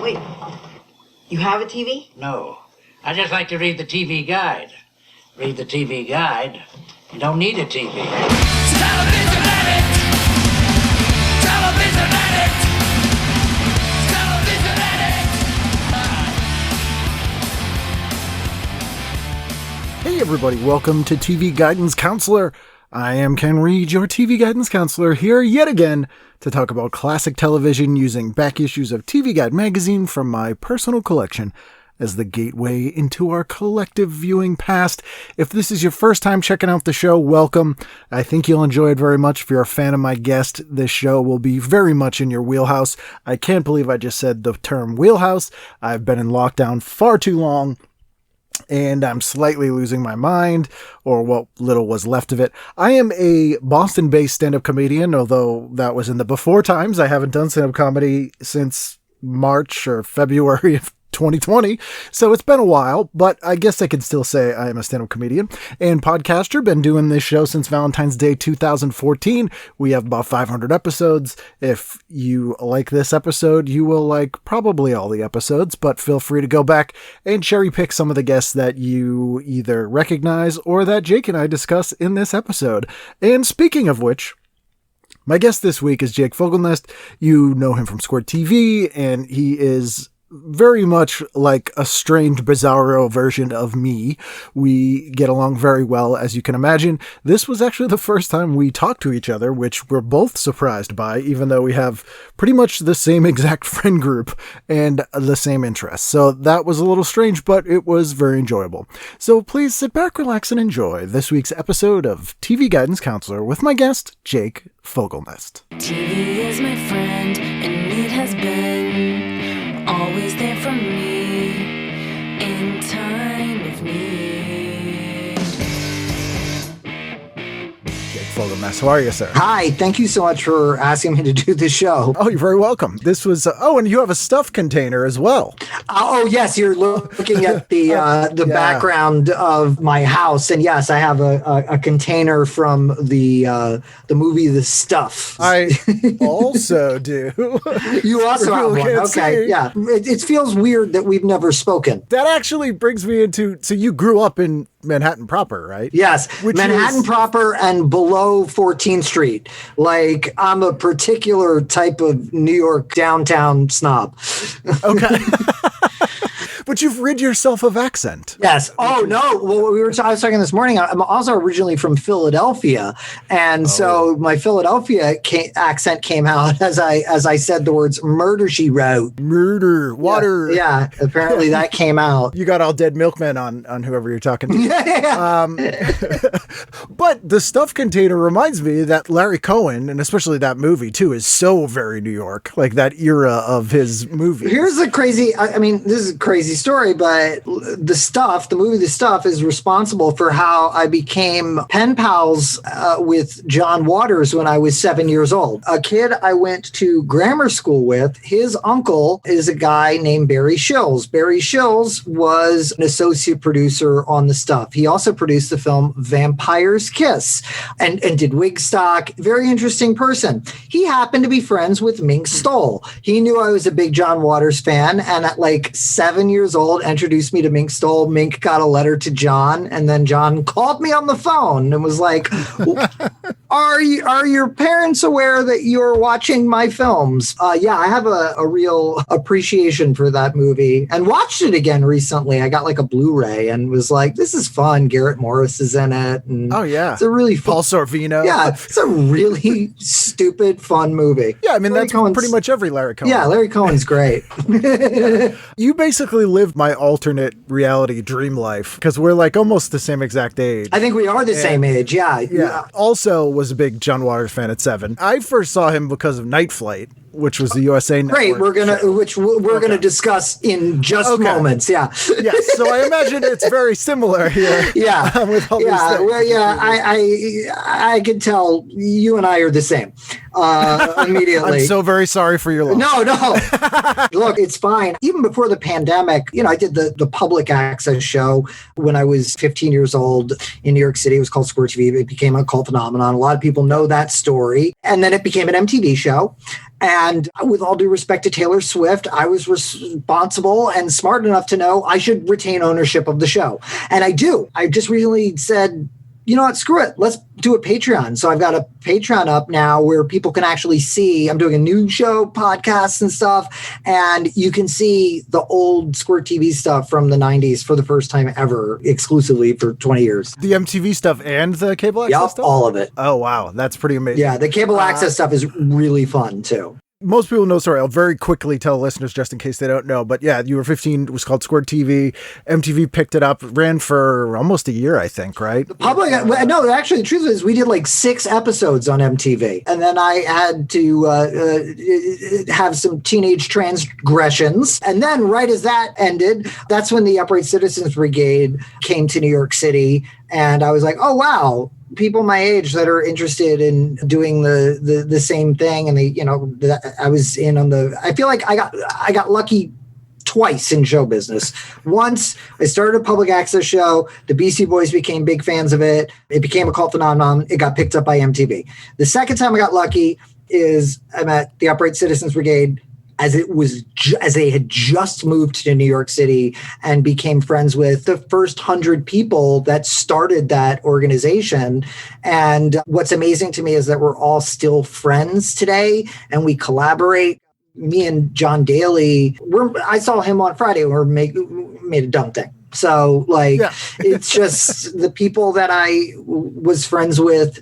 Wait, you have a TV? No. I just like to read the TV guide. Read the TV guide. You don't need a TV. Television addict! Television addict! Television addict! Hey everybody, welcome to TV Guidance Counselor. I am Ken Reed, your TV Guidance Counselor, here yet again to talk about classic television using back issues of TV Guide magazine from my personal collection as the gateway into our collective viewing past. If this is your first time checking out the show, welcome. I think you'll enjoy it very much. If you're a fan of my guest, this show will be very much in your wheelhouse. I can't believe I just said the term wheelhouse. I've been in lockdown far too long, and I'm slightly losing my mind, or what little was left of it. I am a Boston-based stand-up comedian, although that was in the before times. I haven't done stand-up comedy since March or February of 2020, so it's been a while, but I guess I could still say I am a stand-up comedian and podcaster. Been doing this show since Valentine's Day 2014. We have about 500 episodes. If you like this episode, you will like probably all the episodes, but feel free to go back and cherry pick some of the guests that you either recognize or that Jake and I discuss in this episode. And speaking of which, my guest this week is Jake Fogelnest. You know him from Squirt TV, and he is very much like a strange bizarro version of me. We get along very well, as you can imagine. This was actually the first time we talked to each other, which we're both surprised by, even though we have pretty much the same exact friend group and the same interests. So that was a little strange, but it was very enjoyable. So please sit back, relax, and enjoy this week's episode of TV Guidance Counselor with my guest, Jake Fogelnest. TV is my friend, and it has been always there for me in time of need. Jake Fogelnest, how are you, sir? Hi, thank you so much for asking me to do this show. Oh, you're very welcome. This was, and you have a stuff container as well. Oh, yes, you're looking at the Yeah. background of my house. And yes, I have a container from the movie The Stuff. I also do. You also have one. Can't Okay, see. yeah. It feels weird that we've never spoken. That actually brings me into, so you grew up in Manhattan proper, right? Yes, Which Manhattan is- proper and below 14th Street. Like, I'm a particular type of New York downtown snob. Okay. But you've rid yourself of accent. Yes. Oh no. Well, I was talking this morning. I'm also originally from Philadelphia, and so my Philadelphia accent came out as I said the words "murder she wrote." Murder, water. Yeah. Apparently that came out. You got all dead milkmen on whoever you're talking to. Yeah. But the stuff container reminds me that Larry Cohen, and especially that movie too, is so very New York, like that era of his movies. Here's the crazy. I mean, this is a crazy story, but the movie The Stuff is responsible for how I became pen pals with John Waters when I was 7 years old. A kid I went to grammar school with, his uncle is a guy named Barry Shills. Barry Shills was an associate producer on The Stuff. He also produced the film Vampire's Kiss and did Wigstock. Very interesting person. He happened to be friends with Mink Stoll. He knew I was a big John Waters fan, and at like 7 years old, introduced me to Mink Stoll. Mink got a letter to John, and then John called me on the phone and was like, are your parents aware that you're watching my films? Yeah, I have a real appreciation for that movie, and watched it again recently. I got like a Blu-ray and was like, this is fun. Garrett Morris is in it. And Oh yeah. it's a really fun, Paul Sorvino. yeah, it's a really stupid, fun movie. Yeah, I mean, Larry that's Cohen's- pretty much every Larry Cohen. Yeah, Larry Cohen's great. You basically lived my alternate reality dream life, because we're like almost the same exact age. I think we are the same age. Yeah. Yeah. Also was a big John Waters fan at 7. I first saw him because of Night Flight, which was the USA Network. Great. We're gonna discuss in just moments. Yeah. Yes. So I imagine it's very similar here. Yeah. With all these Yeah. things. Well, yeah. I can tell you and I are the same. immediately. I'm so very sorry for your loss. No. Look, it's fine. Even before the pandemic, I did the public access show when I was 15 years old in New York City. It was called Squirt TV. It became a cult phenomenon. A lot of people know that story. And then it became an MTV show. And with all due respect to Taylor Swift, I was responsible and smart enough to know I should retain ownership of the show. And I do. I just recently said, you know what, screw it. Let's do a Patreon. So I've got a Patreon up now where people can actually see, I'm doing a new show, podcasts and stuff, and you can see the old Squirt TV stuff from the 90s for the first time ever, exclusively for 20 years. The MTV stuff and the cable access stuff? All of it. Oh, wow. That's pretty amazing. Yeah, the cable access stuff is really fun, too. Most people know, sorry, I'll very quickly tell listeners just in case they don't know, but yeah, you were 15, it was called Squirt TV. MTV picked it up, ran for almost a year, I think, right? The public, no, actually, the truth is we did like 6 episodes on MTV. And then I had to have some teenage transgressions. And then right as that ended, that's when the Upright Citizens Brigade came to New York City. And I was like, oh, wow. People my age that are interested in doing the same thing. And I was in on I feel like I got lucky twice in show business. Once I started a public access show, the Beastie Boys became big fans of it. It became a cult phenomenon. It got picked up by MTV. The second time I got lucky is I'm at the Upright Citizens Brigade as they had just moved to New York City and became friends with the first 100 people that started that organization. And what's amazing to me is that we're all still friends today and we collaborate. Me and John Daly, I saw him on Friday and made a dumb thing. So It's just the people that I was friends with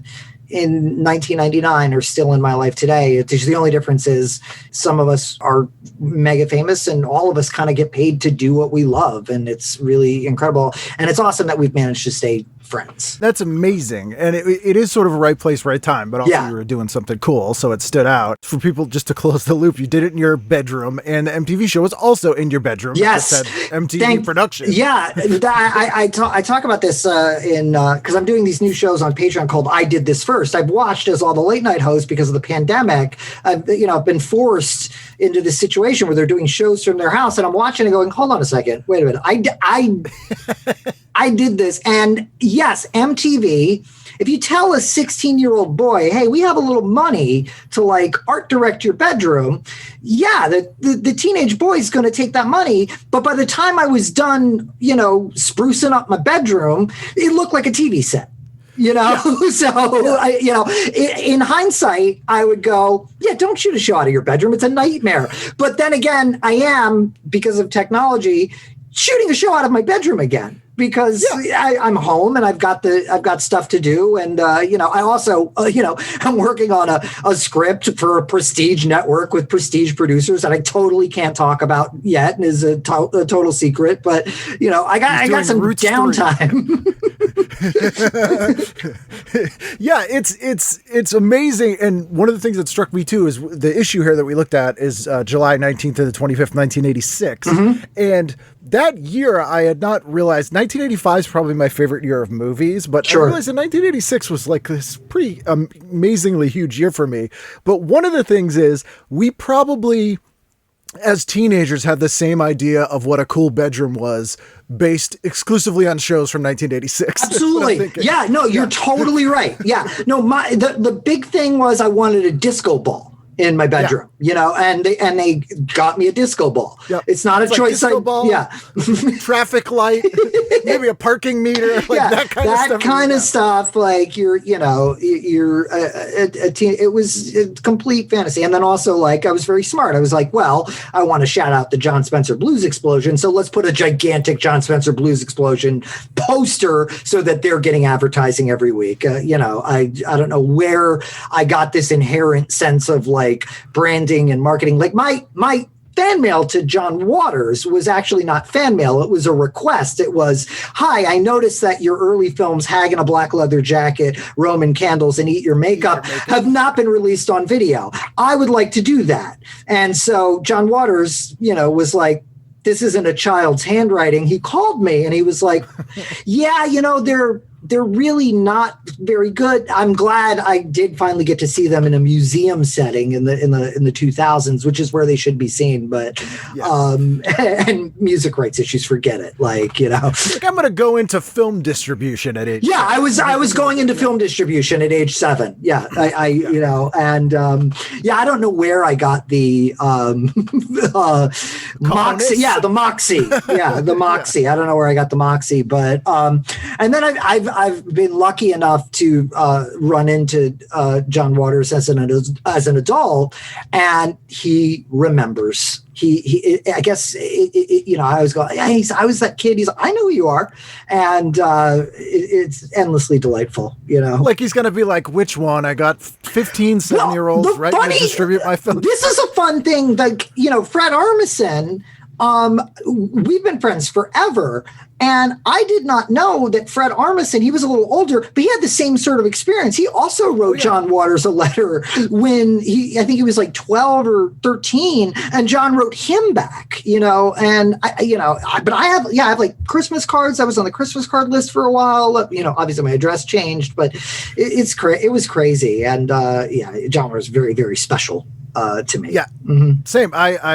in 1999 are still in my life today. The only difference is some of us are mega famous and all of us kind of get paid to do what we love. And it's really incredible. And it's awesome that we've managed to stay friends. That's amazing. And it is sort of a right place, right time, but also you were doing something cool. So it stood out. For people, just to close the loop, you did it in your bedroom and the MTV show was also in your bedroom. Yes. It said MTV production. Yeah. I talk about this because I'm doing these new shows on Patreon called I Did This First. I've watched as all the late night hosts because of the pandemic. I've been forced into this situation where they're doing shows from their house and I'm watching and going, hold on a second. Wait a minute. I did this. And yes, MTV, if you tell a 16-year-old boy, hey, we have a little money to art direct your bedroom, the teenage boy's going to take that money. But by the time I was done, sprucing up my bedroom, it looked like a TV set. In hindsight, I would go, don't shoot a show out of your bedroom. It's a nightmare. But then again, I am, because of technology, shooting a show out of my bedroom again. Because I'm home and I've got stuff to do. And, I also, I'm working on a script for a prestige network with prestige producers that I totally can't talk about yet and is a total secret. But, I got some downtime. It's amazing. And one of the things that struck me too is the issue here that we looked at is July 19th to the 25th, 1986. Mm-hmm. And that year I had not realized 1985 is probably my favorite year of movies, but I realized that 1986 was this pretty amazingly huge year for me. But one of the things is we probably, as teenagers, had the same idea of what a cool bedroom was based exclusively on shows from 1986. Absolutely. Yeah, no, you're totally right. Yeah. No, the big thing was I wanted a disco ball in my bedroom, and they got me a disco ball. Yep. It's not a choice. Disco ball, traffic light, maybe a parking meter, that kind of stuff. That kind of stuff. You're a teen. It was a complete fantasy. And then also I was very smart. I was like, well, I want to shout out the John Spencer Blues Explosion. So let's put a gigantic John Spencer Blues Explosion poster so that they're getting advertising every week. I don't know where I got this inherent sense of branding and marketing. My fan mail to John Waters was actually not fan mail. It was a request. It was, hi, I noticed that your early films, Hag in a Black Leather Jacket, Roman Candles, and Eat Your Makeup have not been released on video. I would like to do that. And so John Waters, was like, this isn't a child's handwriting. He called me and he was like, they're they're really not very good. I'm glad I did finally get to see them in a museum setting in the 2000s, which is where they should be seen. But and music rights issues, forget it. Like, you know, like I'm going to go into film distribution at age. Yeah, I was going into film distribution at age 7. Yeah, I you know, and I don't know where I got the Moxie. Yeah, the Moxie. Yeah, the Moxie. I don't know where I got the Moxie, but and then I've been lucky enough to run into John Waters as an adult, and he remembers. He I guess you know, I was going, hey, I was that kid. He's like, I know who you are, and it's endlessly delightful. You know, like he's gonna be like, which one? I got 15 7-year-olds right to distribute my film. This is a fun thing. Like, you know, Fred Armisen. We've been friends forever. And I did not know that Fred Armisen, he was a little older, but he had the same sort of experience. He also wrote John Waters a letter when I think he was like 12 or 13, and John wrote him back, you know, and I have like Christmas cards. I was on the Christmas card list for a while, you know, obviously my address changed, but it was crazy. And John Waters very, very special. To me. Yeah. Mm-hmm. Same. I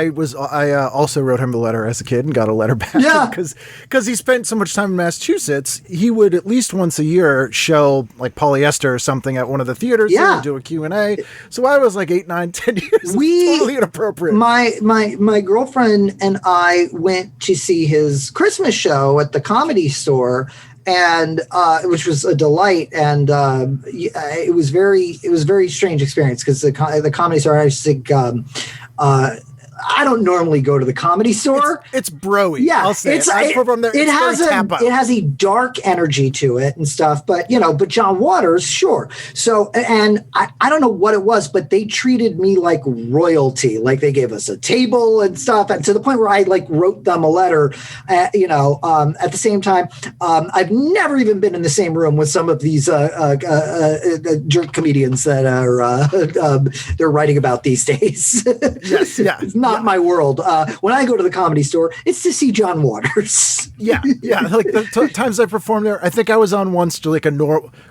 also wrote him a letter as a kid and got a letter back. Yeah. Because he spent so much time in Massachusetts, he would at least once a year show like Polyester or something at one of the theaters. Yeah. And do a Q&A. So I was like 8, 9, 10 years. Totally inappropriate. My girlfriend and I went to see his Christmas show at the Comedy Store, and which was a delight, and it was a very strange experience because the Comedy Store, I just think I don't normally go to the Comedy Store. It's broy. Yeah, I'll say it has a dark energy to it and stuff. But but John Waters, sure. So, and I don't know what it was, but they treated me like royalty. Like they gave us a table and stuff, and to the point where I like wrote them a letter. At the same time, I've never even been in the same room with some of these jerk comedians that are they're writing about these days. Yes, yeah. It's not my world. When I go to the Comedy Store, it's to see John Waters. Yeah. Like the times I performed there, I think I was on once to like a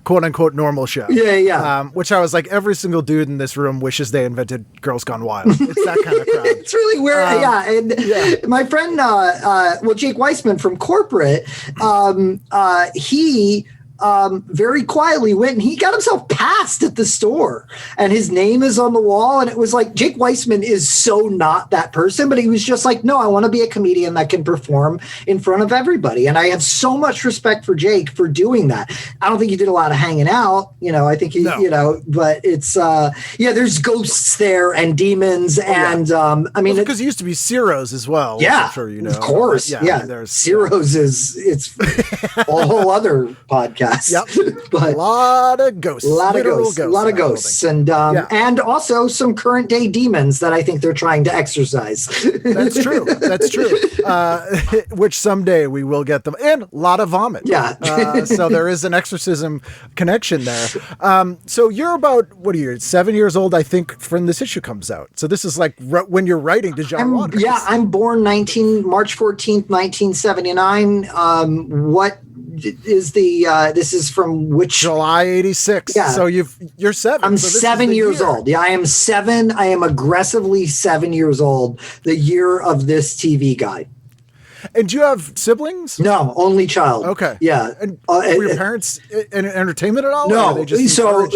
quote unquote normal show. Yeah. Which I was like, every single dude in this room wishes they invented Girls Gone Wild. It's that kind of crowd. It's really weird. And my friend, Jake Weissman from Corporate, he very quietly went and he got himself passed at the store, and his name is on the wall. And it was like, Jake Weissman is so not that person, but he was just like, no, I want to be a comedian that can perform in front of everybody. And I have so much respect for Jake for doing that. I don't think he did a lot of hanging out, I think he, but it's, there's ghosts there and demons. And, I mean, because it used to be Ciro's as well. Yeah. I'm sure you know. Of course. There's Ciro's it's a whole other podcast. Yep. But a lot of ghosts. A lot of ghosts. And also some current day demons that I think they're trying to exorcise. That's true. Which someday we will get them. And a lot of vomit. Yeah. So there is an exorcism connection there. So you're about, 7 years old, I think, when this issue comes out. So this is like when you're writing to John Waters. Yeah, I'm born March 14th, 1979. What is this is from which July 86. Yeah. So you're 7. I'm so 7 years old. Yeah, I am 7. I am aggressively 7 years old. The year of this TV guide. And do you have siblings? No, only child. Okay. Yeah. And were your parents in entertainment at all? No.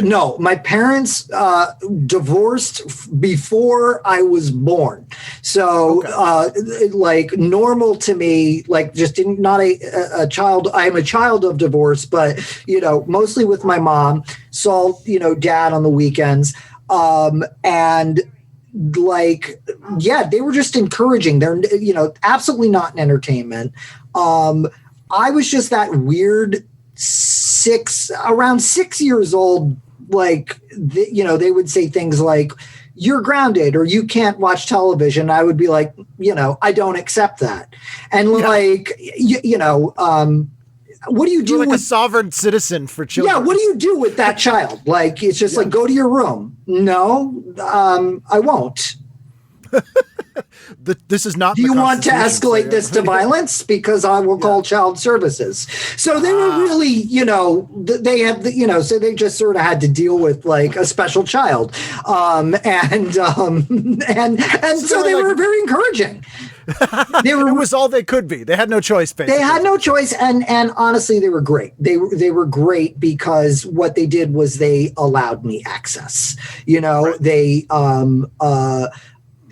No, my parents divorced before I was born. So, like normal to me, like just not a child. I am a child of divorce, but mostly with my mom. Saw dad on the weekends, and. They were just encouraging. They're, absolutely not in entertainment. I was just that weird around 6 years old. They would say things like, you're grounded or you can't watch television. I would be like, I don't accept that. And what do you do? You're like a sovereign citizen for children. Yeah. What do you do with that child? It's just like, go to your room. No, I won't. This is not. Do you want to Constitution, escalate this to violence? Because I will call child services. So they were really, they had, so they just sort of had to deal with like a special child, and so they were very encouraging. It was all they could be. They had no choice. Basically. They had no choice, and honestly, they were great. They were great because what they did was they allowed me access. Right. They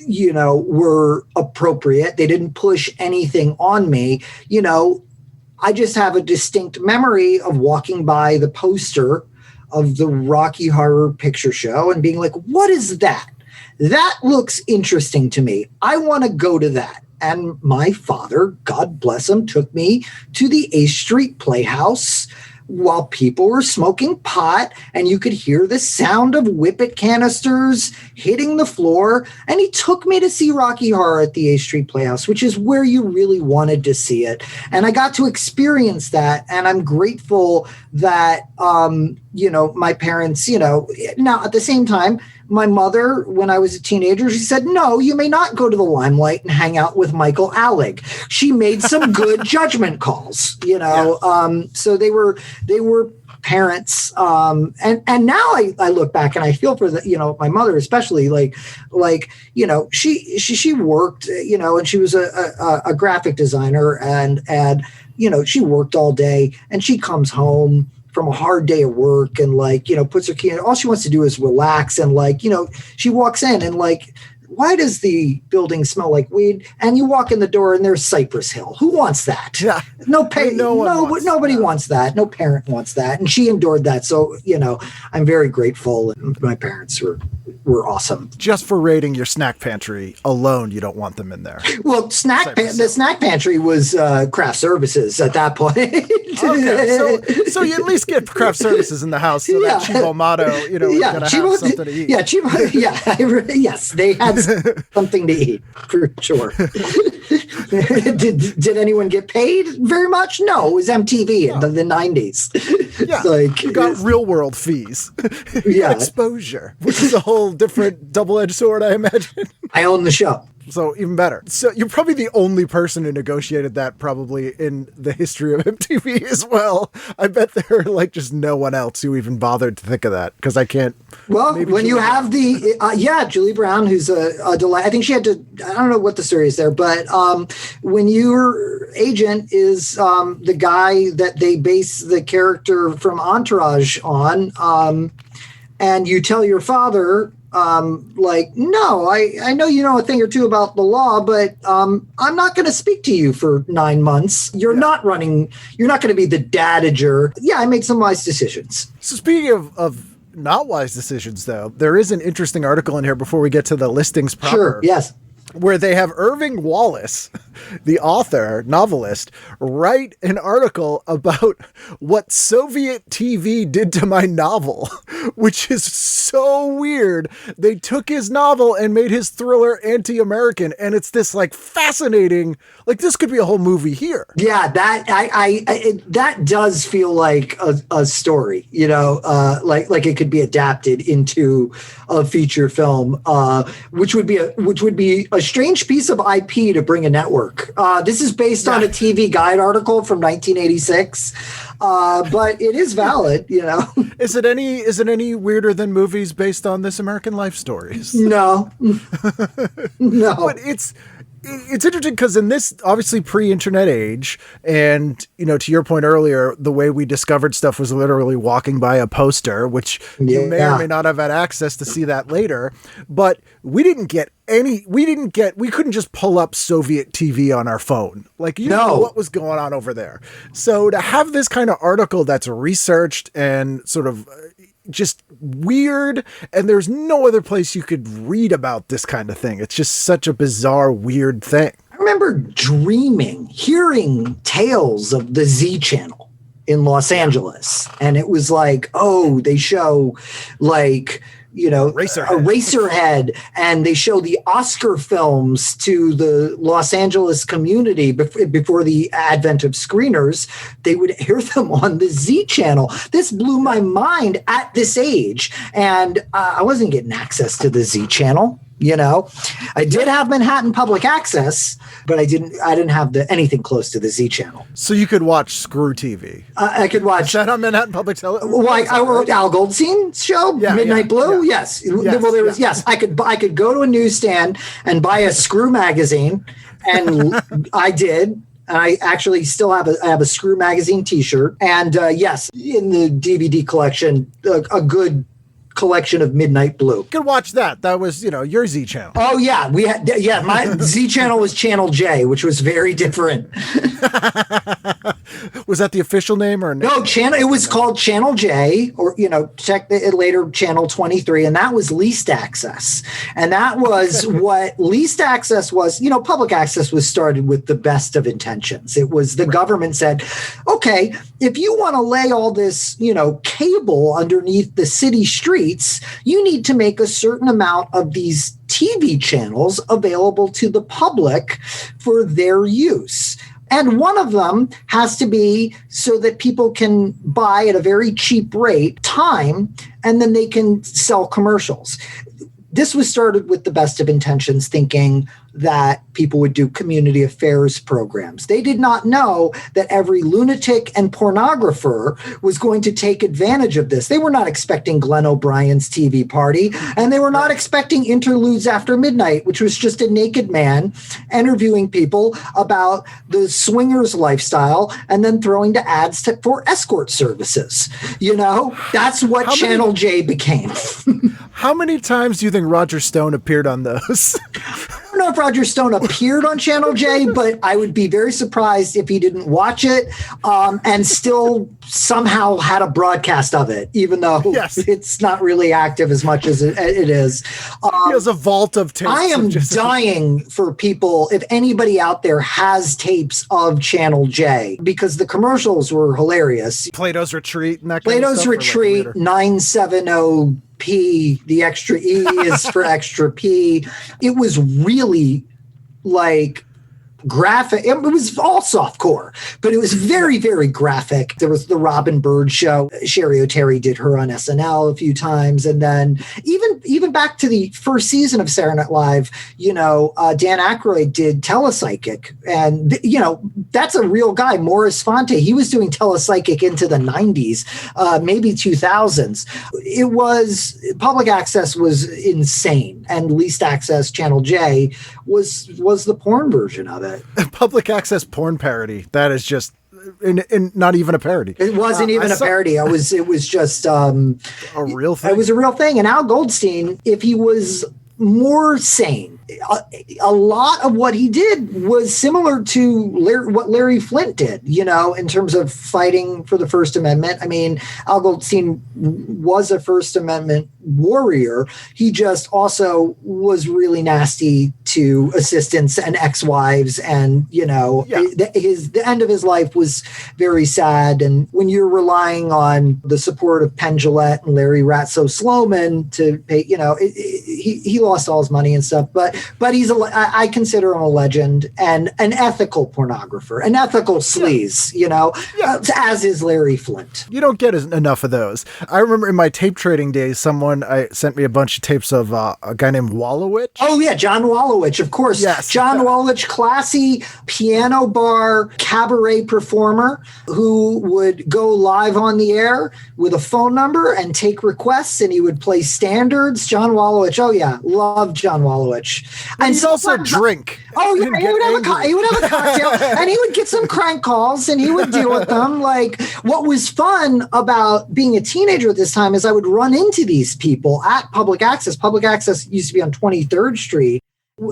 were appropriate. They didn't push anything on me. I just have a distinct memory of walking by the poster of the Rocky Horror Picture Show and being like, "What is that? That looks interesting to me. I want to go to that." And my father, God bless him, took me to the A Street Playhouse while people were smoking pot, and you could hear the sound of whippet canisters hitting the floor. And he took me to see Rocky Horror at the A Street Playhouse, which is where you really wanted to see it. And I got to experience that. And I'm grateful that, my parents, now at the same time, my mother, when I was a teenager, she said, "No, you may not go to the limelight and hang out with Michael Alec." She made some good judgment calls, so they were parents. And now I look back and I feel for my mother, especially she worked, and she was a graphic designer and she worked all day, and she comes home from a hard day of work and puts her key in. All she wants to do is relax. And she walks in and why does the building smell like weed? And you walk in the door and there's Cypress Hill. Who wants that? Yeah. Nobody wants that. No parent wants that. And she endured that. So, I'm very grateful. And my parents were awesome. Just for raiding your snack pantry alone, you don't want them in there. Well, the snack pantry was craft services at that point. Okay, so you at least get craft services in the house so that Chivo Mato, is going to have something to eat. Yeah, yes, they had something to eat for sure. did anyone get paid very much? No, it was MTV in the 90s. Yeah, you got real world fees. Exposure, which is a whole different double-edged sword, I imagine. I own the show. So even better. So you're probably the only person who negotiated that probably in the history of MTV as well. I bet there are just no one else who even bothered to think of that because I can't. Well, when you have Julie Brown, who's a delight. I think she had to, I don't know what the story is there, but when your agent is the guy that they base the character from Entourage on, and you tell your father, no, I know you know a thing or two about the law, but I'm not going to speak to you for 9 months. You're not going to be the dadager. Yeah, I made some wise decisions. So speaking of not wise decisions, though, there is an interesting article in here before we get to the listings proper. Sure, yes. Where they have Irving Wallace, the author, novelist, write an article about what Soviet TV did to my novel, which is so weird. They took his novel and made his thriller anti-American, and it's this fascinating, this could be a whole movie here. Yeah, that does feel like a story, like it could be adapted into a feature film, which would be a strange piece of IP to bring a network. This is based on a TV Guide article from 1986, but it is valid, Is it any weirder than movies based on This American Life stories? No. No. But it's interesting because in this obviously pre-internet age, and to your point earlier, the way we discovered stuff was literally walking by a poster, which you may or may not have had access to see that later. But we couldn't just pull up Soviet TV on our phone. Know what was going on over there. So to have this kind of article that's researched and sort of just weird, and there's no other place you could read about this kind of thing. It's just such a bizarre, weird thing. I remember hearing tales of the Z Channel in Los Angeles. And it was they show Eraserhead, and they show the Oscar films to the Los Angeles community before the advent of screeners. They would air them on the Z Channel. This blew my mind at this age, and I wasn't getting access to the Z Channel. you know. I did have Manhattan Public Access, but I didn't have anything close to the Z channel. So you could watch Screw TV. I could watch. Is that on Manhattan Public Television? Well, I wrote Al Goldstein's show, Midnight Blue. Yeah. Yes. Well, there was. Yes, I could go to a newsstand and buy a Screw magazine, and I did. And I actually still have a Screw magazine T-shirt, and yes, in the DVD collection, a good collection of Midnight Blue. You could watch that. That was, your Z channel. Oh yeah, my Z channel was Channel J, which was very different. Was that the official name or no? It was called Channel J, or check it later, Channel 23, and that was leased access. And that was what leased access was. Public access was started with the best of intentions. It was the government said, okay, if you want to lay all this, cable underneath the city streets, you need to make a certain amount of these TV channels available to the public for their use. And one of them has to be so that people can buy at a very cheap rate time, and then they can sell commercials. This was started with the best of intentions, thinking that people would do community affairs programs. They did not know that every lunatic and pornographer was going to take advantage of this. They were not expecting Glenn O'Brien's TV party, and they were not expecting Interludes After Midnight, which was just a naked man interviewing people about the swingers lifestyle and then throwing to ads for escort services. That's what Channel J became. How many times do you think Roger Stone appeared on those? I don't know if Roger Stone appeared on Channel J, but I would be very surprised if he didn't watch it and still somehow had a broadcast of it, even though it's not really active as much as it is. He has a vault of tapes. I am dying for people, if anybody out there has tapes of Channel J, because the commercials were hilarious. Plato's Retreat and that Plato's kind of stuff, Retreat, 970 P, the extra E is for extra P. It was really like graphic. It was all softcore, but it was very, very graphic. There was the Robin Bird show. Sherry O'Terry did her on SNL a few times. And then even back to the first season of Saturday Night Live, Dan Aykroyd did Telepsychic. And, that's a real guy, Morris Fonte. He was doing Telepsychic into the 90s, maybe 2000s. It was, public access was insane. And leased access, Channel J, was the porn version of it. Public access porn parody. That is just not even a parody. It wasn't even a parody. It was just a real thing. It was a real thing. And Al Goldstein, if he was more sane, a lot of what he did was similar to what Larry Flint did, in terms of fighting for the First Amendment. I mean, Al Goldstein was a First Amendment warrior. He just also was really nasty to assistants and ex-wives, and the end of his life was very sad. And when you're relying on the support of Penn Jillette and Larry Ratso Sloman to pay, he lost all his money and stuff. But I consider him a legend and an ethical pornographer, an ethical sleaze, as is Larry Flint. You don't get enough of those. I remember in my tape trading days, someone sent me a bunch of tapes of a guy named Wallowich. Oh yeah, John Wallowich, of course. Yes. John Wallowich, classy piano bar cabaret performer who would go live on the air with a phone number and take requests, and he would play standards. John Wallowich, oh yeah, love John Wallowich. And he'd also drink. Oh yeah, he would have a cocktail, and he would get some crank calls, and he would deal with them. Like, what was fun about being a teenager at this time is I would run into these people at Public Access. Public Access used to be on 23rd Street.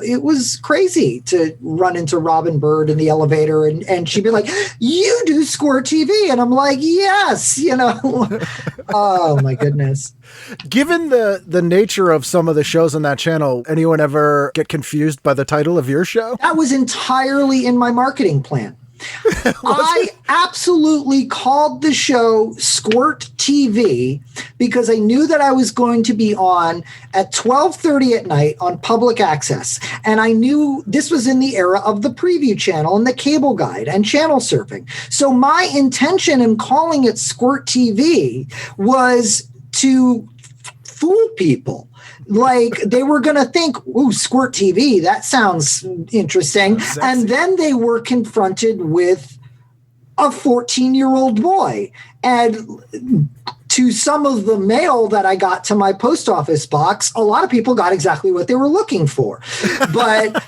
It was crazy to run into Robin Bird in the elevator, and she'd be like, "You do Squirt TV?" And I'm like, "Yes," Oh my goodness. Given the nature of some of the shows on that channel, anyone ever get confused by the title of your show? That was entirely in my marketing plan. I absolutely called the show Squirt TV because I knew that I was going to be on at 12:30 at night on Public Access. And I knew this was in the era of the preview channel and the cable guide and channel surfing. So my intention in calling it Squirt TV was to fool people, Like they were going to think, ooh, Squirt TV, that sounds interesting. And then they were confronted with a 14-year-old boy. And to some of the mail that I got to my post office box, a lot of people got exactly what they were looking for. But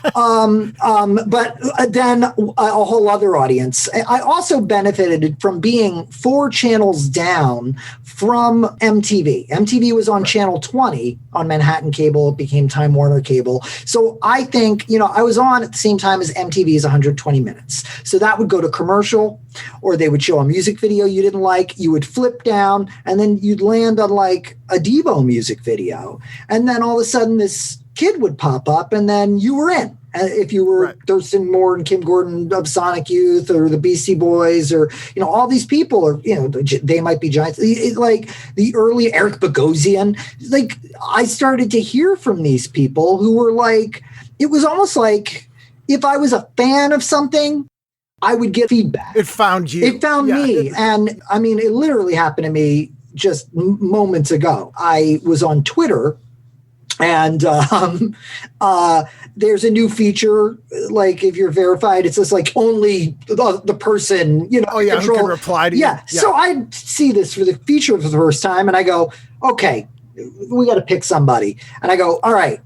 then a whole other audience. I also benefited from being 4 channels down from MTV. MTV was on channel 20 on Manhattan Cable. It became Time Warner Cable. So I think, I was on at the same time as MTV's 120 Minutes. So that would go to commercial, or they would show a music video you didn't like. You would flip down, and then you'd land on like a Devo music video. And then all of a sudden this kid would pop up, and then you were in. If you were Thurston Moore and Kim Gordon of Sonic Youth, or the Beastie Boys, or, all these people, or, They Might Be Giants, like the early Eric Bogosian, like I started to hear from these people who were like, it was almost like if I was a fan of something, I would get feedback. It found you. It found me. And I mean, it literally happened to me just moments ago. I was on Twitter, and there's a new feature, like if you're verified, it's just like only the person, who can reply to you. Yeah. So I see this for the feature for the first time, and I go, okay, we got to pick somebody. And I go, all right,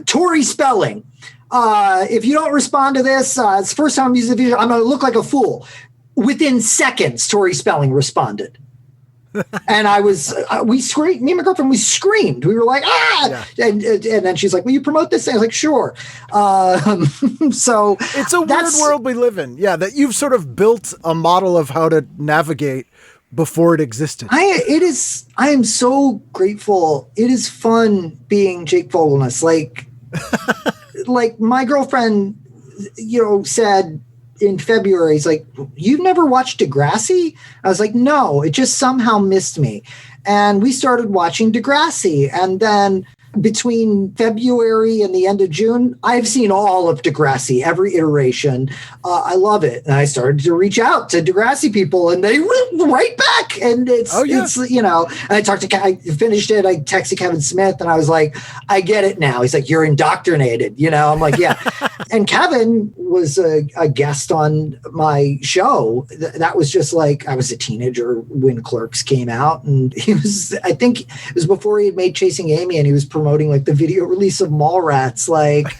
Tori Spelling. If you don't respond to this, it's the first time I'm using the feature, I'm going to look like a fool. Within seconds, Tori Spelling responded. And I was, we screamed, me and my girlfriend, we screamed. We were like, ah! Yeah. And then she's like, will you promote this thing? I was like, sure. So it's a weird world we live in. Yeah. That you've sort of built a model of how to navigate before it existed. I am so grateful. It is fun being Jake Fogelnest. Like my girlfriend, said in February, he's like, you've never watched Degrassi? I was like, no, it just somehow missed me. And we started watching Degrassi. And then between February and the end of June, I've seen all of Degrassi, every iteration. I love it. And I started to reach out to Degrassi people, and they write back. And it's and I finished it. I texted Kevin Smith, and I was like, I get it now. He's like, you're indoctrinated. I'm like, yeah. And Kevin was a guest on my show. That was just like, I was a teenager when Clerks came out, and I think it was before he had made Chasing Amy, and he was promoting like the video release of Mallrats. Like,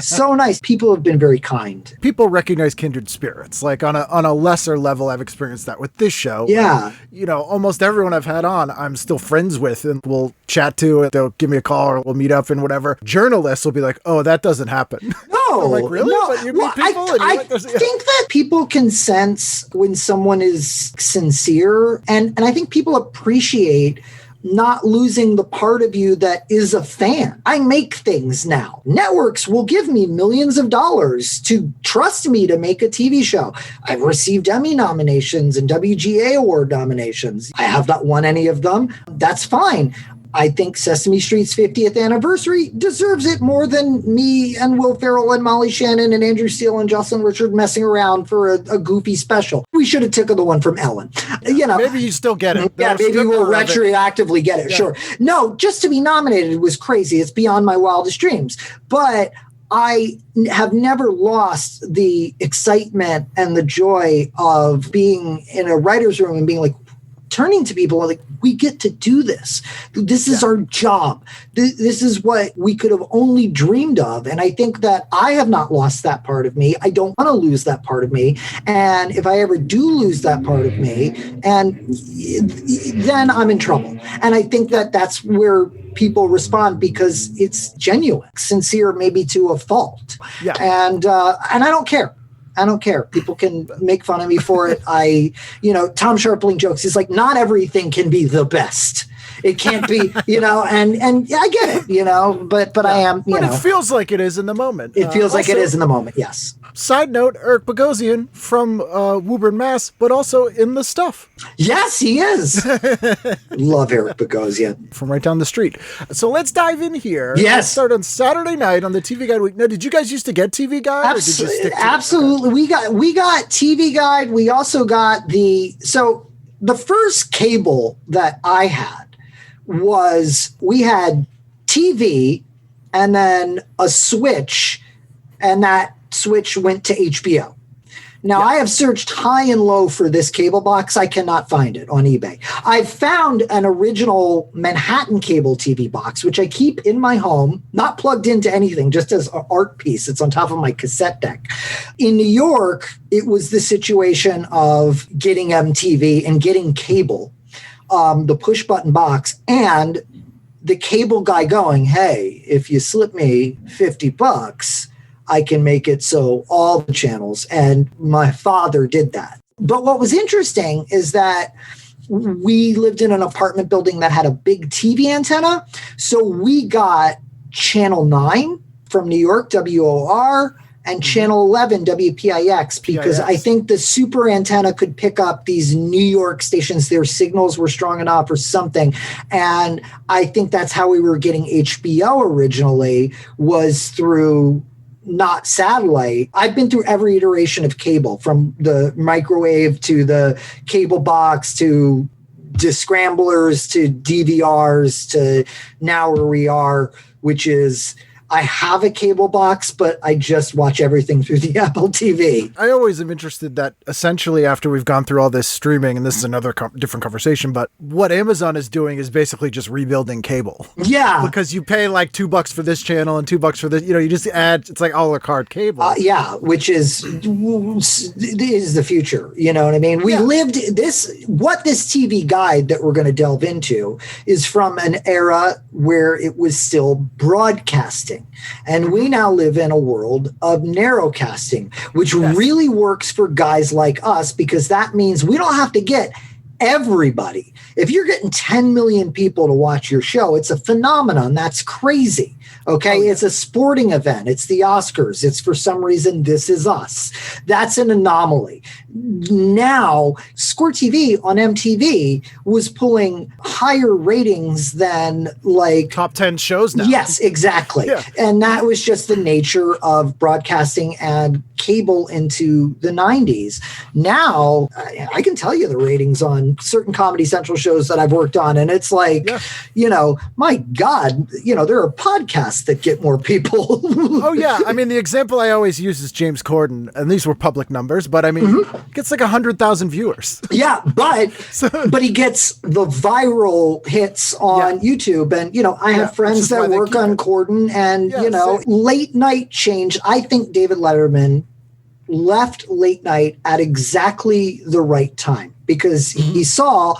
so nice. People have been very kind. People recognize kindred spirits. Like on a lesser level, I've experienced that with this show. Yeah. Almost everyone I've had on, I'm still friends with, and we'll chat to. They'll give me a call, or we'll meet up and whatever. Journalists will be like, oh, that doesn't happen. No. I'm like, really? No. But you meet people? I think that people can sense when someone is sincere, and I think people appreciate not losing the part of you that is a fan. I make things now. Networks will give me millions of dollars to trust me to make a TV show. I've received Emmy nominations and WGA award nominations. I have not won any of them. That's fine. I think Sesame Street's 50th anniversary deserves it more than me and Will Ferrell and Molly Shannon and Andrew Steele and Jocelyn Richard messing around for a goofy special. We should have taken the one from Ellen. Maybe you still get it. Yeah, maybe we'll retroactively get it. Yeah. Sure. No, just to be nominated was crazy. It's beyond my wildest dreams. But I have never lost the excitement and the joy of being in a writer's room and being like, turning to people like, we get to do this. This is our job. This is what we could have only dreamed of. And I think that I have not lost that part of me. I don't want to lose that part of me. And if I ever do lose that part of me, and then I'm in trouble. And I think that that's where people respond, because it's genuine, sincere, maybe to a fault. Yeah. And I don't care. I don't care. People can make fun of me for it. Tom Sharpling jokes. He's like, not everything can be the best. It can't be, and I get it, but I am, But it feels like it is in the moment. It feels like it is in the moment. Yes. Side note, Eric Bogosian from Woburn, Mass, but also in The Stuff. Yes, he is. Love Eric Bogosian. From right down the street. So let's dive in here. Yes. Let's start on Saturday night on the TV Guide week. Now, did you guys used to get TV Guide? Absolutely. We got TV Guide. We also got the first cable that I had was, we had TV and then a switch, and that switch went to HBO. Now, I have searched high and low for this cable box. I cannot find it on eBay. I've found an original Manhattan cable TV box, which I keep in my home, not plugged into anything, just as an art piece. It's on top of my cassette deck. In New York, it was the situation of getting MTV and getting cable, the push button box, and the cable guy going, hey, if you slip me $50, I can make it so all the channels. And my father did that. But what was interesting is that we lived in an apartment building that had a big TV antenna. So we got Channel 9 from New York, WOR, and Channel 11, WPIX, because I think the super antenna could pick up these New York stations. Their signals were strong enough or something. And I think that's how we were getting HBO originally, was through not satellite. I've been through every iteration of cable, from the microwave to the cable box to scramblers to DVRs to now where we are, which is I have a cable box, but I just watch everything through the Apple TV. I always am interested that essentially after we've gone through all this streaming, and this is another different conversation, but what Amazon is doing is basically just rebuilding cable. Yeah. Because you pay like $2 for this channel and $2 for this, you just add, it's like a la carte cable. Yeah, which is the future. You know what I mean? We lived what this TV guide that we're going to delve into is from an era where it was still broadcasting. And we now live in a world of narrowcasting, which really works for guys like us, because that means we don't have to get everybody. If you're getting 10 million people to watch your show, it's a phenomenon. That's crazy. Okay. It's a sporting event. It's the Oscars. It's for some reason, This Is Us. That's an anomaly. Now, Squirt TV on MTV was pulling higher ratings than like top 10 shows now. Yes, exactly. Yeah. And that was just the nature of broadcasting and cable into the 90s. Now, I can tell you the ratings on certain Comedy Central shows that I've worked on. And it's like, my God, there are podcasts that get more people. Oh, yeah. I mean, the example I always use is James Corden, and these were public numbers, but I mean, gets like 100,000 viewers. Yeah, but he gets the viral hits on YouTube. And, I have friends that work on Corden, and, late night changed. I think David Letterman left late night at exactly the right time, because he saw,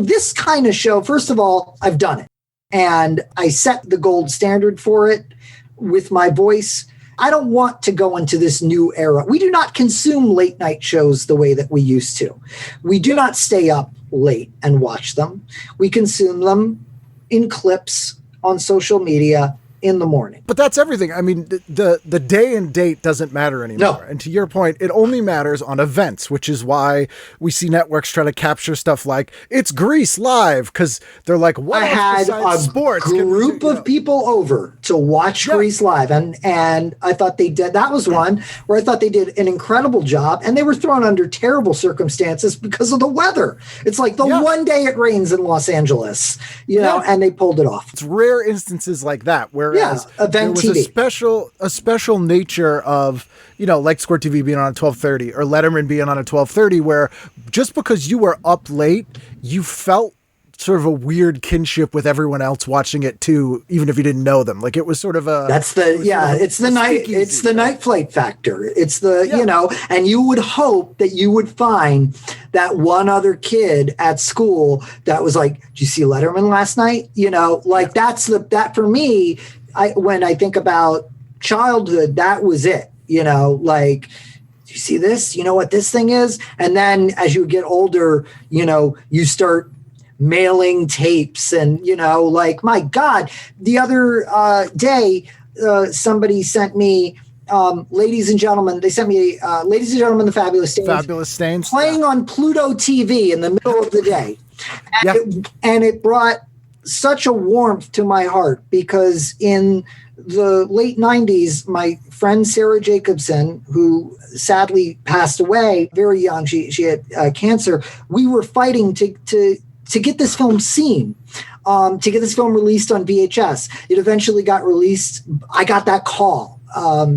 this kind of show, first of all, I've done it. And I set the gold standard for it with my voice. I don't want to go into this new era. We do not consume late night shows the way that we used to. We do not stay up late and watch them. We consume them in clips on social media in the morning. But that's everything. I mean, the day and date doesn't matter anymore. No. And to your point, it only matters on events, which is why we see networks try to capture stuff like it's Grease live, because they're like, what I had a sports group of people over to watch Grease live, and I thought they did. That was one where I thought they did an incredible job, and they were thrown under terrible circumstances because of the weather. It's like the one day it rains in Los Angeles, and they pulled it off. It's rare instances like that where event there was TV. a special nature of, like Squirt TV being on at 12:30 or Letterman being on at 12:30, where just because you were up late, you felt sort of a weird kinship with everyone else watching it too, even if you didn't know them. Like it was sort of it's the night flight factor. It's and you would hope that you would find that one other kid at school that was like, did you see Letterman last night? That's that for me. When I think about childhood, that was it, do you see this? You know what this thing is? And then as you get older, you start mailing tapes and, my God, the other day, somebody sent me, ladies and gentlemen, they sent me, Ladies and Gentlemen, the Fabulous Stains. Fabulous Stains. Playing on Pluto TV in the middle of the day. And it brought such a warmth to my heart, because in the late 90s, my friend Sarah Jacobson, who sadly passed away very young, she had cancer, we were fighting to get this film seen. to get this film released on VHS. It eventually got released. I got that call.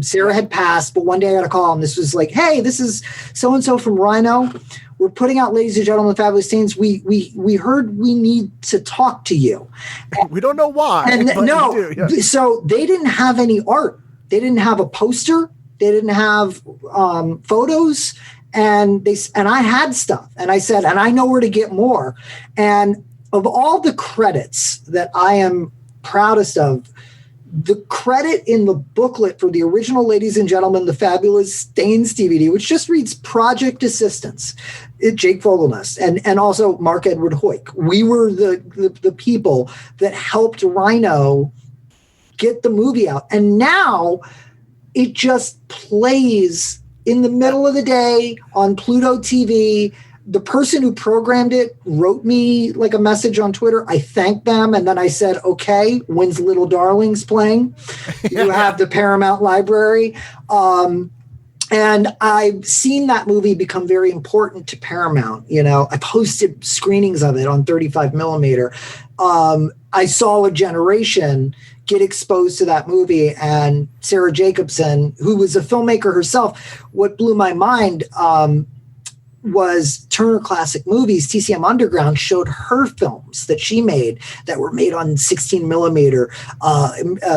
Sarah had passed, but one day I got a call, and this was like, hey, this is so-and-so from Rhino. We're putting out Ladies and Gentlemen, the Fabulous Stains. We heard we need to talk to you. We don't know why. And but no, we do, yeah. So they didn't have any art. They didn't have a poster. They didn't have photos. And I had stuff. And I said, and I know where to get more. And of all the credits that I am proudest of, the credit in the booklet for the original Ladies and Gentlemen, the Fabulous Stains DVD, which just reads Project Assistance, Jake Fogelnest, and also Mark Edward Hoyk. We were the people that helped Rhino get the movie out. And now it just plays in the middle of the day on Pluto TV. The person who programmed it wrote me like a message on Twitter. I thanked them. And then I said, okay, when's Little Darlings playing? You have the Paramount library. And I've seen that movie become very important to Paramount. You know, I posted screenings of it on 35 millimeter. I saw a generation get exposed to that movie, and Sarah Jacobson, who was a filmmaker herself. What blew my mind was Turner Classic Movies, TCM Underground, showed her films that she made that were made on 16 millimeter.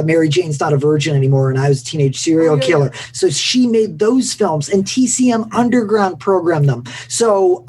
Mary Jane's Not a Virgin Anymore, and I Was a Teenage Serial Killer. So she made those films, and TCM Underground programmed them. So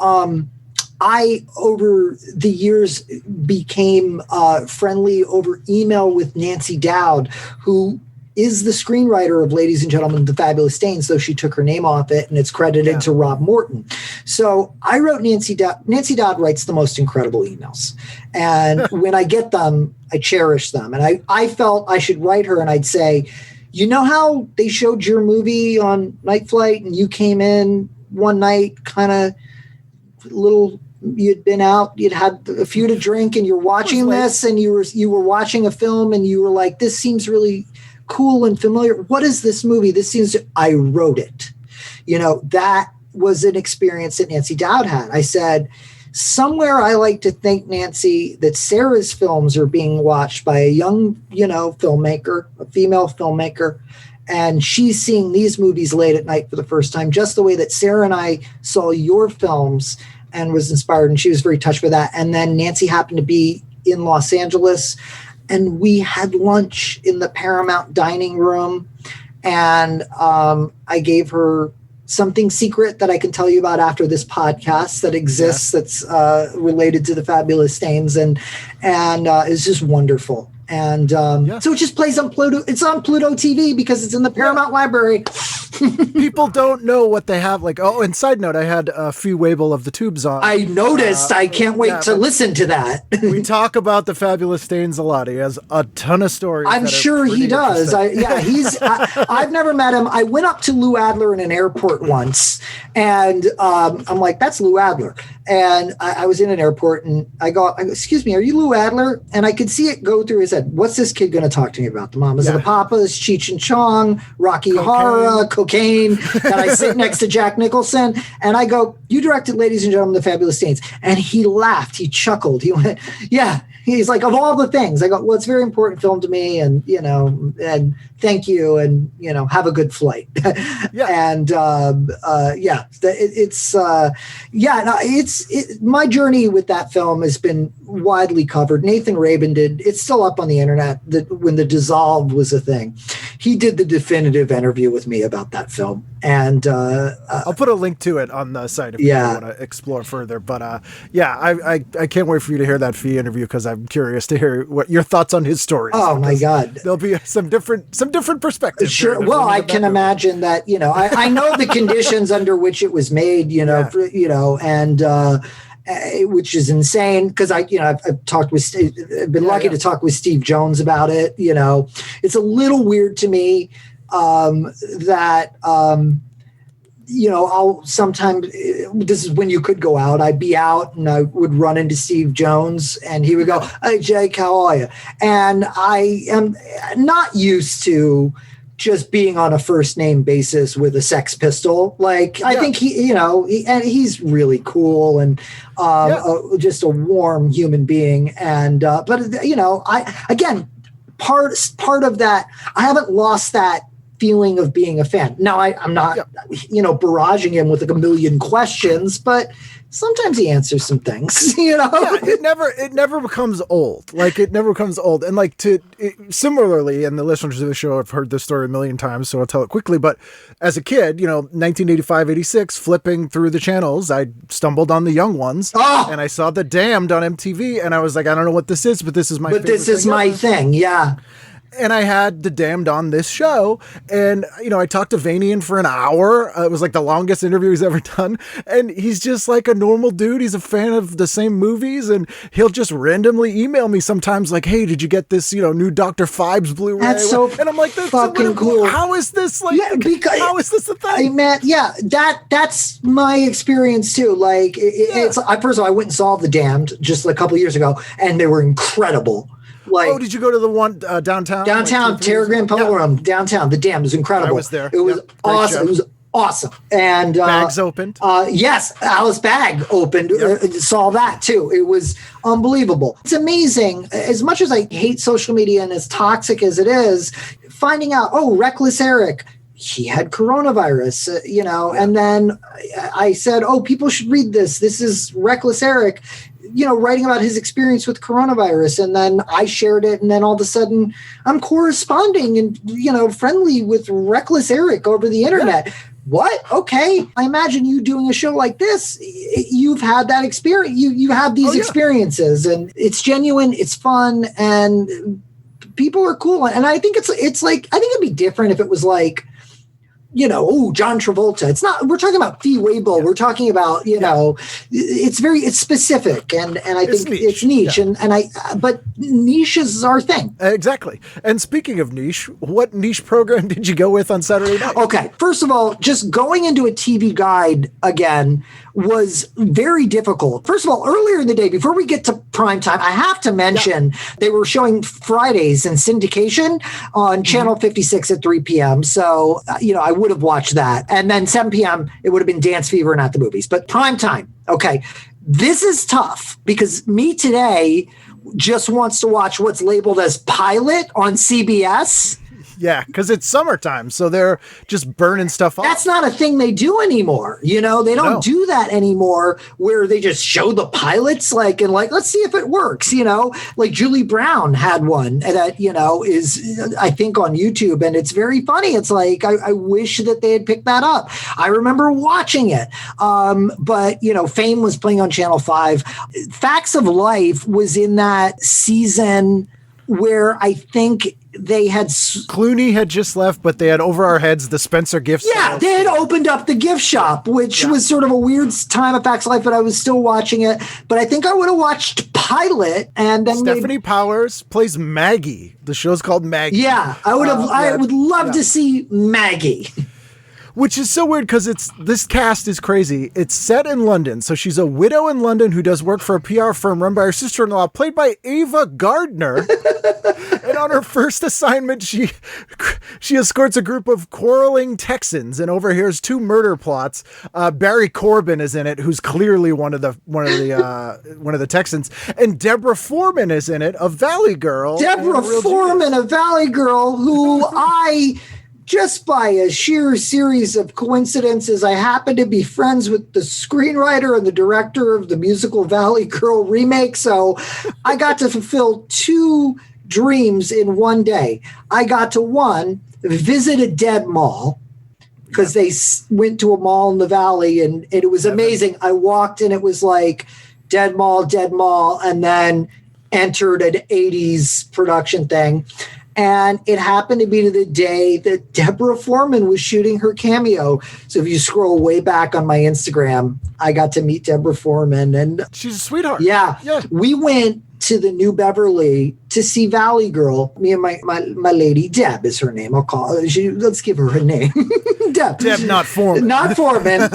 I, over the years, became friendly over email with Nancy Dowd, who is the screenwriter of Ladies and Gentlemen, the Fabulous Stains, though she took her name off it, and it's credited to Rob Morton. So I wrote Nancy Dowd. Nancy Dowd writes the most incredible emails. And when I get them, I cherish them. And I felt I should write her, and I'd say, you know how they showed your movie on Night Flight, and you came in one night kind of little... You'd been out, you'd had a few to drink, and you're watching this, and you were watching a film, and you were like, this seems really cool and familiar. What is this movie? I wrote it. You know, that was an experience that Nancy Dowd had. I said, somewhere I like to think, Nancy, that Sarah's films are being watched by a young, filmmaker, a female filmmaker, and she's seeing these movies late at night for the first time, just the way that Sarah and I saw your films and was inspired, and she was very touched by that. And then Nancy happened to be in Los Angeles, and we had lunch in the Paramount dining room, and I gave her something secret that I can tell you about after this podcast that exists that's related to the Fabulous Stains, and it's just wonderful. And so it just plays on Pluto. It's on Pluto TV because it's in the Paramount library. People don't know what they have. Like, oh, and side note, I had Fee Waybill of the Tubes on. I noticed. I can't wait to listen to that. We talk about the Fabulous Stains a lot. He has a ton of stories. I'm sure he does. I've never met him. I went up to Lou Adler in an airport once, and I'm like, that's Lou Adler. And I was in an airport, and I go, excuse me, are you Lou Adler? And I could see it go through his head. What's this kid going to talk to me about? The Mamas and the Papas, Cheech and Chong, Rocky Horror, cocaine. And I sit next to Jack Nicholson, and I go, you directed Ladies and Gentlemen, the Fabulous Stains. And he laughed. He chuckled. He went, yeah. He's like, of all the things. I go, well, it's a very important film to me, and, and thank you, and, have a good flight. And, my journey with that film has been widely covered. Nathan Rabin did. It's still up on the internet when The Dissolved was a thing. He did the definitive interview with me about that film. And I'll put a link to it on the site if you want to explore further. But I can't wait for you to hear that Fee interview, because I'm curious to hear what your thoughts on his stories. Oh my God, there'll be some different perspectives. Sure. Well, I can imagine that. I know the conditions under which it was made. Which is insane, because I've talked with I've been lucky to talk with Steve Jones about it. It's a little weird to me that I'll sometimes, this is when you could go out, I'd be out and I would run into Steve Jones, and he would go, hey Jake, how are you? And I am not used to just being on a first name basis with a Sex Pistol. Like, I think and he's really cool and just a warm human being. And, but part of that, I haven't lost that feeling of being a fan. Now I'm not, barraging him with like a million questions, but sometimes he answers some things, it never becomes old. Like, it never becomes old. And like similarly, and the listeners of the show have heard this story a million times, so I'll tell it quickly. But as a kid, 1985, 86, flipping through the channels, I stumbled on The Young Ones and I saw The Damned on MTV, and I was like, I don't know what this is, but this is my favorite this is thing my ever. thing. Yeah. And I had The Damned on this show, and I talked to Vanian for an hour. It was like the longest interview he's ever done, and he's just like a normal dude. He's a fan of the same movies, and he'll just randomly email me sometimes like, "Hey, did you get this new Dr. Phibes Blu-ray?" That's so and I'm like, "That's fucking cool. How is this like? Because how is this a thing?" That's my experience too. Like, it's first of all, I went and saw The Damned just a couple of years ago, and they were incredible. Like, did you go to the one downtown? Downtown, like Terragram Pillowroom, downtown. The Damned was incredible. I was there. It was awesome. It was awesome. And Bags opened. Yes, Alice Bag opened. Saw that too. It was unbelievable. It's amazing. As much as I hate social media and as toxic as it is, finding out, Reckless Eric, he had coronavirus, and then I said, people should read this. This is Reckless Eric, writing about his experience with coronavirus. And then I shared it. And then all of a sudden I'm corresponding and, friendly with Reckless Eric over the internet. Yeah. What? Okay. I imagine you doing a show like this, you've had that experience. You have these experiences, and it's genuine. It's fun. And people are cool. And I think it's like, I think it'd be different if it was like, John Travolta. It's not, we're talking about Fee Waybill. We're talking about, it's specific. And I think it's niche. Yeah. But niche is our thing. Exactly. And speaking of niche, what niche program did you go with on Saturday night? Okay. First of all, just going into a TV guide again was very difficult. First of all, earlier in the day, before we get to prime time, I have to mention they were showing Fridays in syndication on Channel 56 at 3 p.m. So, I would have watched that. And then 7 p.m., it would have been Dance Fever and At the Movies. But prime time, okay. This is tough because Me Today just wants to watch what's labeled as Pilot on CBS. Yeah, because it's summertime, so they're just burning stuff off. That's not a thing they do anymore. They don't do that anymore, where they just show the pilots, let's see if it works. Like Julie Brown had one that, is, I think, on YouTube, and it's very funny. It's like, I wish that they had picked that up. I remember watching it. But, Fame was playing on Channel 5. Facts of Life was in that season where I think they had Clooney had just left, but they had over our heads the Spenser gift. Yeah, they had opened up the gift shop, which was sort of a weird time of Facts of Life, but I was still watching it. But I think I would have watched Pilot, and then Stephanie Powers plays Maggie. The show's called Maggie. Yeah, I would have. I would love to see Maggie. Which is so weird because this cast is crazy. It's set in London. So she's a widow in London who does work for a PR firm run by her sister-in-law, played by Ava Gardner. And on her first assignment, she escorts a group of quarreling Texans and overhears 2 murder plots. Barry Corbin is in it, who's clearly one of the Texans, and Deborah Foreman is in it, a Valley Girl. Deborah Foreman, a Valley Girl, who just by a sheer series of coincidences, I happen to be friends with the screenwriter and the director of the musical Valley Girl remake. So I got to fulfill 2 dreams in one day. I got to, one, visit a dead mall, because they went to a mall in the Valley, and it was amazing. I walked and it was like dead mall, and then entered an 80s production thing. And it happened to be the day that Deborah Foreman was shooting her cameo. So if you scroll way back on my Instagram, I got to meet Deborah Foreman. And she's a sweetheart. Yeah. We went to the New Beverly to see Valley Girl. Me and my lady, Deb is her name. I'll call her. Let's give her name. Deb. Deb, not Foreman. Not Foreman,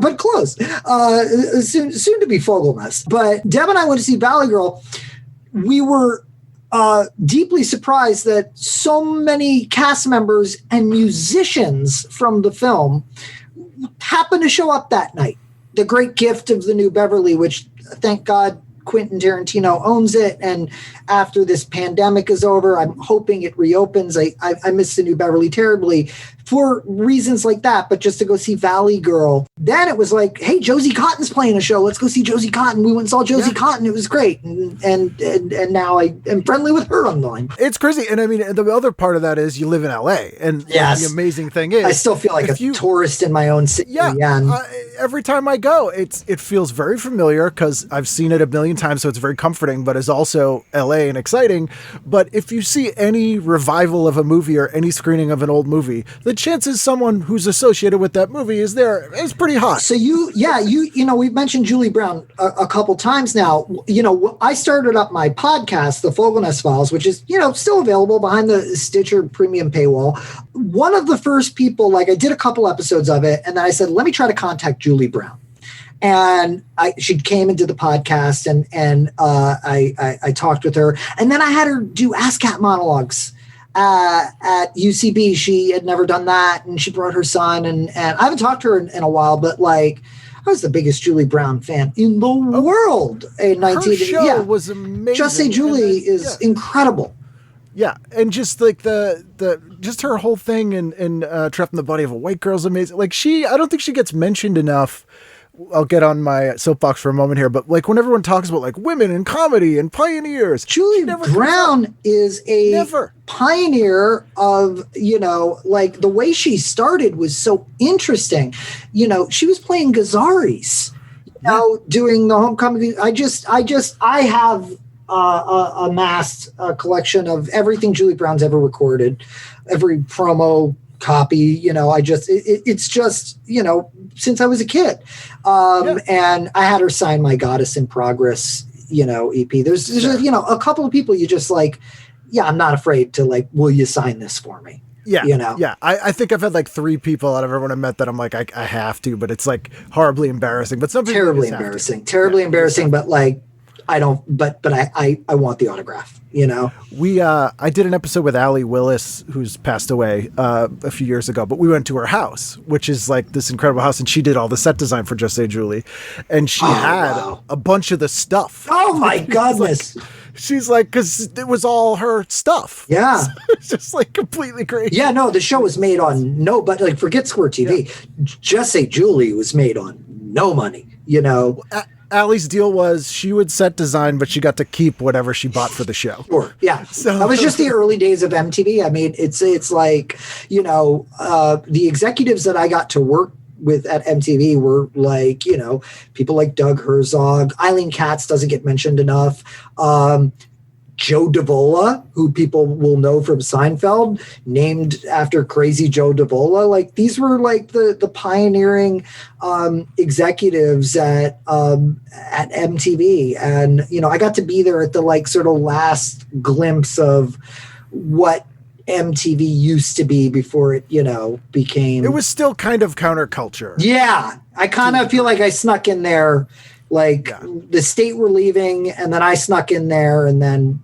but close. Soon to be Fogelnest. But Deb and I went to see Valley Girl. We were deeply surprised that so many cast members and musicians from the film happened to show up that night. The great gift of the New Beverly, which thank God Quentin Tarantino owns it. And after this pandemic is over, I'm hoping it reopens. I miss the New Beverly terribly for reasons like that, but just to go see Valley Girl. Then it was like, hey, Josie Cotton's playing a show. Let's go see Josie Cotton. We went and saw Josie Cotton. It was great. And now I am friendly with her online. It's crazy. And I mean, the other part of that is you live in LA. And the amazing thing is, I still feel like a tourist in my own city. Every time I go, it feels very familiar because I've seen it a million times. So it's very comforting, but it's also LA and exciting. But if you see any revival of a movie or any screening of an old movie, the chances someone who's associated with that movie is there is pretty high. So you know, we've mentioned Julie Brown a couple times now. You know, I started up my podcast, The Fogelnest Files, which is, you know, still available behind the Stitcher premium paywall. One of the first people, like I did a couple episodes of it, and then I said, let me try to contact Julie Brown. And she came and did the podcast, and I talked with her, and then I had her do ASCAP monologues at UCB. She had never done that, and she brought her son, and I haven't talked to her in a while, but like I was the biggest Julie Brown fan in the world in 1980. Her show was amazing. Just Say Julie is incredible. Yeah, and just like the just her whole thing in Trapped in the Body of a White Girl is amazing. Like I don't think she gets mentioned enough. I'll get on my soapbox for a moment here, but like when everyone talks about like women in comedy and pioneers, Julie Brown is a pioneer of, you know, like the way she started was so interesting. You know, she was playing Gazaris, you know, doing the homecoming. I have amassed a collection of everything Julie Brown's ever recorded, every promo copy, you know, it's just, you know, since I was a kid. And I had her sign my Goddess in Progress, you know, EP. There's you know, a couple of people you just like, yeah, I'm not afraid to like, will you sign this for me? Yeah. You know? Yeah. I think I've had like 3 people out of everyone I met that I'm like, I have to, but it's like horribly embarrassing, but some people terribly embarrassing, but like, I don't, but I want the autograph, you know? I did an episode with Allie Willis, who's passed away a few years ago, but we went to her house, which is like this incredible house. And she did all the set design for Just Say Julie. And she had a bunch of the stuff. Oh my goodness. She's like, cause it was all her stuff. Yeah. So it's just like completely crazy. Yeah, no, the show was made on but like forget Squirt TV. Yeah. Just Say Julie was made on no money, you know? Allie's deal was she would set design, but she got to keep whatever she bought for the show. Sure. Yeah. So that was just the early days of MTV. I mean, it's like, you know, the executives that I got to work with at MTV were like, you know, people like Doug Herzog, Eileen Katz doesn't get mentioned enough. Joe Davola, who people will know from Seinfeld, named after Crazy Joe Davola. Like these were like the pioneering executives at MTV. And, you know, I got to be there at the like sort of last glimpse of what MTV used to be before it, you know, became. It was still kind of counterculture. Yeah. I kind of feel like I snuck in there. Like the state were leaving, and then I snuck in there, and then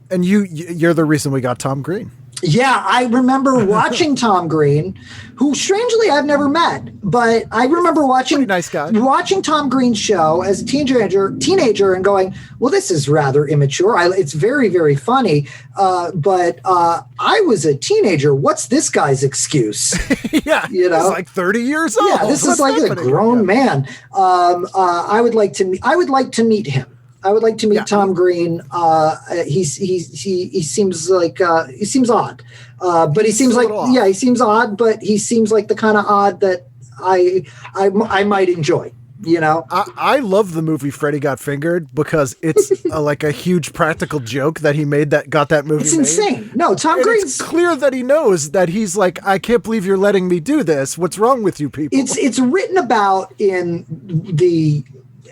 you're the reason we got Tom Green. Yeah, I remember watching Tom Green, who strangely I've never met, but I remember watching Tom Green's show as a teenager and going, well, this is rather immature. It's very, very funny. But I was a teenager. What's this guy's excuse? Yeah. You know, he's like 30 yees old. Yeah, this is like a grown man. I would like to meet him. I would like to meet Tom Green. He seems like he seems odd, but he seems like he seems odd, but he seems like the kind of odd that I might enjoy. You know, I love the movie Freddy Got Fingered because it's like a huge practical joke that he made that got that movie. It's insane. No, Tom Green's. It's clear that he knows that he's like, I can't believe you're letting me do this. What's wrong with you people? It's written about in the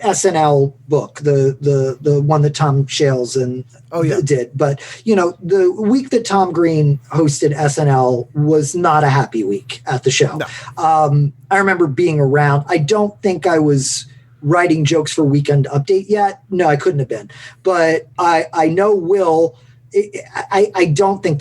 SNL book, the one that Tom Shales did. But, you know, the week that Tom Green hosted SNL was not a happy week at the show. No. I remember being around. I don't think I was writing jokes for Weekend Update yet. No, I couldn't have been. But I know Will. I don't think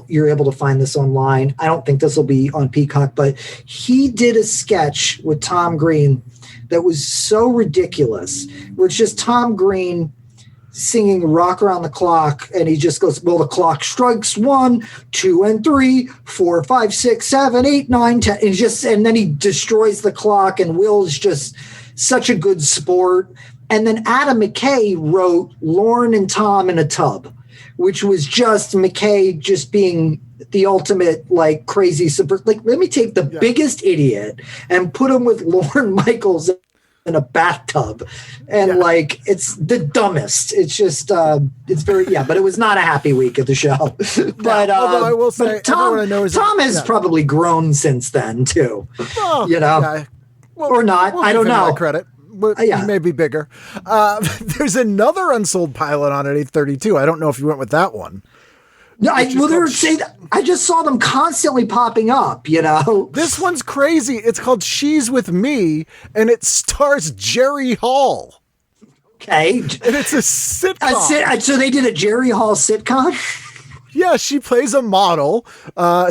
you're able to find this online. I don't think this will be on Peacock, but he did a sketch with Tom Green that was so ridiculous, where it's just Tom Green singing Rock Around the Clock, and he just goes, well, the clock strikes 1, 2, and 3, 4, 5, 6, 7, 8, 9, 10, and then he destroys the clock, and Will's just such a good sport. And then Adam McKay wrote Lauren and Tom in a Tub, which was just McKay just being the ultimate, like, crazy super. Like, let me take the biggest idiot and put him with Lorne Michaels in a bathtub, and like, it's the dumbest. It's just, it's very, but it was not a happy week at the show. But although I will say, Tom, I know Tom has probably grown since then too. Well, or not. We'll I don't know. Credit. But he may be bigger. There's another unsold pilot on at 8:32. I don't know if you went with that one. No, I just saw them constantly popping up, This one's crazy. It's called She's With Me, and it stars Jerri Hall. Okay. And it's a sitcom. So they did a Jerri Hall sitcom? Yeah, she plays a model.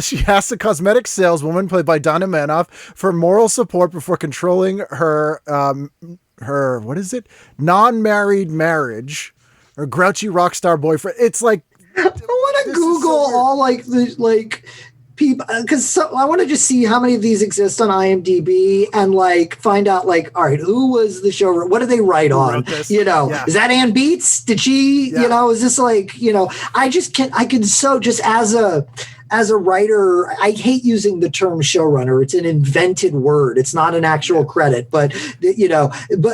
She asks a cosmetic saleswoman, played by Donna Manoff, for moral support before controlling her what is it? Non-married marriage, or grouchy rock star boyfriend. It's like, I want to Google all like people, because I want to just see how many of these exist on IMDb and like find out, like, all right, who was the show? What did they write on? Is that Ann Beats? Did she? Is this like, I just can't. I can just as a writer, I hate using the term showrunner. It's an invented word. It's not an actual credit, but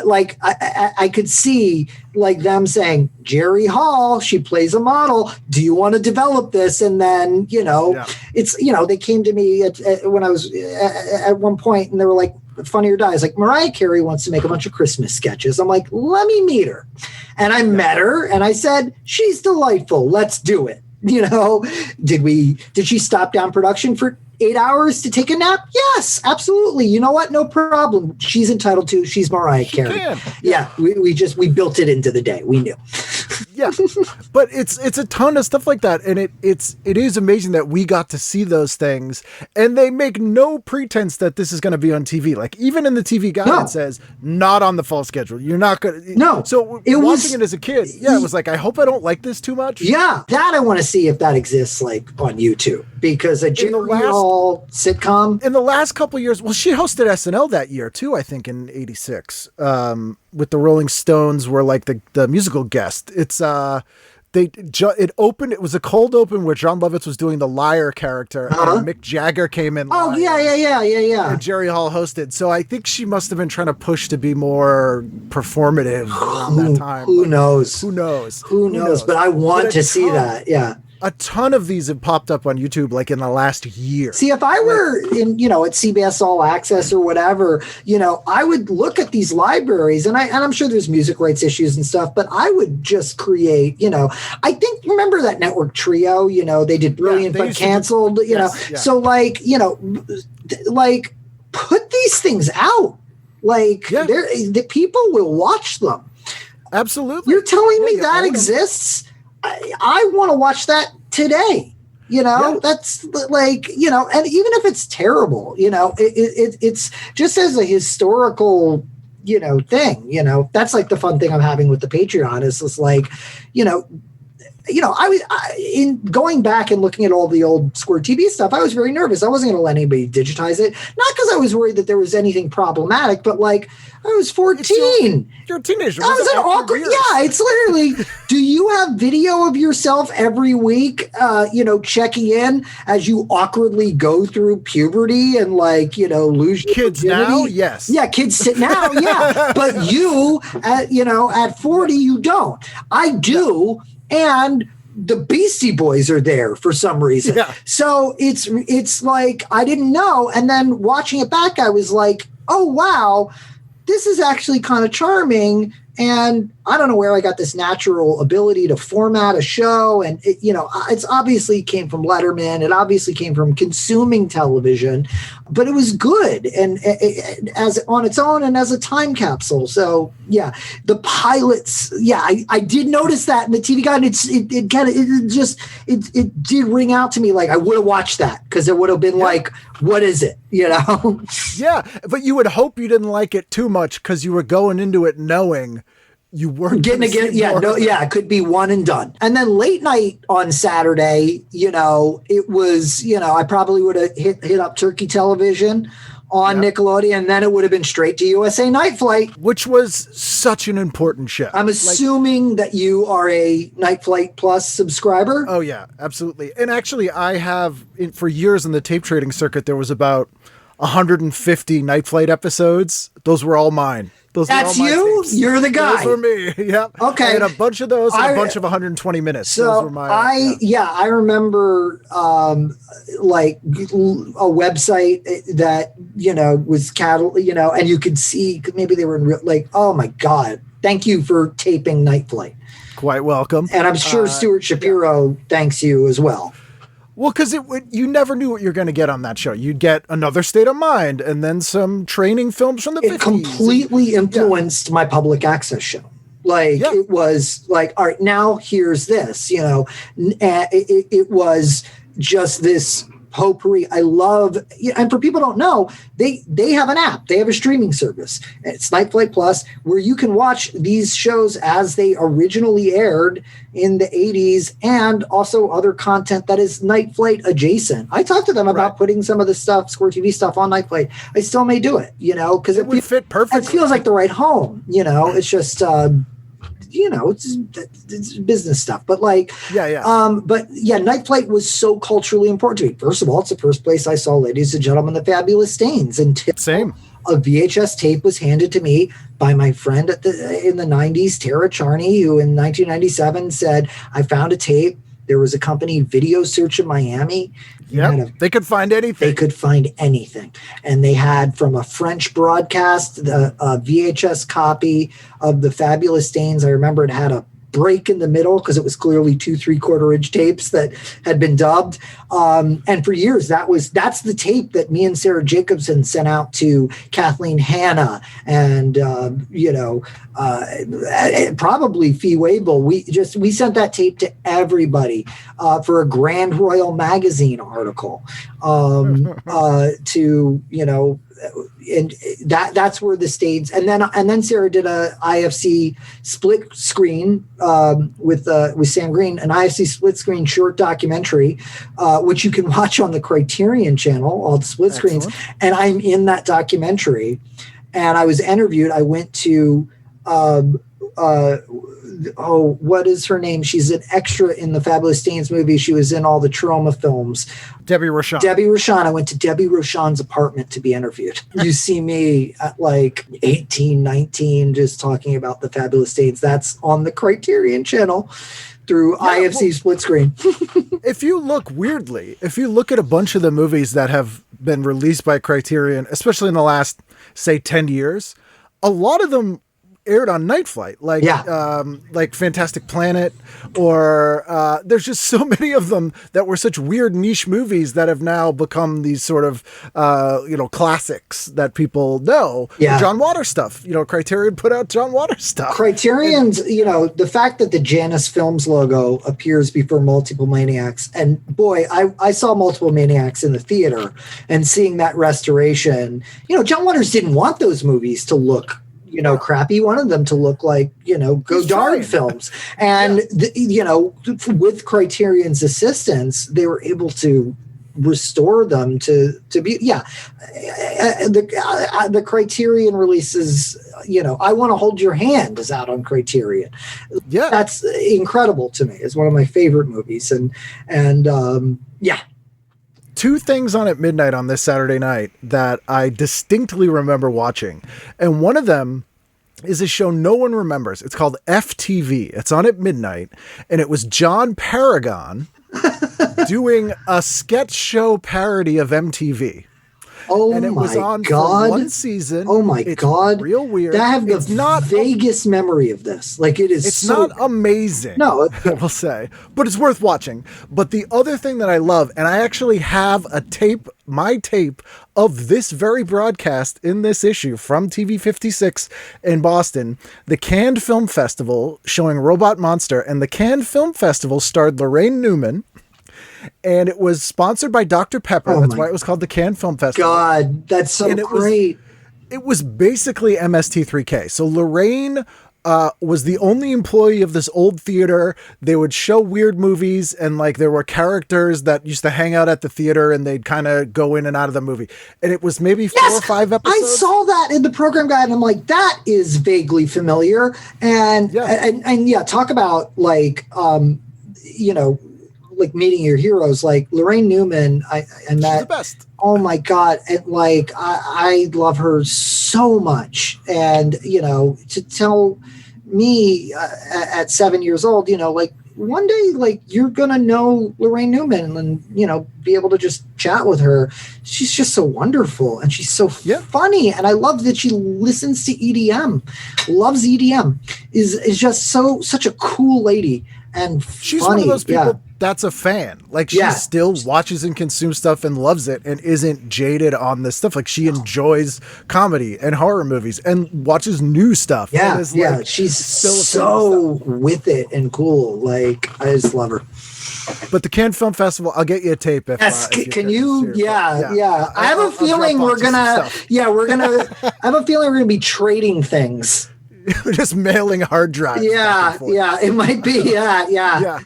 like I could see like them saying, Jerri Hall, she plays a model. Do you want to develop this? And then, it's, they came to me when I was at one point, and they were like, Funny or Die. I was like, Mariah Carey wants to make a bunch of Christmas sketches. I'm like, let me meet her. And I met her and I said, she's delightful. Let's do it. Did she stop down production for 8 hours to take a nap? Yes, absolutely. You know what? No problem. She's entitled to. She's Mariah Carey. Yeah, we built it into the day. We knew. Yeah, but it's a ton of stuff like that, and it is amazing that we got to see those things, and they make no pretense that this is going to be on TV. Like, even in the TV guide, it says not on the fall schedule. You're not going to. No. So watching it as a kid, it was like, I hope I don't like this too much. Yeah, that I want to see if that exists, like, on YouTube, because a Jerri Hall sitcom in the last couple of years. Well, she hosted SNL that year too, I think, in '86. With the Rolling Stones were like the musical guest. It's it opened. It was a cold open where John Lovitz was doing the liar character, and Mick Jagger came in. Oh, yeah. And Jerri Hall hosted. So I think she must have been trying to push to be more performative around that time. Who knows? But I want to see that. Yeah. A ton of these have popped up on YouTube, like in the last year. See, if I were in, at CBS All Access or whatever, I would look at these libraries, and I'm sure there's music rights issues and stuff, but I would just create, I think, remember that network Trio, they did Brilliant but canceled, so like, like, put these things out. Like, the people will watch them. Absolutely. You're telling me that exists? I want to watch that today. That's like, and even if it's terrible, it's just as a historical, thing, that's like the fun thing I'm having with the Patreon is just like, in going back and looking at all the old Squirt TV stuff, I was very nervous. I wasn't going to let anybody digitize it. Not because I was worried that there was anything problematic, but like, I was 14. You're a teenager. I was an awkward. Yeah, it's literally, do you have video of yourself every week, checking in as you awkwardly go through puberty and like, lose your kids virginity? Now? Yes. Yeah, kids sit now. Yeah. But you, at 40, you don't. I do. And the Beastie Boys are there for some reason. Yeah. So it's like, I didn't know. And then watching it back, I was like, oh, wow, this is actually kind of charming. And I don't know where I got this natural ability to format a show. And, it's obviously came from Letterman. It obviously came from consuming television, but it was good. And as on its own and as a time capsule. So yeah, the pilots. Yeah, I did notice that in the TV Guide. It did ring out to me. Like I would have watched that because it would have been like, what is it? Yeah. But you would hope you didn't like it too much because you were going into it knowing you weren't getting again. Yeah, no, yeah, it could be one and done. And then late night on Saturday, it was, I probably would have hit up Turkey Television on Nickelodeon, and then it would have been straight to USA Night Flight, which was such an important show. I'm assuming that you are a Night Flight Plus subscriber. Oh yeah, absolutely. And actually, I have for years in the tape trading circuit, there was about 150 Night Flight episodes. Those were all mine. That's you? Tapes. You're the guy. Those were me. Yep. Okay. I had a bunch of those and a bunch of 120 minutes. So those were my, I remember like a website that, was and you could see maybe they were in real, like, oh my God, thank you for taping Night Flight. Quite welcome. And I'm sure Stuart Shapiro thanks you as well. Well, because you never knew what you're going to get on that show. You'd get Another State of Mind and then some training films from the 50s. It completely influenced my public access show. It was like, all right, now here's this, it was just this potpourri. I love, and for people who don't know, they have an app. They have a streaming service. It's Night Flight Plus, where you can watch these shows as they originally aired in the 80s and also other content that is Night Flight adjacent. I talked to them about putting some of the stuff, Squirt TV stuff on Night Flight. I still may do it, because it would fit perfectly. It feels like the right home, it's just, it's business stuff, but Night Flight was so culturally important to me. First of all, it's the first place I saw Ladies and Gentlemen, the Fabulous Stains, and same. A VHS tape was handed to me by my friend in the 90s, Tara Charney, who in 1997 said, I found a tape. There was a company, Video Search in Miami. They could find anything. They could find anything. And they had, from a French broadcast, the VHS copy of The Fabulous Stains. I remember it had a break in the middle because it was clearly 2 3/4 inch tapes that had been dubbed. And for years, that's the tape that me and Sarah Jacobson sent out to Kathleen Hanna and, probably Fee Waybill. We sent that tape to everybody for a Grand Royal Magazine article and that's where the stains, and then Sarah did a IFC split screen with Sam Green, an IFC split screen short documentary, which you can watch on the Criterion channel, all the split screens. And I'm in that documentary, and I was interviewed. I went to what is her name? She's an extra in the Fabulous Stains movie. She was in all the Trauma films. Debbie Rochon. I went to Debbie Rochon's apartment to be interviewed. You see me at like 18, 19, just talking about the Fabulous Stains. That's on the Criterion channel through IFC split screen. If you look at a bunch of the movies that have been released by Criterion, especially in the last, say, 10 years, a lot of them aired on Night Flight, like Fantastic Planet, or there's just so many of them that were such weird niche movies that have now become these sort of classics that people know. Yeah. John Waters stuff. Criterion put out John Waters stuff. Criterion's, the fact that the Janus Films logo appears before Multiple Maniacs, and boy, I saw Multiple Maniacs in the theater, and seeing that restoration, John Waters didn't want those movies to look crappy. He wanted them to look like, Godard films. And, with Criterion's assistance, they were able to restore them to be, the Criterion releases, I Want to Hold Your Hand is out on Criterion. Yeah. That's incredible to me. It's one of my favorite movies. And 2 things on at midnight on this Saturday night that I distinctly remember watching. And one of them is a show no one remembers. It's called FTV. It's on at midnight. And it was John Paragon doing a sketch show parody of MTV. Oh and it was my on God. for one season. Oh my It's God. real weird. I have It's the not vaguest memory of this. Like it is It's so not amazing, No. I will say, but it's worth watching. But the other thing that I love, and I actually have my tape of this very broadcast in this issue from TV 56 in Boston, the Cannes Film Festival showing Robot Monster, and the Cannes Film Festival starred Lorraine Newman, and it was sponsored by Dr. Pepper. Oh That's my why it was called the Cannes Film Festival. God, that's so And great. It was basically MST3K. So Lorraine was the only employee of this old theater. They would show weird movies, and like there were characters that used to hang out at the theater, and they'd kind of go in and out of the movie. And it was maybe 4 or 5 episodes. I saw that in the program guide, and I'm like, that is vaguely familiar. And yeah, talk about like like meeting your heroes, like Lorraine Newman. She's the best. Oh my God. And like, I love her so much. And, to tell me at 7 years old, like one day, like you're going to know Lorraine Newman and, be able to just chat with her. She's just so wonderful. And she's so funny. And I love that she listens to EDM, loves EDM, is just such a cool lady. And she's funny. one of those people that's a fan. Like she still watches and consumes stuff and loves it and isn't jaded on this stuff. Like she enjoys comedy and horror movies and watches new stuff. Yeah, like, she's still so with it and cool. Like I just love her. But the Cannes Film Festival, I'll get you a tape. Can you? Yeah. I have a feeling we're gonna. I have a feeling we're gonna be trading things. Just mailing hard drives. Yeah, it might be. Yeah.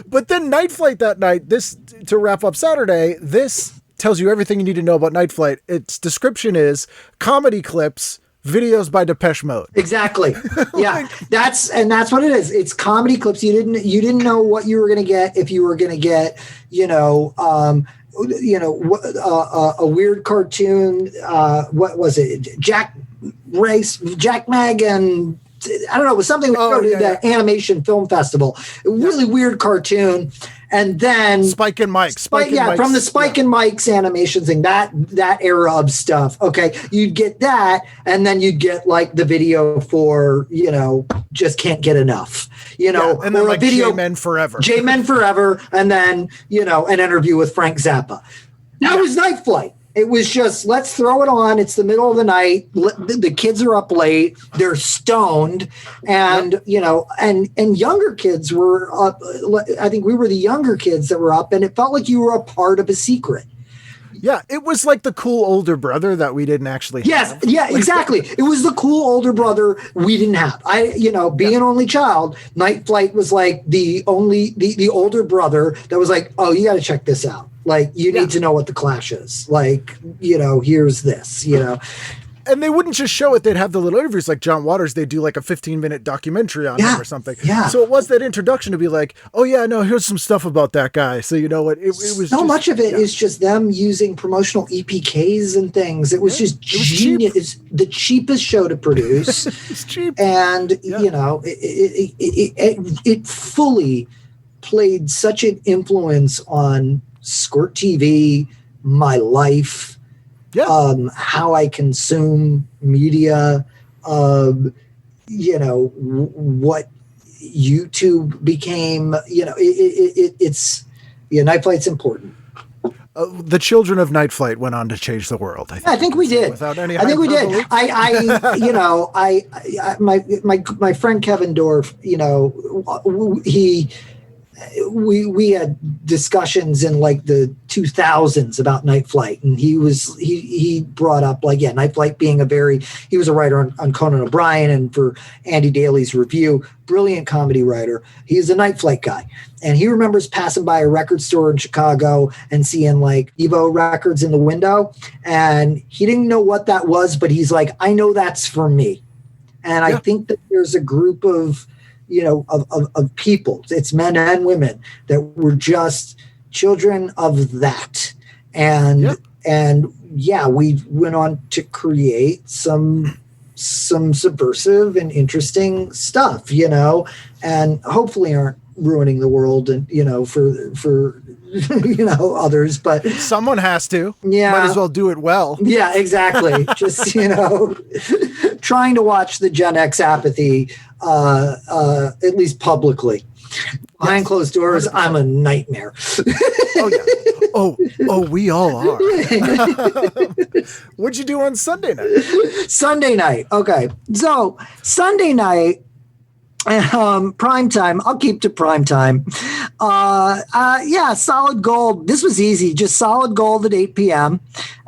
But then Night Flight that night, this, to wrap up Saturday, this tells you everything you need to know about Night Flight. Its description is comedy clips, videos by Depeche Mode. Exactly. Yeah. That's what it is. It's comedy clips. You didn't know what you were going to get if you were going to get, a weird cartoon. What was it? Jack Mag, and I don't know, it was something the animation film festival. A really weird cartoon. And then Spike and Mike. From the Spike and Mike's animation thing, that era of stuff. Okay. You'd get that, and then you'd get like the video for, just can't get enough. And then like J-Men Forever. J-Men Forever, and then, an interview with Frank Zappa. That was Night Flight. It was just, let's throw it on. It's the middle of the night. The kids are up late. They're stoned. And, and younger kids were up. I think we were the younger kids that were up, and it felt like you were a part of a secret. Yeah, it was like the cool older brother that we didn't actually have. Yes, yeah, exactly. It was the cool older brother we didn't have. Being an only child, Night Flight was like the older brother that was like, oh, you got to check this out. Like, you need to know what the Clash is. Like, here's this, And they wouldn't just show it. They'd have the little interviews like John Waters. They'd do like a 15-minute documentary on him or something. Yeah. So it was that introduction to be like, oh, yeah, no, here's some stuff about that guy. So you know what? It was so much of it is just them using promotional EPKs and things. It was just genius. It's the cheapest show to produce. It's cheap. And, it fully played such an influence on Squirt TV, my life, how I consume media, what YouTube became, Night Flight's important. The children of Night Flight went on to change the world. I think we did. Without any I think we did. hyperbole. My friend Kevin Dorff, we had discussions in like the 2000s about Night Flight, and he brought up like, Night Flight being he was a writer on Conan O'Brien and for Andy Daly's Review, brilliant comedy writer. He's a Night Flight guy, and he remembers passing by a record store in Chicago and seeing like Evo records in the window, and he didn't know what that was, but he's like, I know that's for me. And I think that there's a group of people, it's men and women, that were just children of that. And we went on to create some subversive and interesting stuff, and hopefully aren't ruining the world and, for others, but Someone has to. Yeah. Might as well do it well. yeah, exactly. Just, trying to watch the Gen X apathy, at least publicly. Behind closed doors, I'm a nightmare. Oh, yeah. Oh, we all are. What'd you do on Sunday night? Sunday night. Okay. So Sunday night, prime time. I'll keep to prime time. Solid gold. This was easy. Just solid gold at 8 p.m.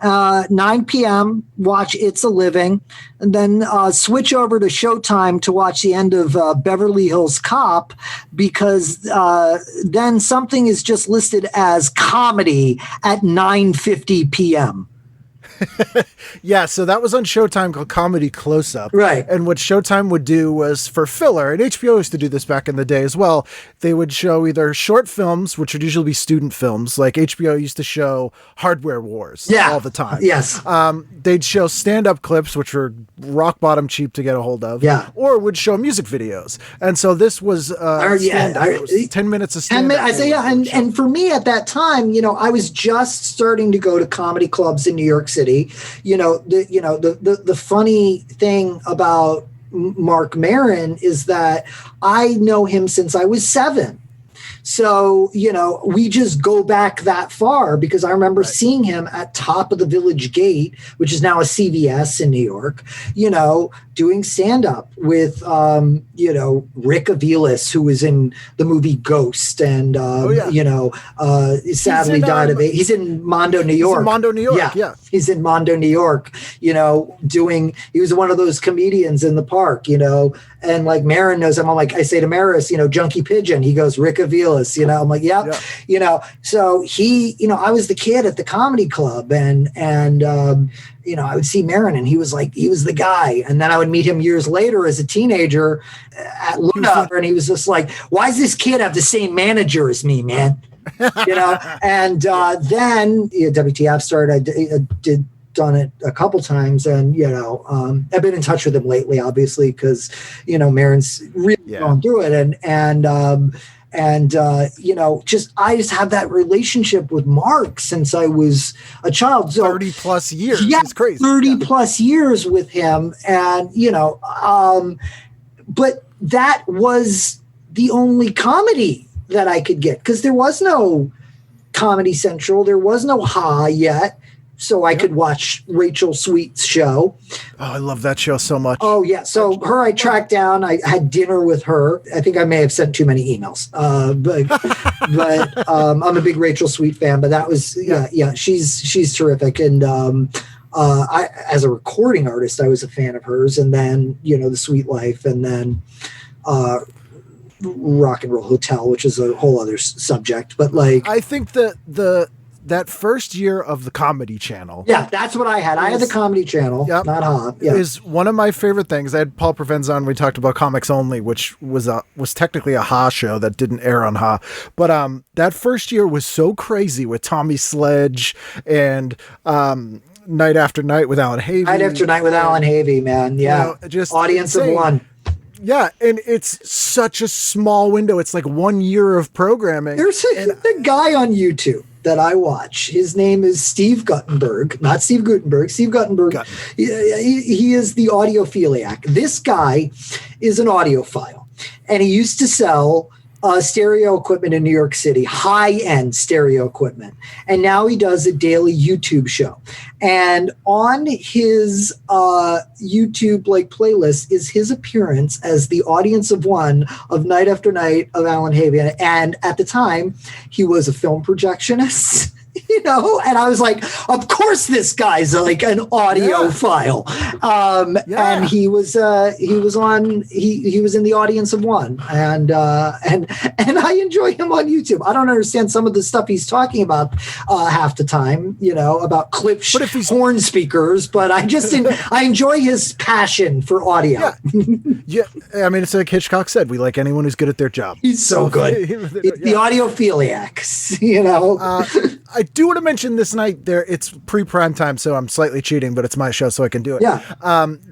9 p.m. watch It's a Living, and then switch over to Showtime to watch the end of Beverly Hills Cop, because then something is just listed as comedy at 9:50 p.m. Yeah, so that was on Showtime called Comedy Close Up. Right. And what Showtime would do was for filler, and HBO used to do this back in the day as well, they would show either short films, which would usually be student films, like HBO used to show Hardware Wars all the time. Yes. They'd show stand-up clips, which were rock bottom cheap to get a hold of. Yeah. Or would show music videos. And so this was stand-up. It was 10 minutes of stand-up. 10 minutes. I say, and for me at that time, I was just starting to go to comedy clubs in New York City. The funny thing about Mark Maron is that I know him since I was 7. So, we just go back that far, because I remember seeing him at Top of the Village Gate, which is now a CVS in New York, doing stand-up with, Rick Aviles, who was in the movie Ghost, and, sadly died of AIDS. He's in Mondo, New York. He's in Mondo, New York, yeah. He's in Mondo, New York, he was one of those comedians in the park, and like Maron knows him. I'm like, I say to Maris, Junkie Pigeon. He goes, Rick Aviles, I'm like, yeah. So he, I was the kid at the comedy club, and I would see Maron, and he was the guy. And then I would meet him years later as a teenager at Luna, and he was just like, why does this kid have the same manager as me, man? And then WTF started. I did done it a couple times, and I've been in touch with him lately, obviously, because Maron's really going through it, I just have that relationship with Mark since I was a child. So 30 plus years. Yeah, it's crazy. 30 plus years with him, and but that was the only comedy that I could get, because there was no Comedy Central, there was no Ha yet. So I could watch Rachel Sweet's show. Oh, I love that show so much. Oh, yeah. So her I tracked down. I had dinner with her. I think I may have sent too many emails. But I'm a big Rachel Sweet fan. But that was, she's terrific. And I, as a recording artist, I was a fan of hers. And then, The Sweet Life. And then Rock and Roll Hotel, which is a whole other subject. But I think that first year of the Comedy Channel. Yeah, that's what I had. I had the Comedy Channel, not Ha. Yeah. Is one of my favorite things. I had Paul Provenza on. We talked about Comics Only, which was technically a Ha show that didn't air on Ha. But that first year was so crazy with Tommy Sledge and Night After Night with Alan Havey. Night After Night with Alan Havey, man. Yeah, just audience insane. of one. Yeah, and it's such a small window. It's like 1 year of programming. There's the guy on YouTube that I watch. His name is Steve Guttenberg, not Steve Gutenberg. Steve Guttenberg. He is the audiophiliac. This guy is an audiophile, and he used to sell stereo equipment in New York City, high-end stereo equipment. And now he does a daily YouTube show. And on his YouTube playlist is his appearance as the audience of one of Night After Night of Alan Havey. And at the time, he was a film projectionist. And I was like, of course this guy's like an audiophile. And he was in the audience of one. And I enjoy him on YouTube. I don't understand some of the stuff he's talking about half the time, about Klipsch horn speakers, but I enjoy his passion for audio. Yeah. I mean, it's like Hitchcock said, we like anyone who's good at their job. He's so good. The audiophiliacs, I do want to mention this night there. It's pre-prime time, so I'm slightly cheating, but it's my show, so I can do it. Yeah.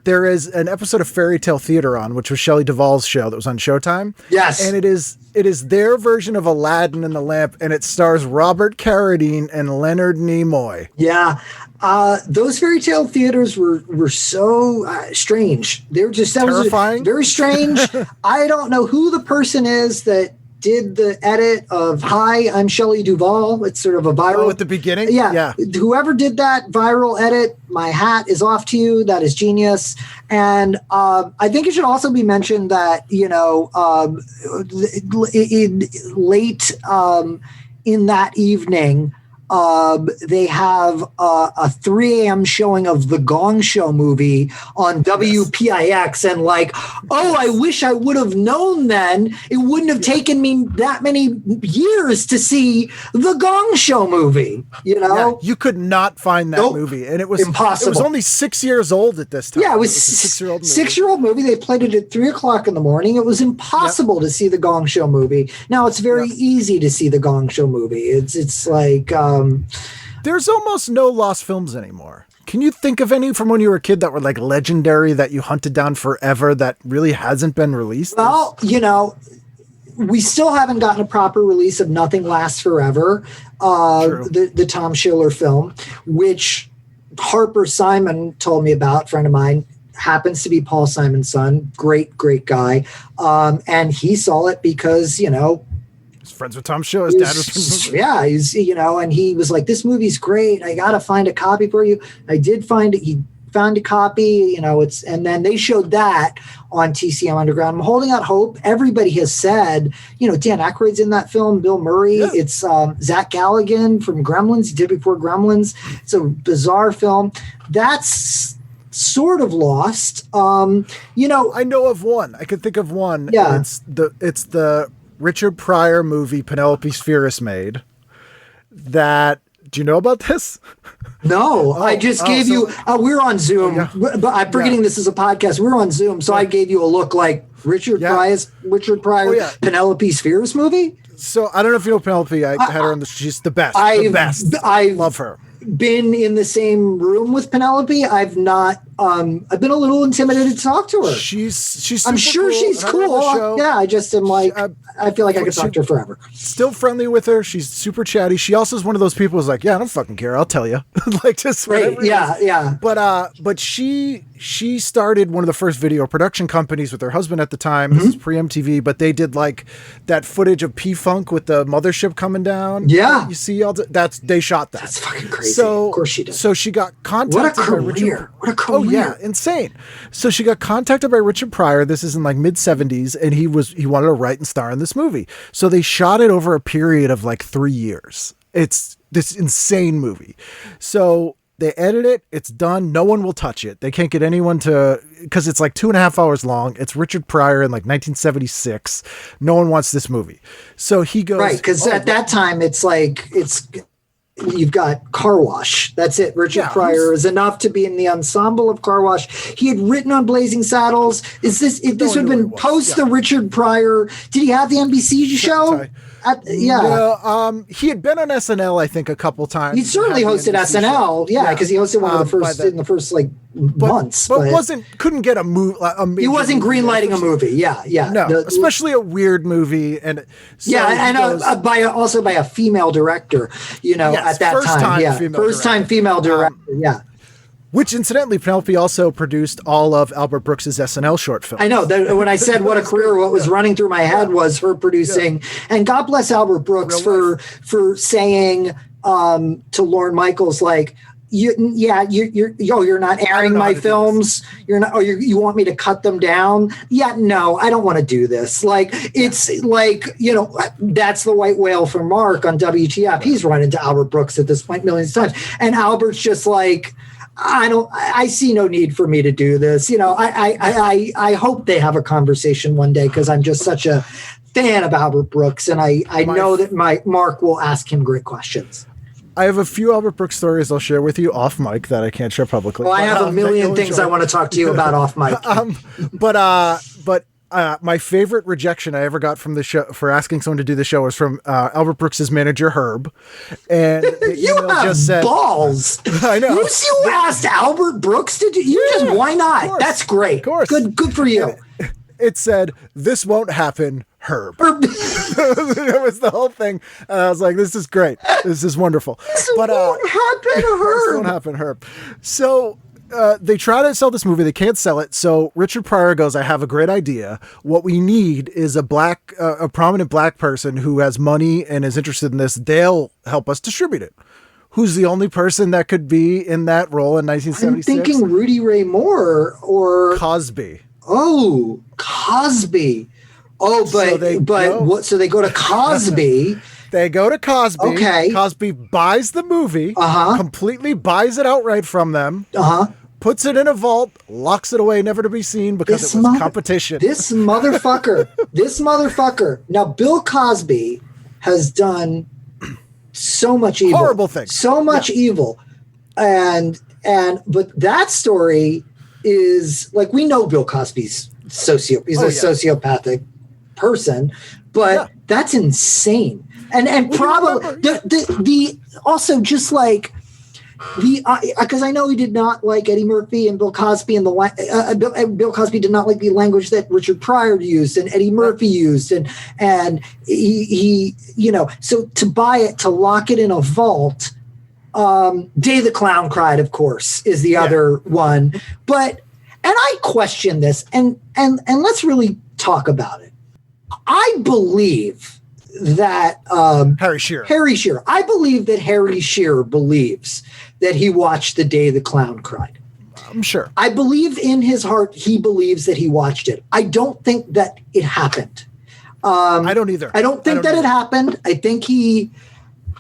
There is an episode of Fairy Tale Theater on, which was Shelley Duvall's show that was on Showtime. Yes. And it is their version of Aladdin and the Lamp, and it stars Robert Carradine and Leonard Nimoy. Yeah. Those Fairy Tale theaters were so strange. They were just terrifying. Very strange. I don't know who the person is that did the edit of "Hi, I'm Shelley Duvall." It's sort of a viral at the beginning. Yeah. Whoever did that viral edit, my hat is off to you. That is genius. And I think it should also be mentioned that late in that evening, they have a 3 a.m. showing of the Gong Show movie on WPIX, and I wish I would have known then. It wouldn't have taken me that many years to see the Gong Show movie. Yeah, you could not find that movie, and it was impossible. It was only 6 years old at this time. Yeah, it was a 6-year-old movie. They played it at 3:00 in the morning. It was impossible to see the Gong Show movie. Now it's very easy to see the Gong Show movie. It's like. There's almost no lost films anymore. Can you think of any from when you were a kid that were legendary that you hunted down forever that really hasn't been released? Well, we still haven't gotten a proper release of Nothing Lasts Forever, the Tom Schiller film, which Harper Simon told me about, a friend of mine, happens to be Paul Simon's son, great guy. And he saw it because, friends with Tom Schiller. His dad was from he's and he was like, "This movie's great. I gotta find a copy for you." I did find it. He found a copy. And then they showed that on TCM Underground. I'm holding out hope. Everybody has said, Dan Aykroyd's in that film. Bill Murray. Yeah. It's Zach Galligan from Gremlins. He did before Gremlins. It's a bizarre film. That's sort of lost. I know of one. I can think of one. Yeah. It's the Richard Pryor movie Penelope Spheeris made. Do you know about this? No, I just gave you. We're on Zoom, but I'm forgetting this is a podcast. We're on Zoom, so I gave you a look like Richard Pryor, Penelope Spheeris movie. So I don't know if you know Penelope. I had her on she's the best. I love her. Been in the same room with Penelope. I've not. I've been a little intimidated to talk to her. She's. I'm sure cool. she's cool. Yeah, I just am like. I feel like I could talk to her forever. Still friendly with her. She's super chatty. She also is one of those people who's like, yeah, I don't fucking care. I'll tell you. Just right. Yeah. But she started one of the first video production companies with her husband at the time. Mm-hmm. This is pre-MTV, but they did that footage of P-Funk with the mothership coming down. Yeah. You see they shot that. That's fucking crazy. So, of course she did. So she got contacted by Richard. What a career. Oh yeah, insane. So she got contacted by Richard Pryor. This is in mid-70s, and he wanted to write and star in this movie. So they shot it over a period of 3 years. It's this insane movie. So they edit it. It's done. No one will touch it. They can't get anyone because it's 2.5 hours long. It's Richard Pryor in 1976. No one wants this movie. So he goes. Right. Because at that time, you've got Car Wash. That's it. Richard Pryor is enough to be in the ensemble of Car Wash. He had written on Blazing Saddles. This would have been post the Richard Pryor. Did he have the NBC show? No, he had been on SNL, I think, a couple times. He certainly hosted SNL, because he hosted one of the first in the first months. But couldn't get a movie. He wasn't greenlighting a movie. Yeah. No, especially a weird movie, and by a female director. At that time, first time female director. Which, incidentally, Penelope also produced all of Albert Brooks's SNL short films. I know. When I said what a career, what was running through my head was her producing. Yeah. And God bless Albert Brooks for saying to Lorne Michaels, you're not airing my films. You're not. Or you want me to cut them down? Yeah, no, I don't want to do this. That's the white whale for Mark on WTF. He's run into Albert Brooks at this point millions of times, and Albert's just I see no need for me to do this. I hope they have a conversation one day because I'm just such a fan of Albert Brooks, and I know that Mark will ask him great questions. I have a few Albert Brooks stories I'll share with you off mic that I can't share publicly. Well, I have a million things I want to talk to you about off mic. But My favorite rejection I ever got from the show for asking someone to do the show was from Albert Brooks's manager, Herb. And the You email have just said, balls. I know. You asked Albert Brooks to do. Why not? That's great. Of course. Good for you. It said, "This won't happen, Herb." It was the whole thing. And I was like, this is great. This is wonderful. This won't happen, Herb. This won't happen, Herb. So they try to sell this movie. They can't sell it. So Richard Pryor goes, I have a great idea. What we need is a prominent black person who has money and is interested in this. They'll help us distribute it. Who's the only person that could be in that role in 1976? I'm thinking Rudy Ray Moore or Cosby. Oh, Cosby. Oh, So they go- so they go to Cosby. They go to Cosby. Okay. Cosby buys the movie, completely buys it outright from them, puts it in a vault, locks it away, never to be seen because it was competition. This motherfucker. Now, Bill Cosby has done so much evil. Horrible things. So much evil. But that story is like, we know Bill Cosby's sociopathic person, but that's insane. And probably the also just like because I know he did not like Eddie Murphy and Bill Cosby and Bill Cosby did not like the language that Richard Pryor used and Eddie Murphy used and he so to buy it, to lock it in a vault. Day the Clown Cried, of course, is the other one. But and I question this, and let's really talk about it. I believe that Harry Shearer. I believe that Harry Shearer believes that he watched The Day the Clown Cried. I'm sure. I believe in his heart he believes that he watched it. I don't think that it happened. I don't either. I don't think that it happened. I think he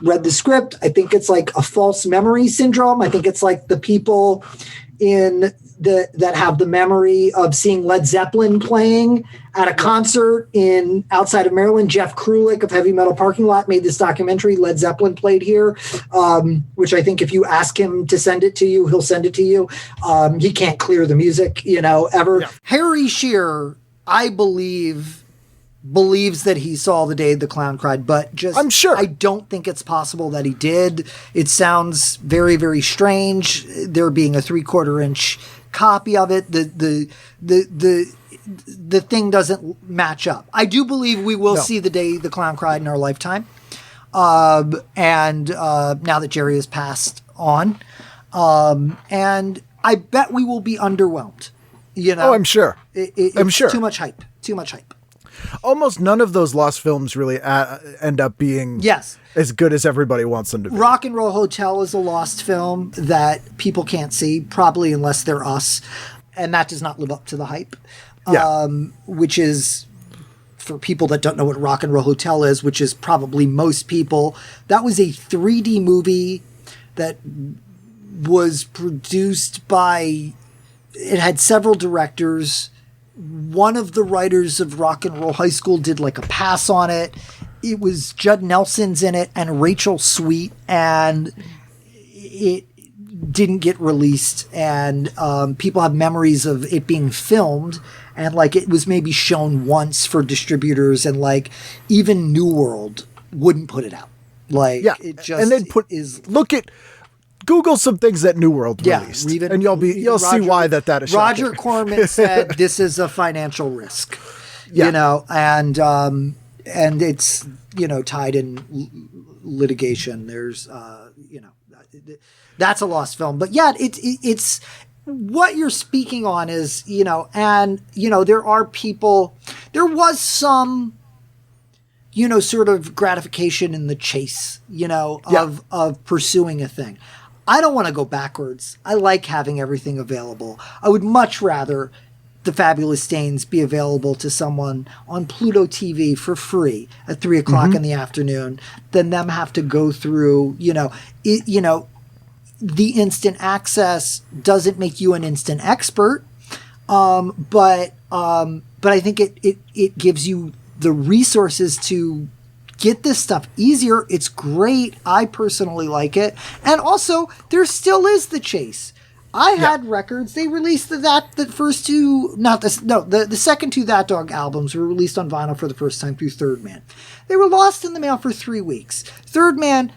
read the script. I think it's like a false memory syndrome. I think it's like the people that have the memory of seeing Led Zeppelin playing at a concert outside of Maryland. Jeff Krulik of Heavy Metal Parking Lot made this documentary, Led Zeppelin Played Here, which I think if you ask him to send it to you, he'll send it to you. He can't clear the music, ever. Yeah. Harry Shearer, I believes that he saw The Day the Clown Cried, but I'm sure. I don't think it's possible that he did. It sounds very, very strange. There being a 3/4 inch copy of it. The thing doesn't match up. I do believe we will see The Day the Clown Cried in our lifetime. And now that Jerry has passed on, and I bet we will be underwhelmed. Oh, I'm sure. I'm sure. Too much hype. Almost none of those lost films really end up being as good as everybody wants them to be. Rock and Roll Hotel is a lost film that people can't see, probably unless they're us. And that does not live up to the hype. Which is, for people that don't know what Rock and Roll Hotel is, which is probably most people, that was a 3D movie that was produced by, it had several directors. One of the writers of Rock and Roll High School did like a pass on it. It was Judd Nelson's in it and Rachel Sweet, and it didn't get released. And people have memories of it being filmed, and like it was maybe shown once for distributors, and like even New World wouldn't put it out. Like it just and look at. Google some things that New World released, and you'll see why that is shocking. Roger Corman said this is a financial risk, and it's tied in litigation. There's that's a lost film, but it's what you're speaking on is there are people. There was some sort of gratification in the chase, of pursuing a thing. I don't want to go backwards. I like having everything available. I would much rather The Fabulous Stains be available to someone on Pluto TV for free at 3 o'clock in the afternoon than them have to go through, the instant access doesn't make you an instant expert. But I think it gives you the resources to get this stuff easier. It's great. I personally like it. And also, there still is the chase. I had records. They released the first two, the second two That Dog albums were released on vinyl for the first time through Third Man. They were lost in the mail for 3 weeks. Third Man,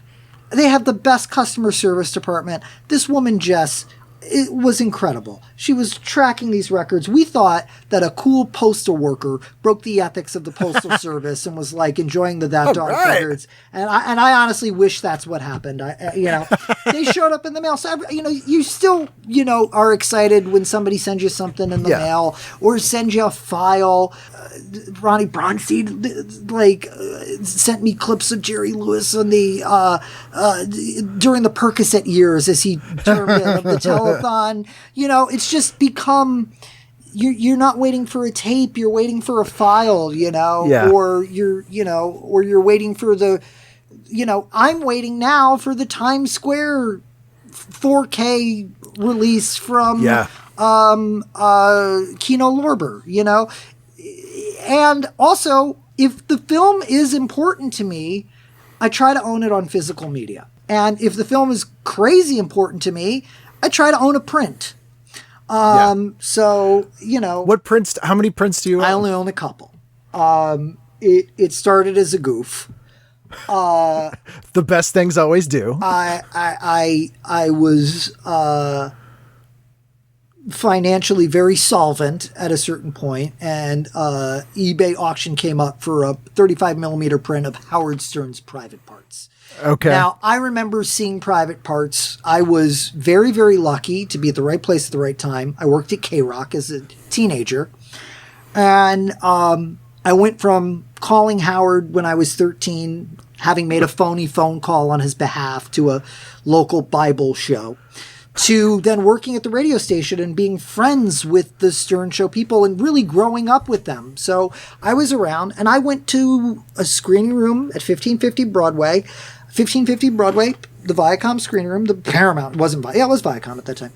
they have the best customer service department. This woman, Jess, it was incredible. She was tracking these records. We thought that a cool postal worker broke the ethics of the postal service and was like enjoying the That Dog records. And I honestly wish that's what happened. They showed up in the mail. So, you still, are excited when somebody sends you something in the mail or sends you a file. Ronnie Bronstein, sent me clips of Jerry Lewis on the during the Percocet years, as he termed it, of the telethon. It's just become you're not waiting for a tape, you're waiting for a file, or you're waiting for the I'm waiting now for the Times Square 4K release from Kino Lorber, And also, if the film is important to me, I try to own it on physical media. And if the film is crazy important to me, I try to own a print. So, What prints, how many prints do you own? I only own a couple. It started as a goof. The best things always do. I was financially very solvent at a certain point, and eBay auction came up for a 35 millimeter print of Howard Stern's Private Parts. Okay. Now, I remember seeing Private Parts. I was very, very lucky to be at the right place at the right time. I worked at K-Rock as a teenager, and I went from calling Howard when I was 13, having made a phony phone call on his behalf to a local Bible show, to then working at the radio station and being friends with the Stern Show people and really growing up with them. So I was around, and I went to a screening room at 1550 Broadway, the Viacom screening room, the Paramount. It was Viacom at that time.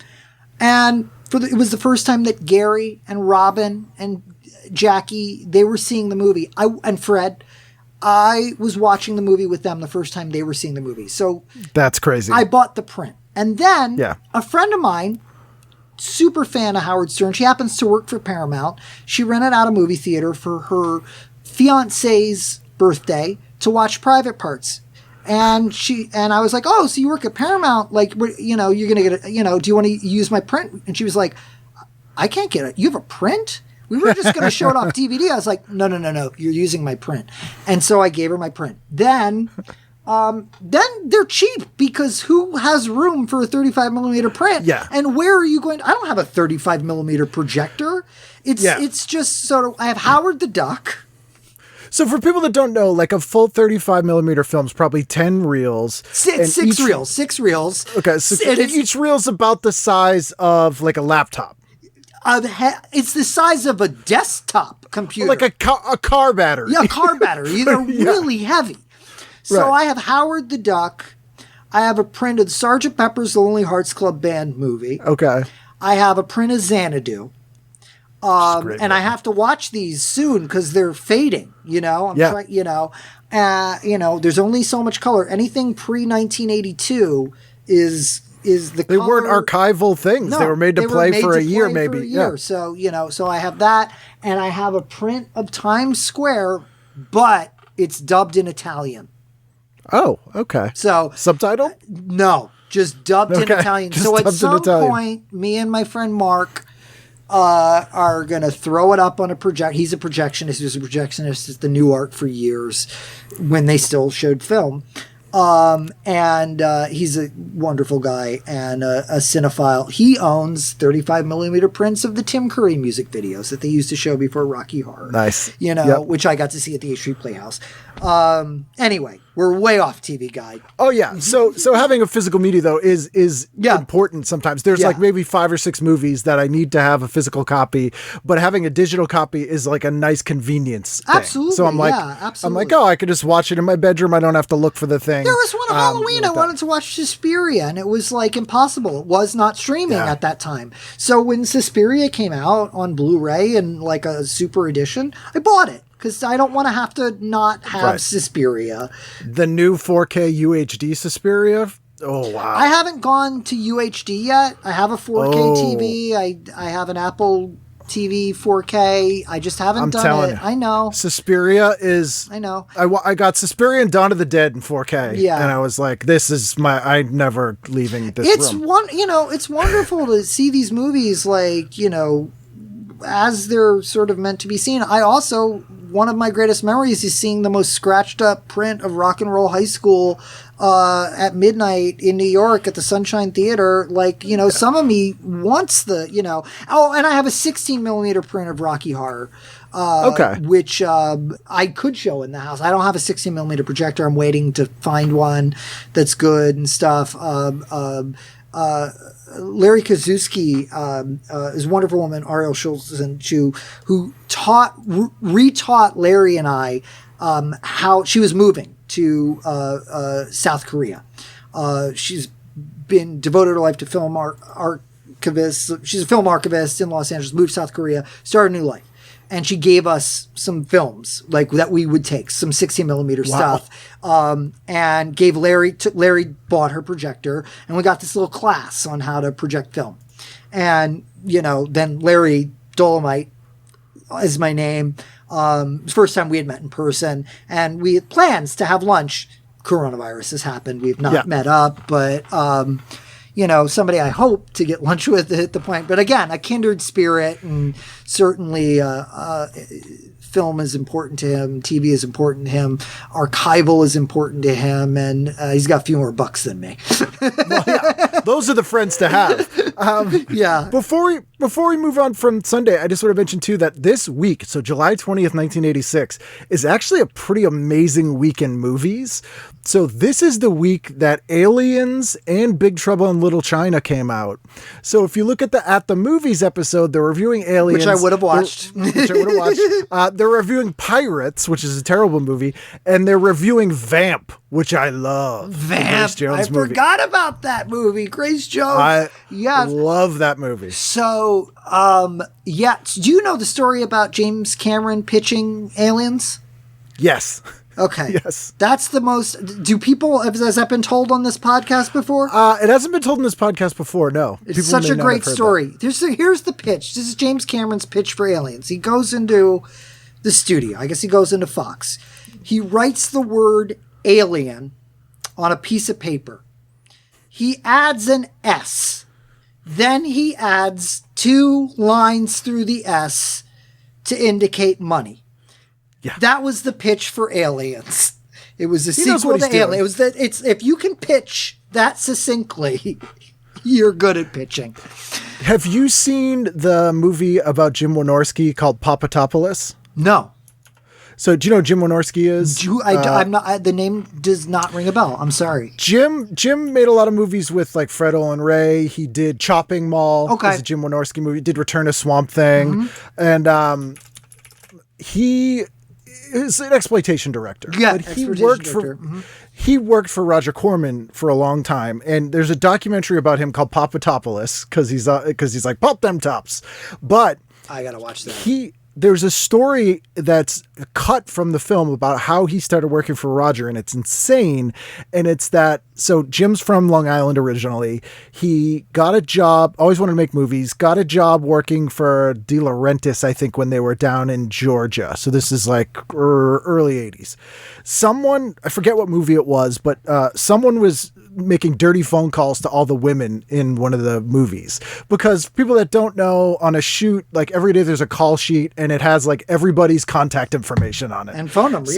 And it was the first time that Gary and Robin and Jackie, they were seeing the movie. And Fred, I was watching the movie with them the first time they were seeing the movie. So that's crazy. I bought the print. And then a friend of mine, super fan of Howard Stern, she happens to work for Paramount. She rented out a movie theater for her fiance's birthday to watch Private Parts. And I was like, oh, so you work at Paramount? Like, you're going to get do you want to use my print? And she was like, I can't get it. You have a print? We were just going to show it off DVD. I was like, no, you're using my print. And so I gave her my print. Then they're cheap, because who has room for a 35 millimeter print? Yeah. And where are you going? I don't have a 35 millimeter projector. It's just sort of, I have Howard the Duck. So for people that don't know, like a full 35 millimeter film's probably 10 reels. Six reels. Okay. So each reel's about the size of like a laptop. It's the size of a desktop computer. Like a car battery. Yeah, a car battery. They're really heavy. So I have Howard the Duck. I have a print of Sgt. Pepper's Lonely Hearts Club Band movie. Okay. I have a print of Xanadu. And I have to watch these soon because they're fading, there's only so much color. Anything pre-1982 is the They color. weren't archival things. No, they were made to play for a year, maybe. Yeah. So, so I have that, and I have a print of Times Square, but it's dubbed in Italian. Oh, okay. So subtitle? No, just dubbed in Italian. So at some point, me and my friend Mark are going to throw it up on a project. He's a projectionist. He was a projectionist at the New Art for years when they still showed film. And he's a wonderful guy and a cinephile. He owns 35 millimeter prints of the Tim Curry music videos that they used to show before Rocky Horror. Nice. Which I got to see at the H Street Playhouse. Anyway, we're way off TV Guide. Oh yeah. So having a physical media though is important sometimes. There's like maybe 5 or 6 movies that I need to have a physical copy, but having a digital copy is like a nice convenience thing. Absolutely. So I'm like, I could just watch it in my bedroom. I don't have to look for the thing. There was one on Halloween. I wanted to watch Suspiria, and it was like impossible. It was not streaming at that time. So when Suspiria came out on Blu-ray and like a super edition, I bought it. Because I don't want to have to not have Suspiria. The new 4K UHD Suspiria Oh, wow. I haven't gone to UHD yet. I have a 4K TV. I have an Apple TV 4K. I just haven't done it. I know. Suspiria is... I know. I got Suspiria and Dawn of the Dead in 4K. Yeah. And I was like, this is I'm never leaving this room. It's wonderful to see these movies like, as they're sort of meant to be seen. I also, one of my greatest memories is seeing the most scratched up print of Rock and Roll High School at midnight in New York at the Sunshine Theater. Like, some of me wants and I have a 16 millimeter print of Rocky Horror. Which I could show in the house. I don't have a 16 millimeter projector. I'm waiting to find one that's good and stuff. Larry Kazuski is a wonderful woman, Ariel Schulzen, who retaught Larry and I how she was moving to South Korea. She's been devoted her life to film archivist. She's a film archivist in Los Angeles, moved to South Korea, started a new life. And she gave us some films like that we would take, some 16 millimeter stuff, and gave Larry bought her projector, and we got this little class on how to project film. And, then Larry Dolomite is my name. First time we had met in person, and we had plans to have lunch. Coronavirus has happened. We've not met up, but, somebody I hope to get lunch with at the point. But again, a kindred spirit, and certainly film is important to him. TV is important to him. Archival is important to him. And he's got a few more bucks than me. Those are the friends to have. Before we move on from Sunday, I just want to mention too that this week, so July 20th, 1986, is actually a pretty amazing week in movies. So this is the week that Aliens and Big Trouble in Little China came out. So if you look at the Movies episode, they're reviewing Aliens, which I would have watched. They're reviewing Pirates, which is a terrible movie, and they're reviewing Vamp, which I love. Vamp. I forgot about that movie. Grace Jones. I love that movie. So, do you know the story about James Cameron pitching Aliens? Yes. Okay. Yes. That's the most... Has that been told on this podcast before? It hasn't been told on this podcast before, no. It's such a great story. Here's the pitch. This is James Cameron's pitch for Aliens. He goes into the studio. I guess he goes into Fox. He writes the word alien on a piece of paper. He adds an S. Then he adds 2 lines through the S to indicate money. Yeah. That was the pitch for Aliens. It was a sequel to Alien. If you can pitch that succinctly, you're good at pitching. Have you seen the movie about Jim Wynorski called Papadopoulos? No. So do you know who Jim Wynorski is? I'm not. The name does not ring a bell. I'm sorry. Jim made a lot of movies with like Fred Olen Ray. He did Chopping Mall. Okay. It's a Jim Wynorski movie. He did Return to Swamp Thing. Mm-hmm. And he is an exploitation director. Yeah, but he worked for Roger Corman for a long time, and there's a documentary about him called Papadopoulos because he's like pop them tops. But I gotta watch that. There's a story that's cut from the film about how he started working for Roger, and it's insane. And it's that, so Jim's from Long Island originally. He got a job, always wanted to make movies, got a job working for De Laurentiis, I think, when they were down in Georgia. So this is like early 80s. Someone, I forget what movie it was, but someone was making dirty phone calls to all the women in one of the movies, because people that don't know, on a shoot, like every day there's a call sheet and it has like everybody's contact information on it and phone number.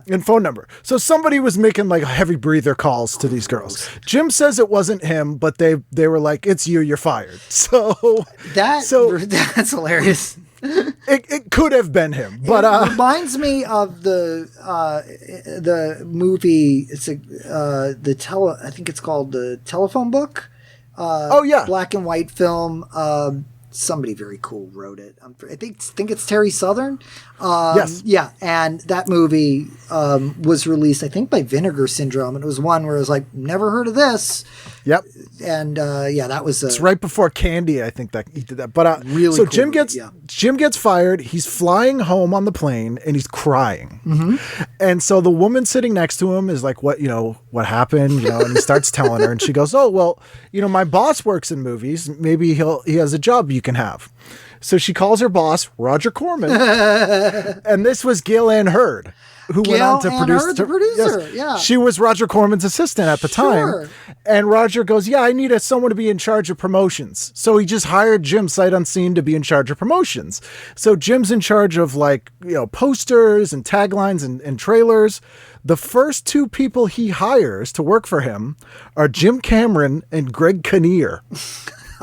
And phone number. So somebody was making like heavy breather calls to these girls. Jim says it wasn't him, but they were like, it's you're fired. So that's hilarious. It could have been him, but it reminds me of the movie. It's I think it's called The Telephone Book. Black and white film. Somebody very cool wrote it. I think it's Terry Southern. Yes. Yeah, and that movie was released, I think, by Vinegar Syndrome, and it was one where I was like, never heard of this. Yep. And that was it's right before Candy, I think, that he did that. But really, so cool Jim gets fired. He's flying home on the plane and he's crying. Mm-hmm. And so the woman sitting next to him is like, "What what happened, and he starts telling her, and she goes, oh, well, my boss works in movies. Maybe he has a job you can have. So she calls her boss, Roger Corman. And this was Gail Ann Hurd, who went on to produce. Hurd, the producer, yes, yeah. She was Roger Corman's assistant at the time. And Roger goes, yeah, I need someone to be in charge of promotions. So he just hired Jim sight unseen to be in charge of promotions. So Jim's in charge of posters and taglines and trailers. The first two people he hires to work for him are Jim Cameron and Greg Kinnear.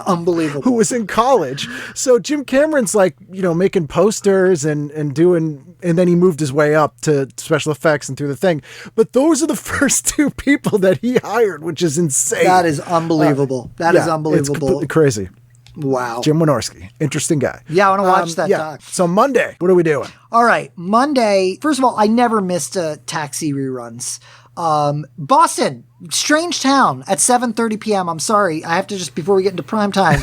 Unbelievable. Who was in college. So Jim Cameron's making posters and doing, and then he moved his way up to special effects and through the thing. But those are the first two people that he hired, which is insane. That is unbelievable. That is unbelievable. It's completely crazy. Wow. Jim Wynorski. Interesting guy. Yeah, I want to watch that doc. So Monday, what are we doing? All right. Monday, first of all, I never missed Taxi reruns. Boston, Strange Town at 7:30 p.m. I'm sorry. I have to just, before we get into prime time,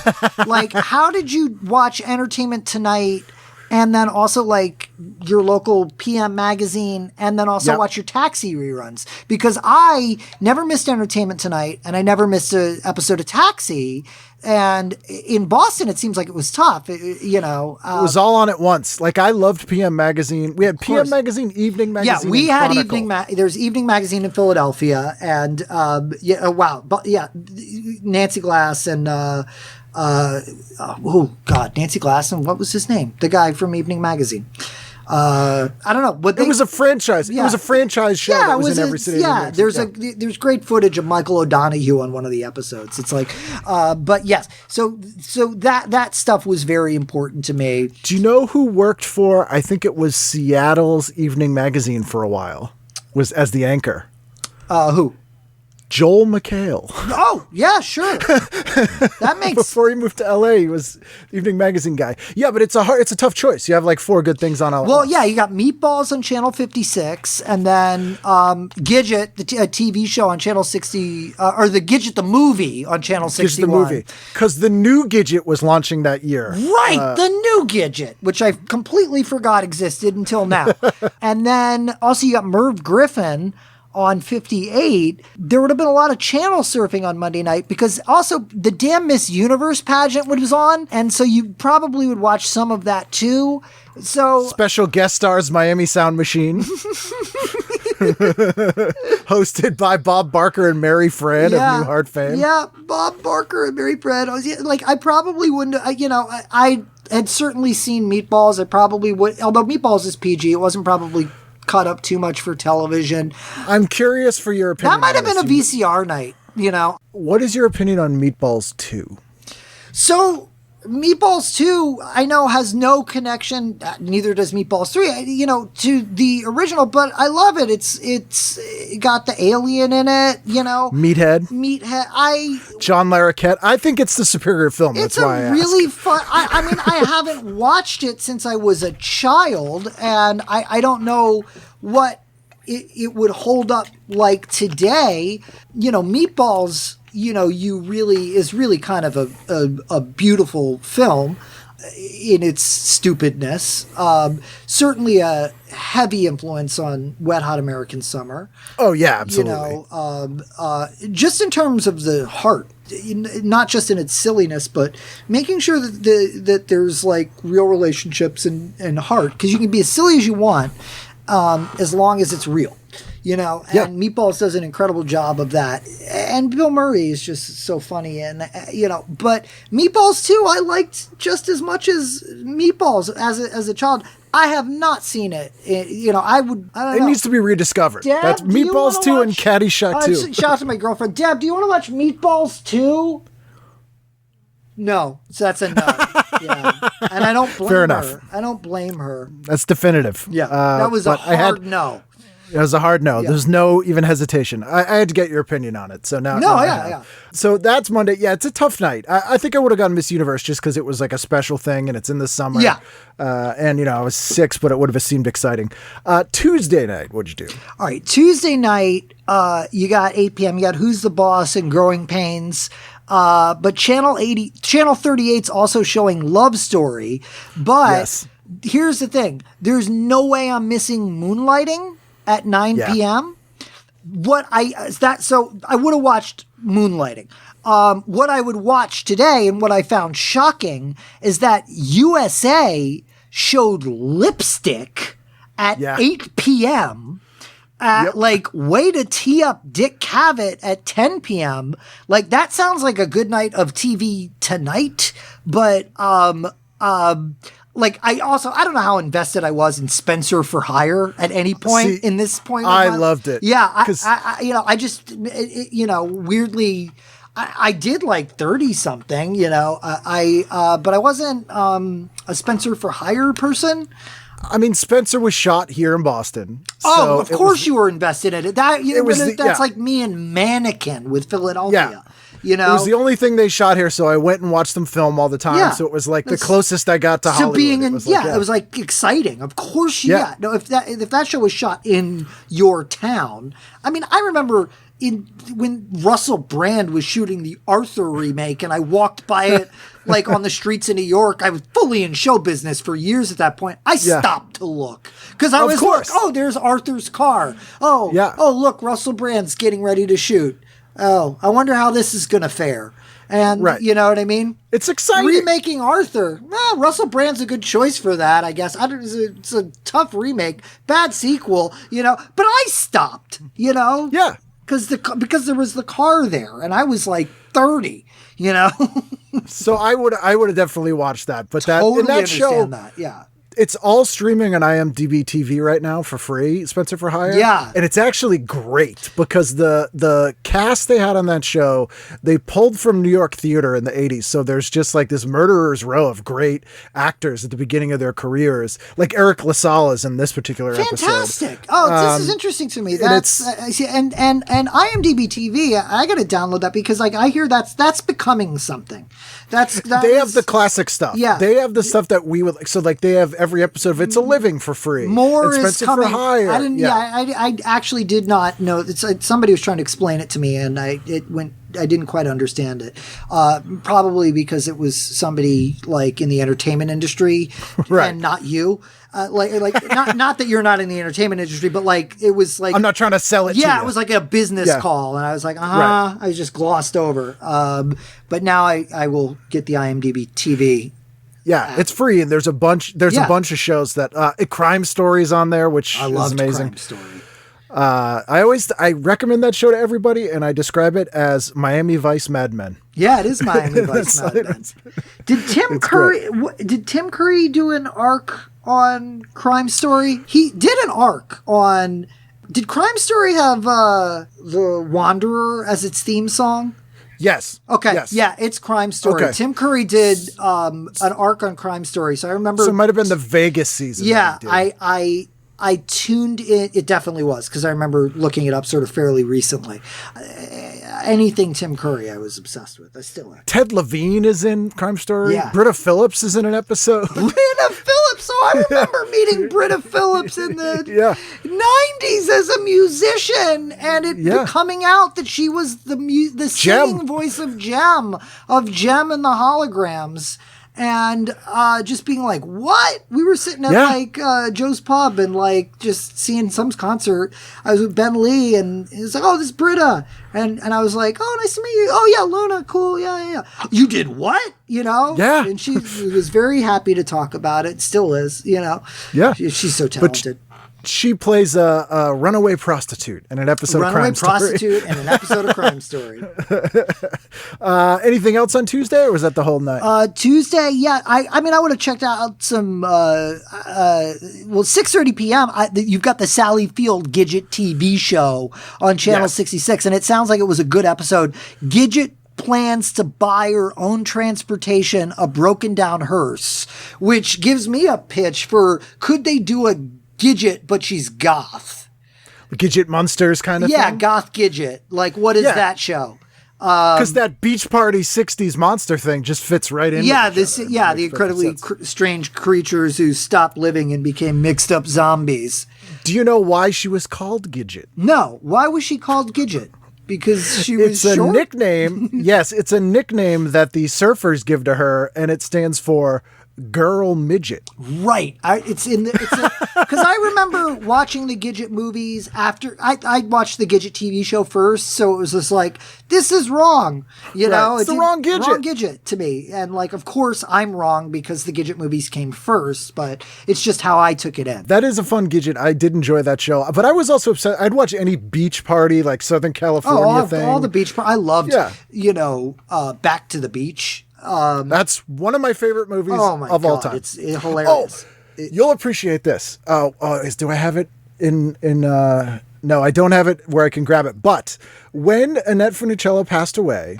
how did you watch Entertainment Tonight and then also your local PM magazine and then also watch your Taxi reruns? Because I never missed Entertainment Tonight and I never missed an episode of Taxi. And in Boston, it seems like it was tough, it was all on at once. I loved PM Magazine. We had PM Magazine, Evening Magazine. Yeah, we had there's Evening Magazine in Philadelphia. And, wow. But yeah, Nancy Glass and, Nancy Glass and what was his name? The guy from Evening Magazine. I don't know. But it was a franchise. Yeah. It was a franchise show that was in every city. Yeah, there's great footage of Michael O'Donoghue on one of the episodes. It's but yes. So that stuff was very important to me. Do you know who worked for, I think it was Seattle's Evening Magazine for a while, was as the anchor? Who? Joel McHale. Oh, yeah, sure. That makes Before he moved to LA, he was Evening Magazine guy. Yeah, but it's a tough choice. You have four good things on. Well, yeah, you got Meatballs on Channel 56, and then Gidget, a TV show on Channel 60, or the Gidget the movie on Channel 61. Gidget the movie, because the new Gidget was launching that year. Right, the new Gidget, which I completely forgot existed until now. And then also you got Merv Griffin on 58. There would have been a lot of channel surfing on Monday night because also the damn Miss Universe pageant was on. And so you probably would watch some of that too. So special guest stars, Miami Sound Machine. Hosted by Bob Barker and Mary Fred of Newhart fame. Yeah, Bob Barker and Mary Fred. I probably wouldn't, I had certainly seen Meatballs. I probably would, although Meatballs is PG, it wasn't probably cut up too much for television. I'm curious for your opinion. That might have been a VCR night, What is your opinion on Meatballs 2? So, Meatballs 2, I know, has no connection, neither does Meatballs 3, to the original, but I love it. It got the alien in it, Meathead. John Larroquette. I think it's the superior film. It's That's why I really ask. fun. I mean, I haven't watched it since I was a child, and I don't know what it would hold up like today. Meatballs, is really kind of a beautiful film in its stupidness. Certainly a heavy influence on Wet Hot American Summer. Oh yeah, absolutely. Just in terms of the heart, not just in its silliness, but making sure that there's real relationships and heart, because you can be as silly as you want, as long as it's real. And Meatballs does an incredible job of that. And Bill Murray is just so funny. And, but Meatballs 2, I liked just as much as Meatballs as a child. I have not seen it. I don't know. It needs to be rediscovered. Deb, that's Meatballs 2 and Caddyshack 2. Shout out to my girlfriend. Deb, do you want to watch Meatballs 2? No. So that's a no. Yeah. And I don't blame Fair her. enough. I don't blame her. That's definitive. Yeah. That was a hard no. It was a hard no. Yeah. There's no even hesitation. I had to get your opinion on it. So now. Yeah. So that's Monday. Yeah, it's a tough night. I think I would have gone Miss Universe just because it was a special thing and it's in the summer. Yeah. And I was 6, but it would have seemed exciting. Tuesday night, what'd you do? All right. Tuesday night, you got 8 p.m. You got Who's the Boss and Growing Pains. But Channel 38's also showing Love Story. But here's the thing. There's no way I'm missing Moonlighting at 9 p.m. I would have watched Moonlighting. What I would watch today and what I found shocking is that USA showed Lipstick at 8 p.m. Like, way to tee up Dick Cavett at 10 p.m. Like, that sounds like a good night of TV tonight. But, like, I don't know how invested I was in Spenser for Hire at any point in this point. I loved it. Yeah. I just, weirdly, I did like 30 something, but I wasn't, a Spenser for Hire person. I mean, Spenser was shot here in Boston. So of course you were invested in it. That's like me and Mannequin with Philadelphia. It was the only thing they shot here, so I went and watched them film all the time. Yeah. So it was like the closest I got to Hollywood. It was like exciting. Of course, No, if that show was shot in your town, I mean, I remember when Russell Brand was shooting the Arthur remake, and I walked by it like on the streets of New York. I was fully in show business for years at that point. I stopped to look because I was like, "Oh, there's Arthur's car. Oh, look, Russell Brand's getting ready to shoot. Oh, I wonder how this is going to fare." And you know what I mean? It's exciting. Remaking Arthur. Well, Russell Brand's a good choice for that, I guess. It's a tough remake, bad sequel, But I stopped, Yeah. Because there was the car there, and I was like 30, So I would have definitely watched that. But that show, yeah. It's all streaming on IMDb TV right now for free, Spenser for Hire. Yeah. And it's actually great because the cast they had on that show, they pulled from New York theater in the 80s. So there's just like this murderer's row of great actors at the beginning of their careers. Like Eric LaSalle is in this particular episode. Fantastic. Oh, this is interesting to me. That's and IMDb TV, I got to download that because like I hear that's becoming something. They have the classic stuff. Yeah. They have the stuff that we would like. So like they have every episode of It's a Living for free. More is coming. For Hire. I actually did not know. Somebody was trying to explain it to me, and I didn't quite understand it. Probably because it was somebody like in the entertainment industry, and not you. Not that you're not in the entertainment industry, but like it was like I'm not trying to sell it. Yeah, it was like a business call, and I was like, I just glossed over. But now I will get the IMDb TV. Yeah, it's free, and there's a bunch of shows that Crime Story's on there, which is amazing. Crime Story. I recommend that show to everybody, and I describe it as Miami Vice Mad Men. Yeah, it is Miami Vice Mad Men. Did Tim Curry do an arc on Crime Story? He did an arc on. Did Crime Story have The Wanderer as its theme song? Yes. Okay. Yes. Yeah, it's Crime Story. Okay. Tim Curry did an arc on Crime Story, so I remember. So it might have been the Vegas season. Yeah, I tuned in. It definitely was because I remember looking it up sort of fairly recently. Anything Tim Curry, I was obsessed with. I still am. Ted Levine is in Crime Story. Yeah. Britta Phillips is in an episode. Britta Phillips. So I remember meeting Britta Phillips in the 90s as a musician, and it coming out that she was the singing voice of Jem and the Holograms. And just being like, what? We were sitting at Joe's Pub and like just seeing some concert. I was with Ben Lee, and he was like, oh, this is Britta. And I was like, oh, nice to meet you. Oh, yeah, Luna, cool. Yeah. You did what? Yeah. And she was very happy to talk about it. Still is, Yeah. She's so talented. She plays a runaway prostitute in an episode of Crime Story. Runaway prostitute in an episode of Crime Story. Anything else on Tuesday, or was that the whole night? Tuesday, yeah. I mean, I would have checked out some, 6:30 p.m. You've got the Sally Field Gidget TV show on Channel 66, and it sounds like it was a good episode. Gidget plans to buy her own transportation, a broken down hearse, which gives me a pitch for could they do a Gidget, but she's goth. Gidget Monsters kind of thing? Yeah, goth Gidget. Like, what is that show? Because that beach party 60s monster thing just fits right in. The incredibly strange creatures who stopped living and became mixed up zombies. Do you know why she was called Gidget? No. Why was she called Gidget? Because she was short? It's a nickname. Yes, it's a nickname that the surfers give to her, and it stands for Girl Midget. Right. Because because I remember watching the Gidget movies after I watched the Gidget TV show first, so it was just like, this is wrong, you know? It's the wrong Gidget. Wrong Gidget to me. And like, of course I'm wrong because the Gidget movies came first, but it's just how I took it in. That is a fun Gidget. I did enjoy that show, but I was also upset. I'd watch any beach party, like Southern California thing. All the beach I loved, Back to the Beach. That's one of my favorite movies of all time. It's hilarious. You'll appreciate this. Do I have it in no, I don't have it where I can grab it. But when Annette Funicello passed away,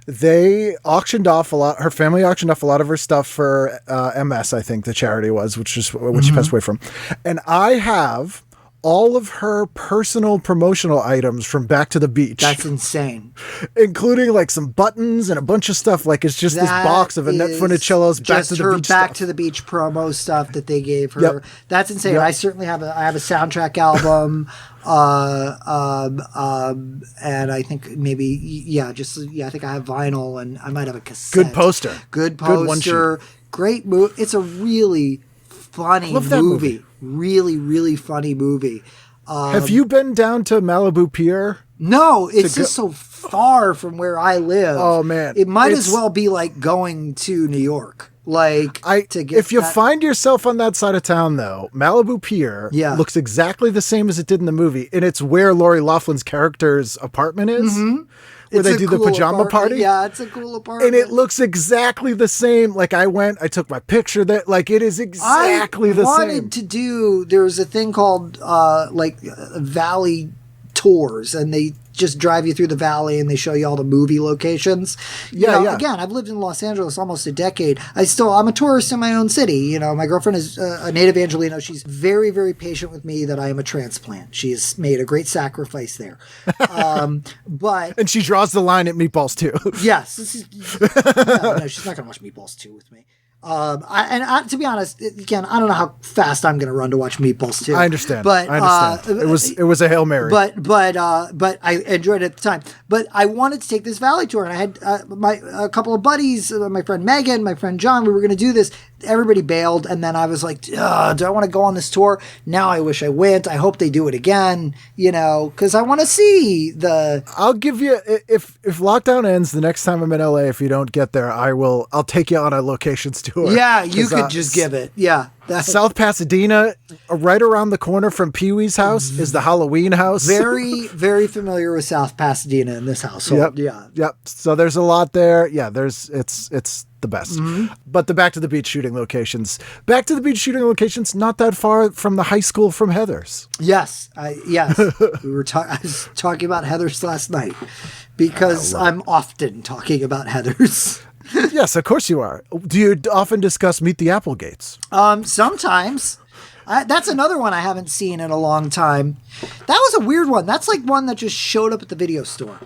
they auctioned off her family auctioned off a lot of her stuff for MS, I think the charity was, which is what she passed away from. And I have all of her personal promotional items from Back to the Beach. That's insane. Including like some buttons and a bunch of stuff. Like it's just this box of Annette Funicello's Back to the Beach Back stuff. to the Beach promo stuff that they gave her. Yep. That's insane. Yep. I certainly have a soundtrack album. And I think maybe, I think I have vinyl and I might have a cassette. Good poster. Good poster. Great movie. It's a really funny movie. Really, really funny movie. Have you been down to Malibu Pier? No, it's just so far from where I live. Oh man, it might as well be like going to New York. If you find yourself on that side of town, though, Malibu Pier looks exactly the same as it did in the movie, and it's where Lori Loughlin's character's apartment is. Mm-hmm. Where they do the pajama party. Yeah, it's a cool apartment. And it looks exactly the same. Like I took my picture that like it is exactly the same. I wanted to do, there's a thing called Valley Tours, and they just drive you through the valley and they show you all the movie locations. Again, I've lived in Los Angeles almost a decade. I'm a tourist in my own city. You know, my girlfriend is a native Angelino. She's very, very patient with me that I am a transplant. She has made a great sacrifice there. And she draws the line at Meatballs II. Yes. No, she's not going to watch Meatballs II with me. To be honest, again, I don't know how fast I'm going to run to watch Meatballs 2. I understand. But it was a Hail Mary. But I enjoyed it at the time. But I wanted to take this Valley tour, and I had a couple of buddies, my friend Megan, my friend John. We were going to do this. Everybody bailed, and then I was like, do I want to go on this tour? Now I wish I went. I hope they do it again, because I want to see the... I'll give you, if lockdown ends the next time I'm in LA, if you don't get there, I'll take you on a locations tour. Yeah, you could just give it. Yeah. South Pasadena, right around the corner from Pee-wee's house, is the Halloween house. Very, very familiar with South Pasadena in this household. Yep. So there's a lot there. Yeah, it's the best. Mm-hmm. But the Back to the Beach shooting locations, not that far from the high school from Heathers. Yes. I was talking about Heathers last night because I'm often talking about Heathers. Yes, of course you are. Do you often discuss Meet the Applegates? Sometimes. That's another one I haven't seen in a long time. That was a weird one. That's like one that just showed up at the video store.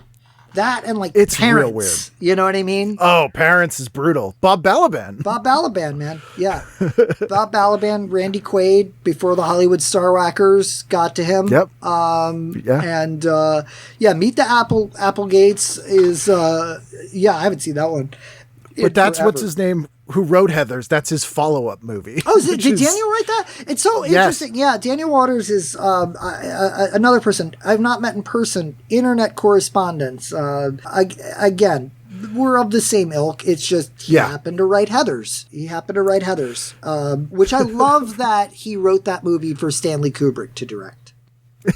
That and like it's Parents. Real weird. You know what I mean? Oh, Parents is brutal. Bob Balaban, man. Yeah. Bob Balaban, Randy Quaid, before the Hollywood Star Whackers got to him. Yep. And Meet the Applegates is I haven't seen that one. But that's what's his name who wrote Heathers. That's his follow-up movie. Oh, did Daniel write that? It's so interesting. Yeah, Daniel Waters is another person I've not met in person. Internet correspondence. Again, we're of the same ilk. It's just he happened to write Heathers. Which I love that he wrote that movie for Stanley Kubrick to direct.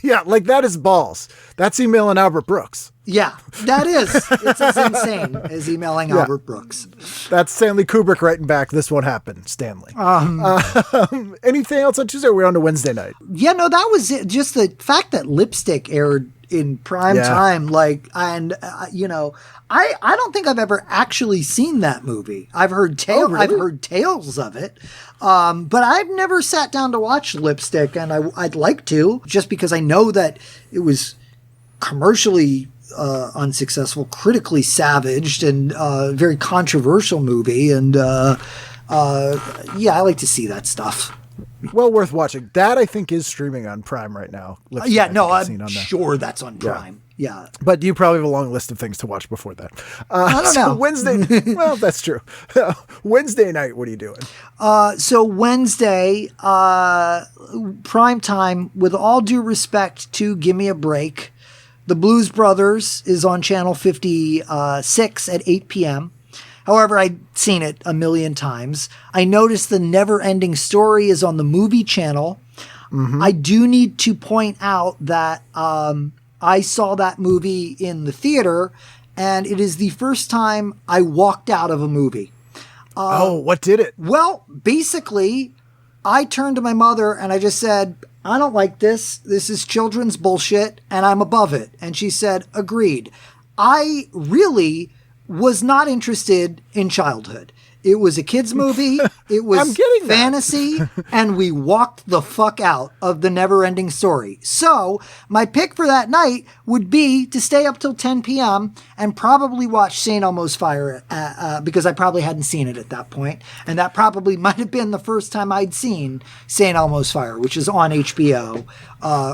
Yeah, like that is balls. That's emailing Albert Brooks. Yeah, that is. It's as insane as emailing Albert Brooks. That's Stanley Kubrick writing back. This won't happen, Stanley. Anything else on Tuesday? Or we're on to Wednesday night. Yeah, no, that was it. Just the fact that Lipstick aired in prime time, I don't think I've ever actually seen that movie. I've heard tales. Really? I've heard tales of it, but I've never sat down to watch Lipstick, and I'd like to, just because I know that it was commercially unsuccessful, critically savaged, and very controversial movie. And I like to see that stuff. Well worth watching. That I think is streaming on Prime right now. I'm sure that's on Prime. Yeah. But you probably have a long list of things to watch before that. I don't so know. Wednesday, well, that's true. Wednesday night, what are you doing? So Wednesday, prime time, with all due respect to Give Me a Break, The Blues Brothers is on channel 56 at 8 p.m. However, I'd seen it a million times. I noticed The Never Ending Story is on the movie channel. I do need to point out that I saw that movie in the theater, and it is the first time I walked out of a movie. What did it? Well, basically, I turned to my mother and I just said, I don't like this. This is children's bullshit, and I'm above it. And she said, agreed. I really was not interested in childhood. It was a kid's movie. It was I'm getting that. fantasy, and we walked the fuck out of The Never Ending Story. So my pick for that night would be to stay up till 10 p.m. and probably watch St. Elmo's Fire because I probably hadn't seen it at that point. And that probably might have been the first time I'd seen St. Elmo's Fire, which is on HBO.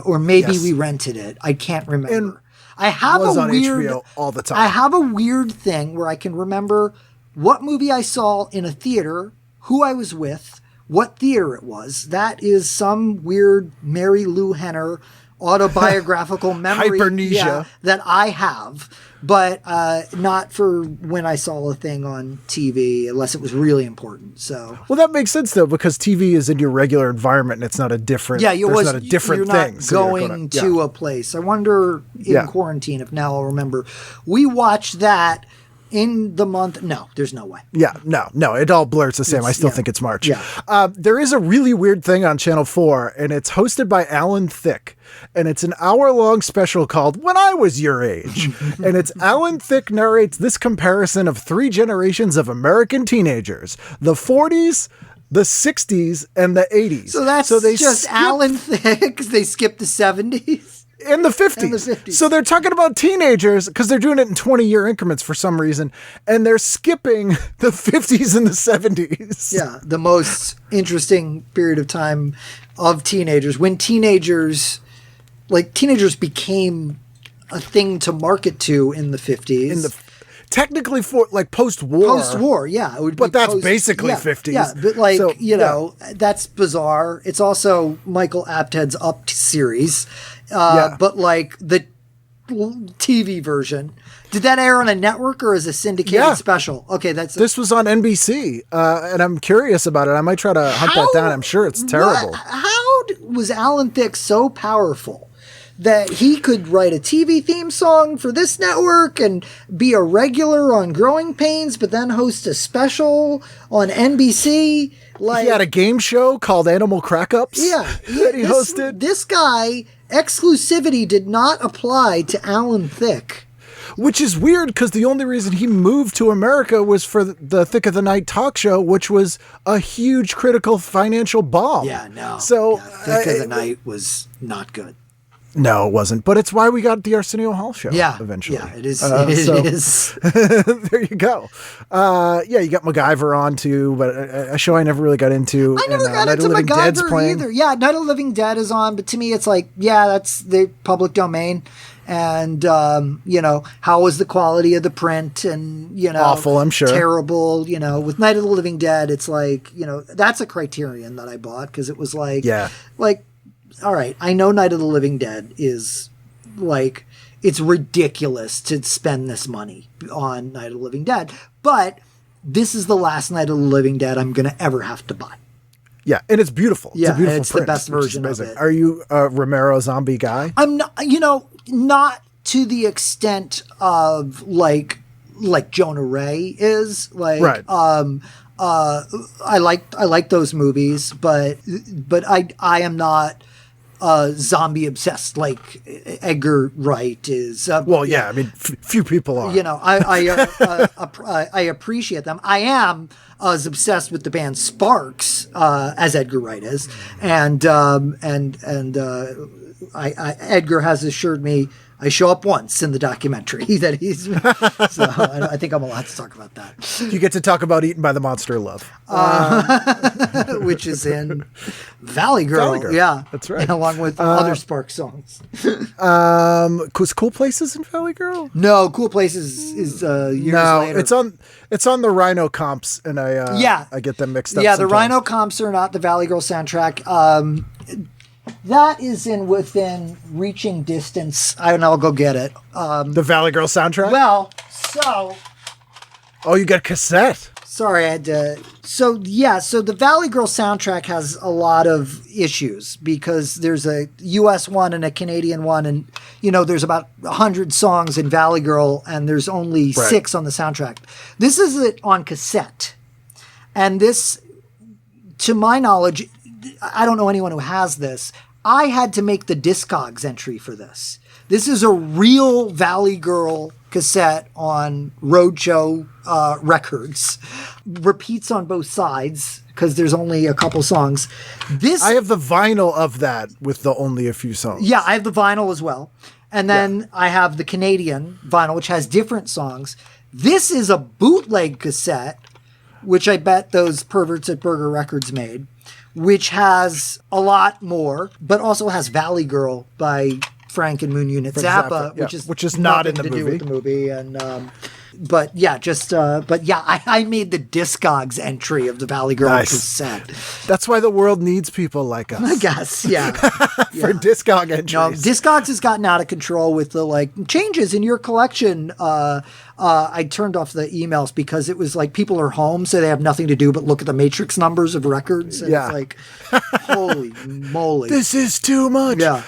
Or maybe we rented it. I can't remember. And I have was a on weird HBO all the time. I have a weird thing where I can remember what movie I saw in a theater, who I was with, what theater it was. That is some weird Mary Lou Henner autobiographical memory Hypernesia. that I have, but not for when I saw a thing on TV, unless it was really important. So, Well, that makes sense though, because TV is in your regular environment and it's not a different. yeah, there's not a different you're thing. not So you're going yeah. to a place. I wonder in quarantine if now I'll remember. We watched that in the month. No, there's no way. Yeah, no, it all blurs the same. I still think it's March. Yeah. There is a really weird thing on Channel 4, and it's hosted by Alan Thicke, and it's an hour-long special called When I Was Your Age. And it's Alan Thicke narrates this comparison of 3 generations of American teenagers, the 40s, the 60s, and the 80s. So that's they just skip- Alan Thicke. They skipped the 70s. In the 50s. In the 50s. So they're talking about teenagers because they're doing it in 20-year increments for some reason. And they're skipping the 50s and the 70s. Yeah, the most interesting period of time of teenagers. When teenagers became a thing to market to in the 50s. Technically for like post-war. Post-war, yeah. It would But be that's basically 50s. Yeah, but like, So, that's bizarre. It's also Michael Apted's Up series. Yeah. But like the TV version. Did that air on a network or as a syndicated special? Okay, this was on NBC, and I'm curious about it. I might try to hunt that down. I'm sure it's terrible. How was Alan Thicke so powerful that he could write a TV theme song for this network and be a regular on Growing Pains, but then host a special on NBC? Like, He had a game show called Animal Crack-Ups that he hosted. This guy, exclusivity did not apply to Alan Thicke. Which is weird because the only reason he moved to America was for the Thick of the Night talk show, which was a huge critical financial bomb. Yeah, no. So Thick of the Night was not good. No, it wasn't. But it's why we got the Arsenio Hall show. Yeah, eventually. Yeah, it is. So, it is. there you go. You got MacGyver on too, but a show I never really got into. I never got into MacGyver either. Yeah, Night of the Living Dead is on, but to me, it's like, that's the public domain. And, how was the quality of the print? And, awful, I'm sure. Terrible, with Night of the Living Dead, it's like, that's a Criterion that I bought because it was like, all right, I know Night of the Living Dead is like, it's ridiculous to spend this money on Night of the Living Dead, but this is the last Night of the Living Dead I'm going to ever have to buy. Yeah, and it's beautiful. Yeah, it's a beautiful it's print, the best version of it. Are you a Romero zombie guy? I'm not, not to the extent of like Jonah Ray is. Like, right. I like those movies, but I am not zombie obsessed like Edgar Wright is. Few people are. I appreciate them. I am as obsessed with the band Sparks as Edgar Wright is, and Edgar has assured me I show up once in the documentary that he's. So I think I'm allowed to talk about that. You get to talk about Eaten by the Monster of Love. Which is in Valley Girl. Valley Girl. Yeah, That's right. Along with other Spark songs. Was Cool Places in Valley Girl? No, Cool Places is years later. It's on the Rhino comps, and I get them mixed up. Yeah, the sometimes. Rhino comps are not the Valley Girl soundtrack. That is within reaching distance. I'll go get it. The Valley Girl soundtrack. Well, so. Oh, you got cassette. Sorry, I had to. So the Valley Girl soundtrack has a lot of issues because there's a US one and a Canadian one, and there's about 100 songs in Valley Girl, and there's only 6 on the soundtrack. This is it on cassette, and this, to my knowledge, I don't know anyone who has this. I had to make the discogs entry for this. This is a real Valley Girl cassette on Roadshow Records. Repeats on both sides because there's only a couple songs. I have the vinyl of that with only a few songs. Yeah, I have the vinyl as well. And then I have the Canadian vinyl, which has different songs. This is a bootleg cassette, which I bet those perverts at Burger Records made, which has a lot more, but also has Valley Girl by Frank and Moon Unit Zappa, which is not in the movie. movie. Do with the movie, and I made the discogs entry of the Valley Girl cassette. That's why the world needs people like us. I guess, yeah. For discog entries. No, Discogs has gotten out of control with the changes in your collection. I turned off the emails because it was like people are home, so they have nothing to do but look at the matrix numbers of records. And it's like, holy moly. This is too much. Yeah.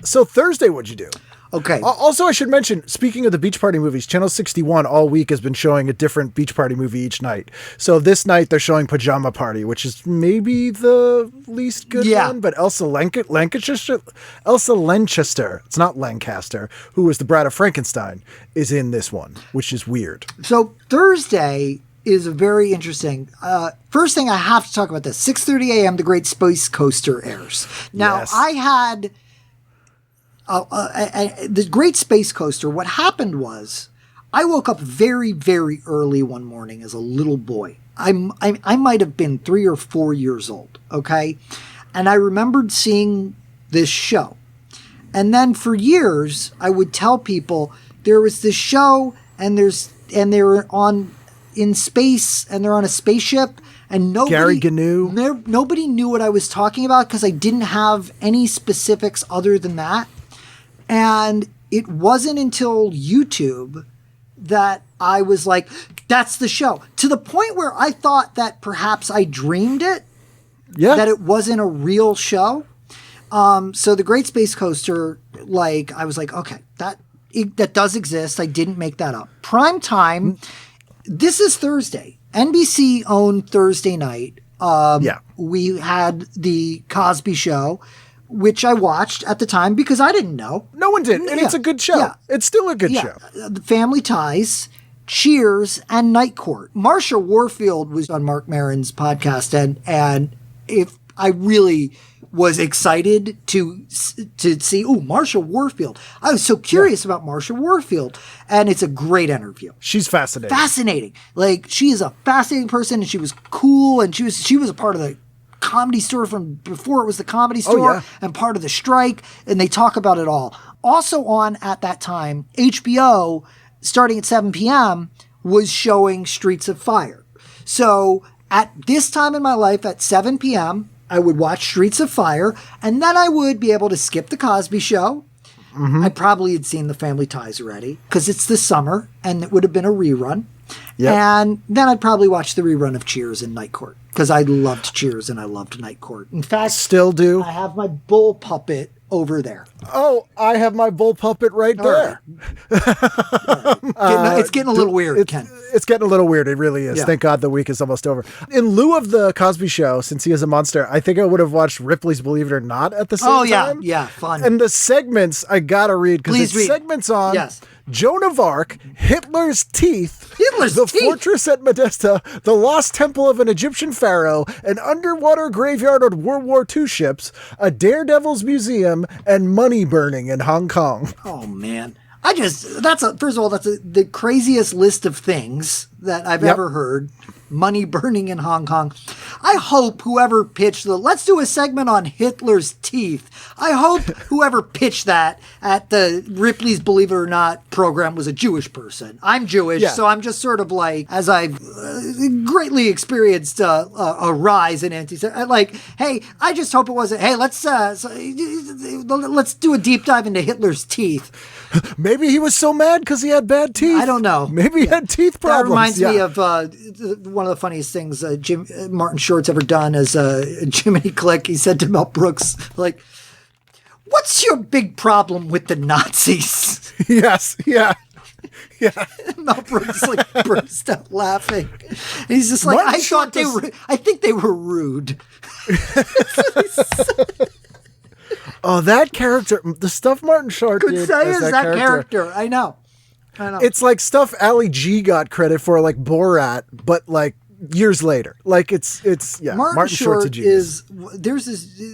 So Thursday, what'd you do? Okay. Also, I should mention, speaking of the beach party movies, Channel 61 all week has been showing a different beach party movie each night. So this night they're showing Pajama Party, which is maybe the least good one, but Elsa Lanchester, it's not Lancaster, who was the brat of Frankenstein, is in this one, which is weird. So Thursday is a very interesting. First thing I have to talk about this, 6:30 a.m. The Great Space Coaster airs. Now, I had... the Great Space Coaster, what happened was I woke up very, very early one morning as a little boy. I might have been 3 or 4 years old, okay? And I remembered seeing this show. And then for years, I would tell people there was this show and they're in space and they're on a spaceship and nobody knew what I was talking about because I didn't have any specifics other than that. And it wasn't until YouTube that I was like, that's the show. To the point where I thought that perhaps I dreamed it. Yeah. That it wasn't a real show. So the Great Space Coaster, I was like, okay, that does exist. I didn't make that up. Prime time. This is Thursday. NBC owned Thursday night. We had the Cosby Show, which I watched at the time because I didn't know. No one did. And it's a good show. Yeah. It's still a good show. The Family Ties, Cheers, and Night Court. Marsha Warfield was on Mark Maron's podcast, and if I really was excited to see, Marsha Warfield. I was so curious about Marsha Warfield, and it's a great interview. She's fascinating. Fascinating. She is a fascinating person, and she was cool, and she was a part of the Comedy Store from before it was the Comedy Store and part of the strike, and they talk about it all. Also on at that time, HBO, starting at 7 p.m., was showing Streets of Fire. So at this time in my life, at 7 p.m., I would watch Streets of Fire, and then I would be able to skip the Cosby Show. Mm-hmm. I probably had seen the Family Ties already because it's the summer, and it would have been a rerun. Yep. And then I'd probably watch the rerun of Cheers and Night Court because I loved Cheers and I loved Night Court. In fact, still do. I have my bull puppet over there. Oh, I have my bull puppet right there. Right. It's getting a little weird, Ken. It's getting a little weird. It really is. Yeah. Thank God the week is almost over. In lieu of the Cosby Show, since he is a monster, I think I would have watched Ripley's Believe It or Not at the same time. Yeah, fun. And the segments I gotta read because it's segments on Joan of Arc, Hitler's Teeth, Hitler's The Teeth? Fortress at Modesta, The Lost Temple of an Egyptian Pharaoh, an underwater graveyard of World War II ships, a Daredevil's Museum, and money burning in Hong Kong. Oh man. First of all, that's the craziest list of things that I've Yep. ever heard. Money burning in Hong Kong. I hope whoever pitched let's do a segment on Hitler's teeth. I hope whoever pitched that at the Ripley's Believe It or Not program was a Jewish person. I'm Jewish, Yeah. so I'm just sort of like, as I've greatly experienced a rise in hey, I just hope it wasn't, hey, let's do a deep dive into Hitler's teeth. Maybe he was so mad because he had bad teeth. I don't know. Maybe he had teeth problems. That reminds me of one of the funniest things Martin Short's ever done as Jiminy Click. He said to Mel Brooks, like, "What's your big problem with the Nazis?" Yes, yeah. Yeah. Mel Brooks like burst out laughing. And he's just like, Martin I Short think they were rude. Oh, that character, the stuff Martin Short Could did say as is that character. I know. It's like stuff Ali G got credit for, like Borat, but like years later. Like it's Martin Short's a Short genius.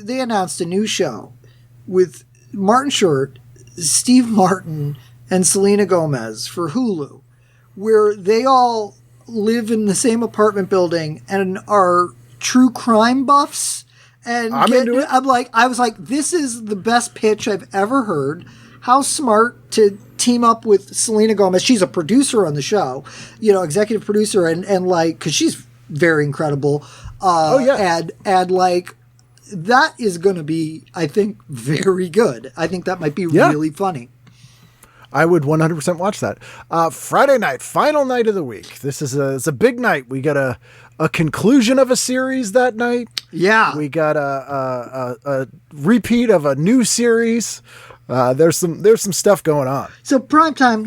they announced a new show with Martin Short, Steve Martin, and Selena Gomez for Hulu, where they all live in the same apartment building and are true crime buffs. And into it. I was like, this is the best pitch I've ever heard. How smart to team up with Selena Gomez. She's a producer on the show, executive producer, and like, because she's very incredible. And like, that is going to be, I think, very good. I think that might be really funny. I would 100% watch that. Friday night, final night of the week. This is it's a big night. We got a conclusion of a series that night. Yeah. We got a repeat of a new series. There's some stuff going on. So primetime,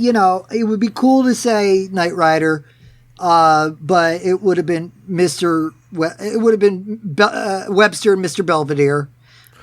it would be cool to say Knight Rider, but it would have been Webster and Mr. Belvedere.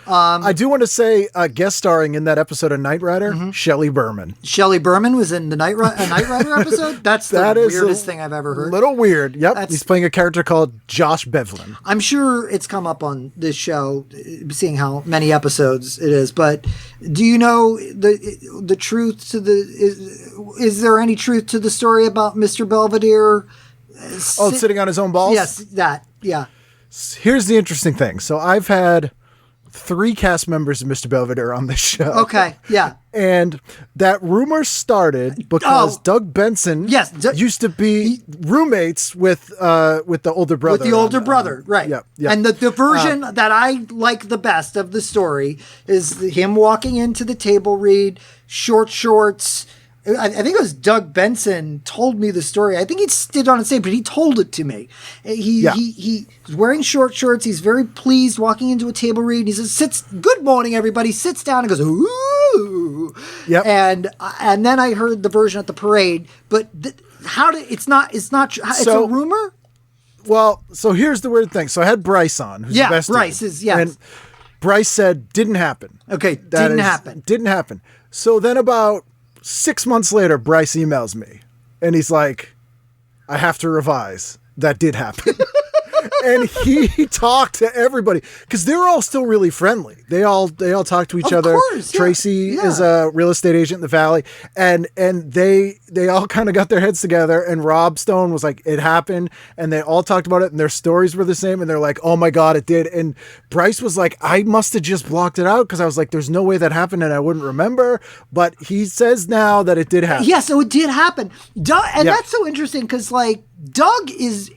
I do want to say guest starring in that episode of Knight Rider, Shelley Berman. Shelley Berman was in the Knight Rider episode? That's the weirdest thing I've ever heard. Little weird. Yep. He's playing a character called Josh Bevlin. I'm sure it's come up on this show, seeing how many episodes it is, but do you know the truth to is there any truth to the story about Mr. Belvedere? Sitting on his own balls? Yes, that. Yeah. Here's the interesting thing. So I've had 3 cast members of Mr. Belvedere on this show. Okay, yeah. And that rumor started because Doug Benson used to be roommates with the older brother. With the older brother, right. Yep. And the version that I like the best of the story is him walking into the table read, short shorts. I think it was Doug Benson told me the story. I think he did on a stage, but he told it to me. He's wearing short shorts. He's very pleased walking into a table read. He says, good morning, everybody. Sits down and goes, ooh. Yep. And then I heard the version at the parade, but it's a rumor? Well, so here's the weird thing. So I had Bryce on, who's the best Bryce dude. is, yes. And Bryce said, didn't happen. Okay, didn't happen. So then about 6 months later, Bryce emails me and he's like, I have to revise. That did happen. And he talked to everybody because they're all still really friendly. They all talk to each other. Course, yeah. Tracy is a real estate agent in the Valley, and they all kind of got their heads together. And Rob Stone was like, "It happened," and they all talked about it, and their stories were the same. And they're like, "Oh my God, it did." And Bryce was like, "I must have just blocked it out because I was like, there's no way that happened, and I wouldn't remember." But he says now that it did happen. Yeah, so it did happen. That's so interesting because like Doug is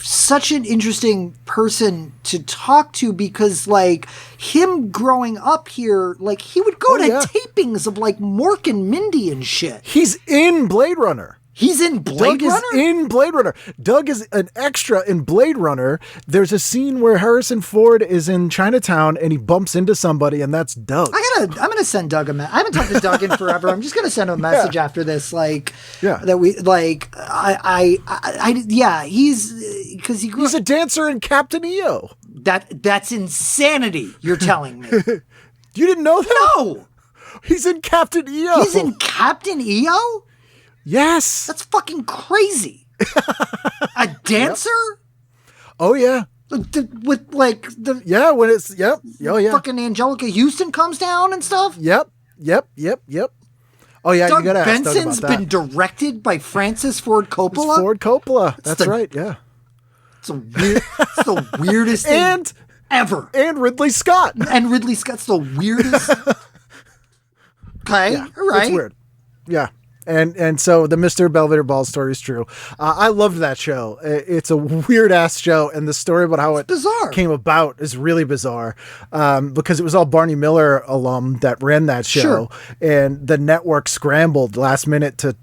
such an interesting person to talk to because like him growing up here, like he would go to tapings of like Mork and Mindy and shit. He's in Blade Runner. He's in Blade Runner? Doug is in Blade Runner. Doug is an extra in Blade Runner. There's a scene where Harrison Ford is in Chinatown and he bumps into somebody, and that's Doug. I'm gonna send Doug a message. I haven't talked to Doug in forever. I'm just gonna send him a message after this, that we like. He's because he's a dancer in Captain EO. That's insanity. You're telling me. You didn't know that? No. He's in Captain EO. He's in Captain EO? Yes. That's fucking crazy. A dancer? Oh, yeah. With like the Yeah, when it's, yep. Oh, yeah. fucking Angelica Houston comes down and stuff? Yep. Oh, yeah, Doug you got to ask Doug about Benson's that. been directed by Francis Ford Coppola? It's Ford Coppola. That's right, yeah. It's the weirdest thing ever. And Ridley Scott. And Ridley Scott's the weirdest. Okay, Yeah, all right. it's weird. Yeah. And so the Mr. Belvedere Ball story is true. I loved that show. It's a weird ass show, and the story about how it bizarre. Came about is really bizarre because it was all Barney Miller alum that ran that show, Sure. and the network scrambled last minute to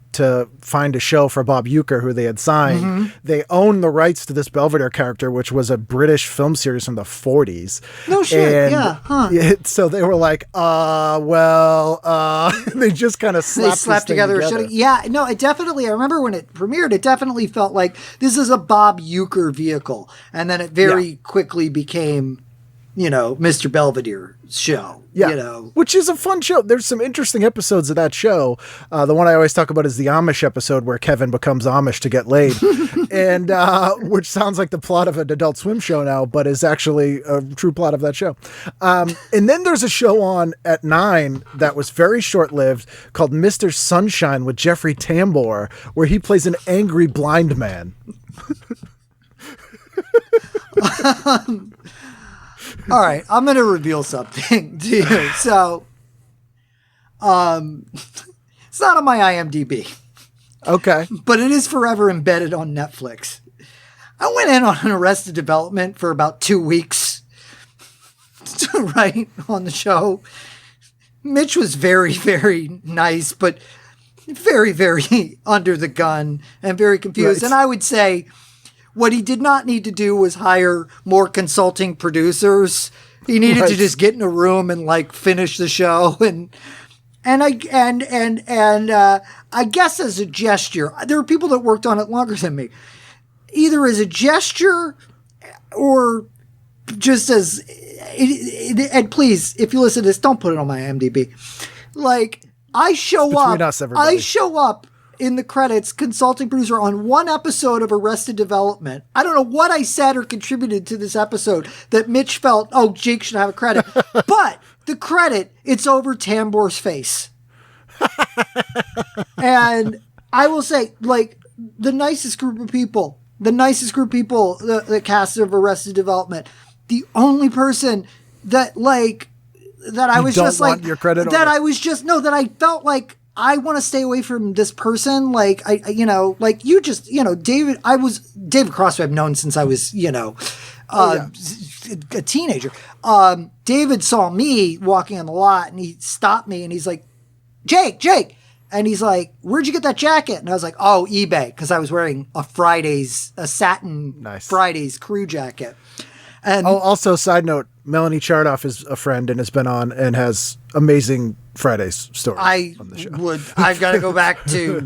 find a show for Bob Uecker, who they had signed. Mm-hmm. They owned the rights to this Belvedere character, which was a British film series from the 40s. No shit, And yeah, huh. so they were like, they just kind of Slapped together. Yeah, no, it definitely, I remember when it premiered, it definitely felt like this is a Bob Uecker vehicle. And then it very quickly became, Mr. Belvedere's show. Yeah, which is a fun show. There's some interesting episodes of that show. The one I always talk about is the Amish episode where Kevin becomes Amish to get laid, and which sounds like the plot of an Adult Swim show now, but is actually a true plot of that show. And then there's a show on at 9 that was very short-lived called Mr. Sunshine with Jeffrey Tambor, where he plays an angry blind man. All right, I'm going to reveal something to you. So, it's not on my IMDb. Okay. But it is forever embedded on Netflix. I went in on an Arrested Development for about 2 weeks, right, on the show. Mitch was very, very nice, but very, very under the gun and very confused. Right. And I would say what he did not need to do was hire more consulting producers. He needed to just get in a room and like finish the show. And I guess as a gesture, there were people that worked on it longer than me, either as a gesture or just as, and please, if you listen to this, don't put it on my IMDb. Like I show up in the credits, consulting producer on one episode of Arrested Development. I don't know what I said or contributed to this episode that Mitch felt, oh, Jake should have a credit. But the credit, it's over Tambor's face. And I will say, like, the nicest group of people, the cast of Arrested Development, the only person that, like, that I was just like, your credit that over. I was just, no, that I felt like, I want to stay away from this person. Like, like you just, David Crossway I've known since I was, a teenager. David saw me walking on the lot and he stopped me and he's like, Jake. And he's like, where'd you get that jacket? And I was like, oh, eBay. Cause I was wearing a satin Fridays crew jacket. And also side note, Melanie Chardoff is a friend and has been on and has amazing Fridays stories on the show. I've got to go back to,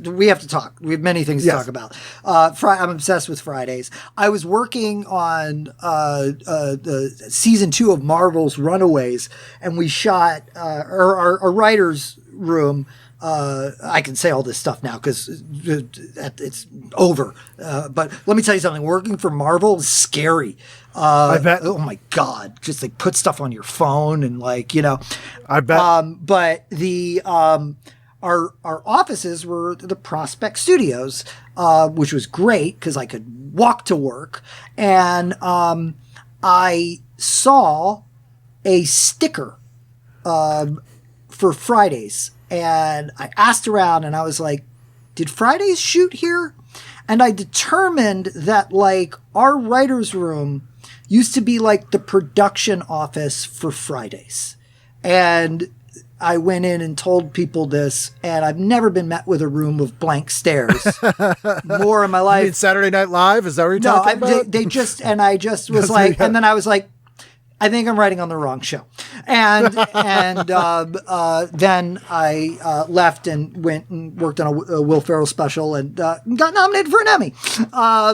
we have to talk. We have many things to talk about. I'm obsessed with Fridays. I was working on the season 2 of Marvel's Runaways, and we shot our writer's room. I can say all this stuff now because it's over. But let me tell you something. Working for Marvel is scary. I bet. Oh my God. Just like put stuff on your phone and like, I bet. But the, our offices were the Prospect Studios, which was great because I could walk to work. And I saw a sticker for Fridays. And I asked around and I was like, did Fridays shoot here? And I determined that like our writer's room used to be like the production office for Fridays. And I went in and told people this, and I've never been met with a room of blank stares more in my life. You mean Saturday Night Live? Is that what you're talking about? They just, and I just was like, and then I was like, I think I'm writing on the wrong show. And then I left and went and worked on a Will Ferrell special and got nominated for an Emmy.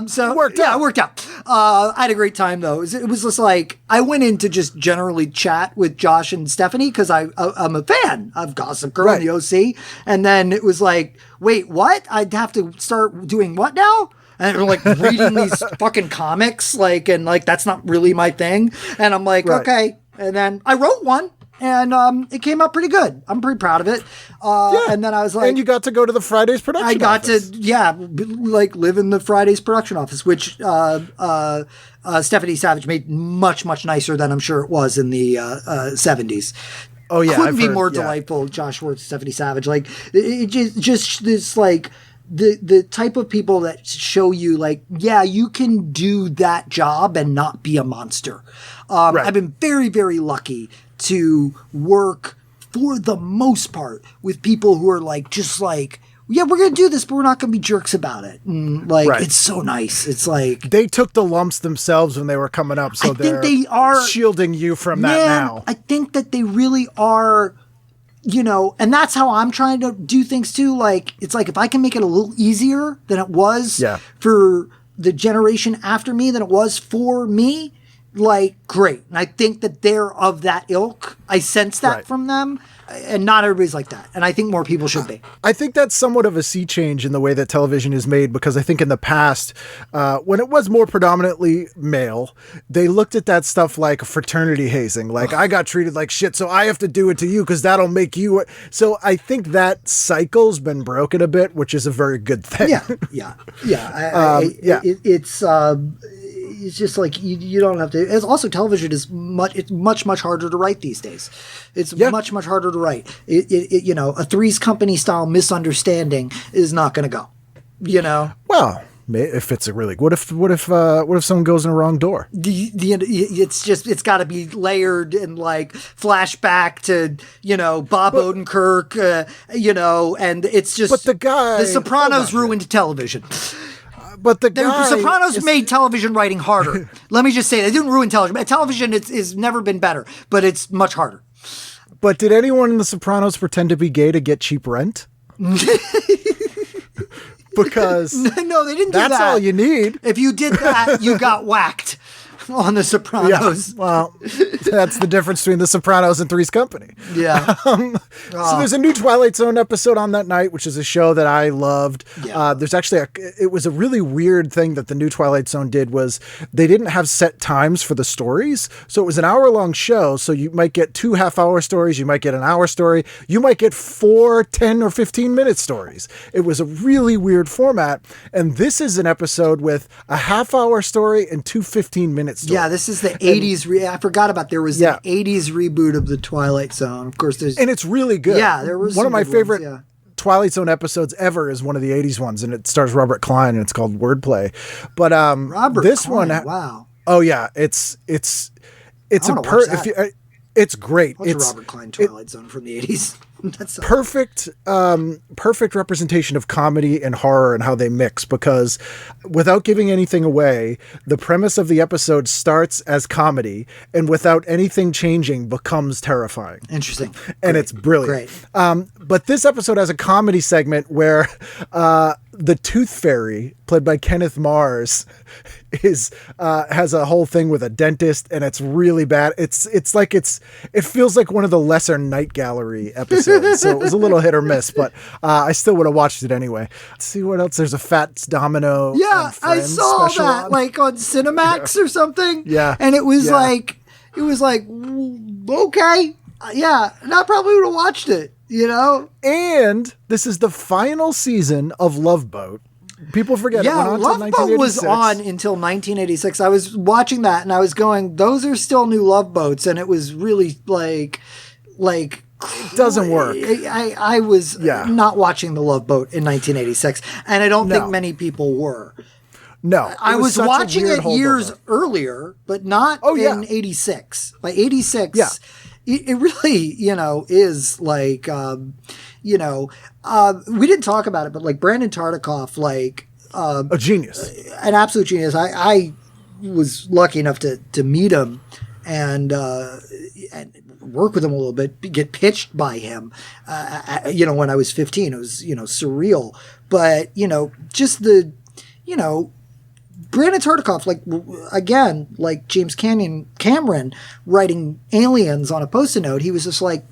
So it worked out. out. It worked out. I had a great time though. It was just like, I went in to just generally chat with Josh and Stephanie because I'm a fan of Gossip Girl and the OC. And then it was like, wait, what? I'd have to start doing what now? And they're like reading these fucking comics, and that's not really my thing. And I'm like, okay. And then I wrote one, and it came out pretty good. I'm pretty proud of it. And then I was like, and you got to go to the Fridays production. I got office. to live in the Fridays production office, which Stephanie Savage made much nicer than I'm sure it was in the 70s. Oh yeah, couldn't be more delightful. Josh Schwartz, Stephanie Savage, it just this the type of people that show you you can do that job and not be a monster. I've been very, very lucky to work for the most part with people who are yeah, we're going to do this, but we're not going to be jerks about it. And it's so nice. It's they took the lumps themselves when they were coming up. So they are shielding you from that now. I think that they really are, and that's how I'm trying to do things too. It's if I can make it a little easier than it was for the generation after me than it was for me, great. And I think that they're of that ilk. I sense that from them. And not everybody's like that. And I think more people should be. I think that's somewhat of a sea change in the way that television is made, because I think in the past, when it was more predominantly male, they looked at that stuff like fraternity hazing. I got treated like shit, so I have to do it to you because that'll make you. So I think that cycle's been broken a bit, which is a very good thing. Yeah. It's just you don't have to. It's also, television is much harder to write these days. It's much harder to write. A Three's Company style misunderstanding is not going to go. Well, if it's a really what if someone goes in a wrong door? It's got to be layered and flashback to Bob Odenkirk, and it's just. But the Sopranos ruined television. But the Sopranos made television writing harder. Let me just say, they didn't ruin television. Television is never been better, but it's much harder. But did anyone in The Sopranos pretend to be gay to get cheap rent? Because no, they didn't do that. That's all you need. If you did that, you got whacked on The Sopranos. Yeah, well, that's the difference between The Sopranos and Three's Company. Yeah. So there's a new Twilight Zone episode on that night, which is a show that I loved. Yeah. There's actually it was a really weird thing that the new Twilight Zone did was they didn't have set times for the stories. So it was an hour-long show. So you might get 2 half-hour stories. You might get an hour story. You might get 4, 10, or 15-minute stories. It was a really weird format. And this is an episode with a half-hour story and 2 15-minute stories. Yeah, this is the 80s. I forgot about there was an 80s reboot of the Twilight Zone. Of course, and it's really good. Yeah, there was one of my favorite Twilight Zone episodes ever is one of the 80s ones, and it stars Robert Klein, and it's called Wordplay. But this Klein, one, wow. Oh yeah, it's it's great. What's a Robert Klein Twilight Zone from the 80s? That's perfect representation of comedy and horror and how they mix, because without giving anything away, the premise of the episode starts as comedy and without anything changing becomes terrifying. Interesting. And it's brilliant. Great. But this episode has a comedy segment where the Tooth Fairy, played by Kenneth Mars, has a whole thing with a dentist, and it's really bad. It feels like one of the lesser Night Gallery episodes, so it was a little hit or miss, but I still would have watched it anyway. Let's see what else. There's a Fats Domino. Yeah, I saw that on Cinemax or something. Yeah, and it was okay. Yeah, and I probably would have watched it. And this is the final season of Love Boat. People forget it went on Love Boat was on until 1986. I was watching that and I was going, those are still new Love Boats, and it was really it doesn't work. I was not watching the Love Boat in 1986, and I don't think many people were. No, I was watching it years earlier, but not in 86. By 86, it really, is we didn't talk about it, but Brendon Tartikoff, a genius, an absolute genius. I was lucky enough to meet him and work with him a little bit, get pitched by him. When I was 15, it was, surreal. But, just the, Brendon Tartikoff, like James Cameron writing Aliens on a Post-it note, he was just like,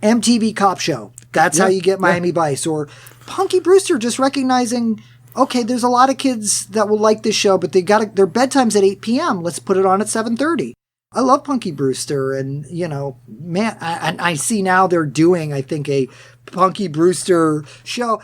MTV Cop Show. That's how you get Miami Vice. Or Punky Brewster, just recognizing, okay, there's a lot of kids that will like this show, but their bedtime's at 8 p.m. Let's put it on at 7:30. I love Punky Brewster, and man, I see now they're doing, I think, a Punky Brewster show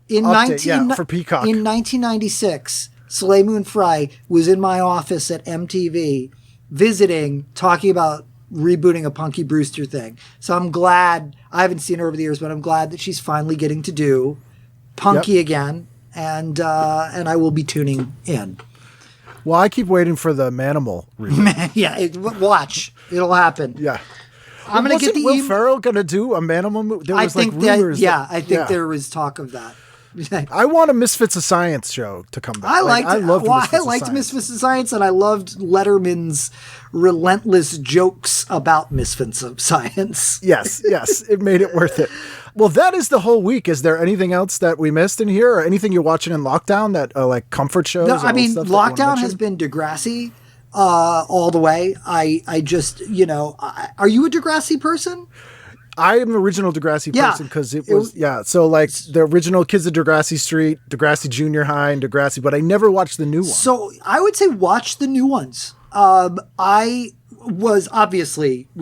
for Peacock in 1996. Soleil Moon Frye was in my office at MTV visiting, talking about rebooting a Punky Brewster thing. So I'm glad, I haven't seen her over the years, but I'm glad that she's finally getting to do Punky again, and I will be tuning in. Well, I keep waiting for the Manimal reboot. Watch. It'll happen. Yeah. I'm going to get the Will Ferrell going to do a Manimal movie? There was rumors. I think there was talk of that. I want a Misfits of Science show to come back. I liked Misfits of Science, and I loved Letterman's relentless jokes about Misfits of Science. Yes, it made it worth it. Well, that is the whole week. Is there anything else that we missed in here, or anything you're watching in lockdown that like comfort shows? No, I mean, lockdown has been Degrassi all the way. I just, are you a Degrassi person? I am an original Degrassi person because it was. So like the original Kids of Degrassi Street, Degrassi Junior High, and Degrassi, but I never watched the new one. So I would say watch the new ones. We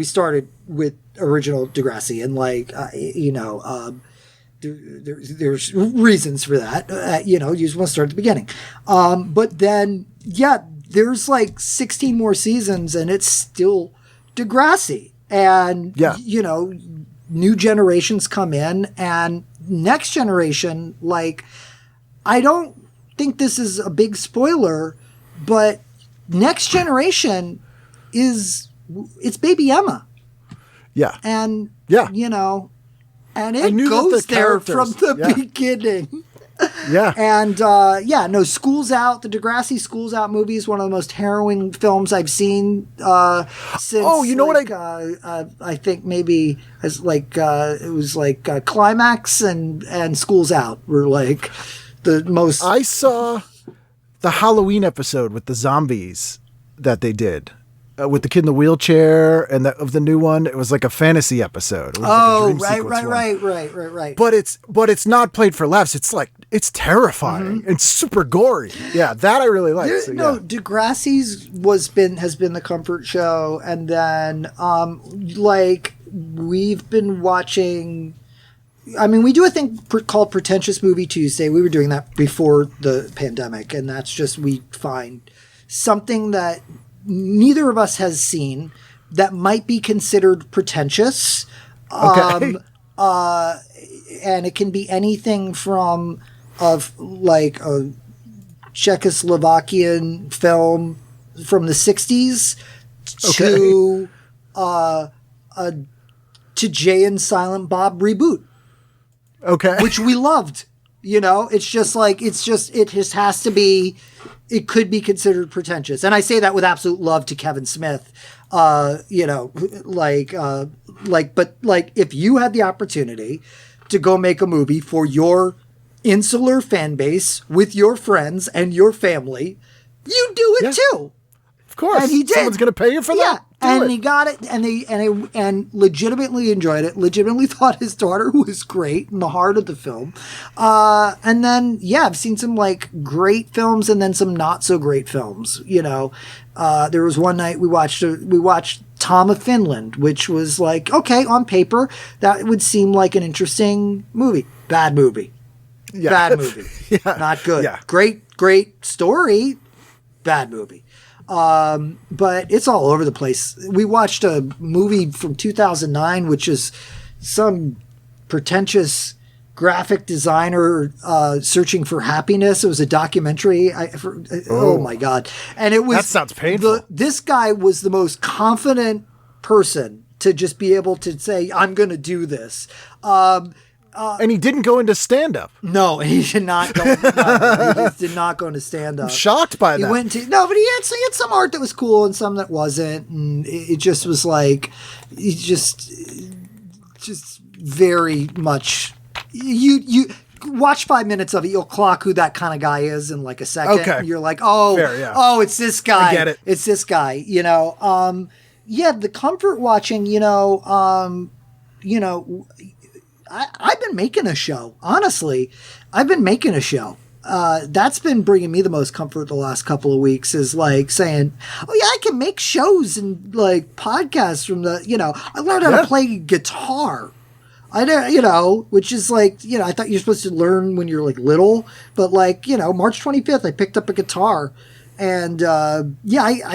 started with original Degrassi, and there's reasons for that. You just want to start at the beginning. But then, there's like 16 more seasons, and it's still Degrassi. And, new generations come in, and next generation, I don't think this is a big spoiler, but next generation it's Baby Emma. Yeah. And, and it goes there from the beginning. Yeah. And, School's Out. The Degrassi School's Out movie is one of the most harrowing films I've seen since. Oh, I think maybe as it was Climax and School's Out were like the most. I saw the Halloween episode with the zombies that they did. With the kid in the wheelchair and of the new one, it was like a fantasy episode. Right. But it's not played for laughs. It's terrifying and super gory. Yeah, that I really like. Degrassi's has been the comfort show, and then we've been watching. I mean, we do a thing called Pretentious Movie Tuesday. We were doing that before the pandemic, and that's just we find something that neither of us has seen that might be considered pretentious. Okay. And it can be anything from a Czechoslovakian film from the 60s to Jay and Silent Bob reboot. Okay. Which we loved. It just has to be, it could be considered pretentious. And I say that with absolute love to Kevin Smith. But if you had the opportunity to go make a movie for your insular fan base with your friends and your family, you do it too. Of course. And he did. Someone's going to pay you for that. He got it, and legitimately enjoyed it. Legitimately thought his daughter was great in the heart of the film. And then I've seen some great films and then some not so great films. There was one night we watched Tom of Finland, which was okay, on paper that would seem like an interesting movie. Bad movie. Bad movie. Not good. Yeah. Great story. Bad movie. But it's all over the place. We watched a movie from 2009, which is some pretentious graphic designer searching for happiness. It was a documentary. Oh my God. And it was, that sounds painful. This guy was the most confident person to just be able to say, I'm going to do this. And he didn't go into stand-up. No, he did not go. No, he just did not go into stand-up. I'm shocked by He that. went to no, but he had some art that was cool and some that wasn't, and it just was like he just very much you watch 5 minutes of it, you'll clock who that kind of guy is in like a second. Okay. And you're like, oh, Fair, yeah. oh, it's this guy. I get it. It's this guy. Yeah, the comfort watching. I've been making a show. Honestly, I've been making a show. That's been bringing me the most comfort the last couple of weeks is like saying, oh yeah, I can make shows and like podcasts from I learned how to play guitar. I know, which is like, I thought you're supposed to learn when you're like little, but like, March 25th, I picked up a guitar and, I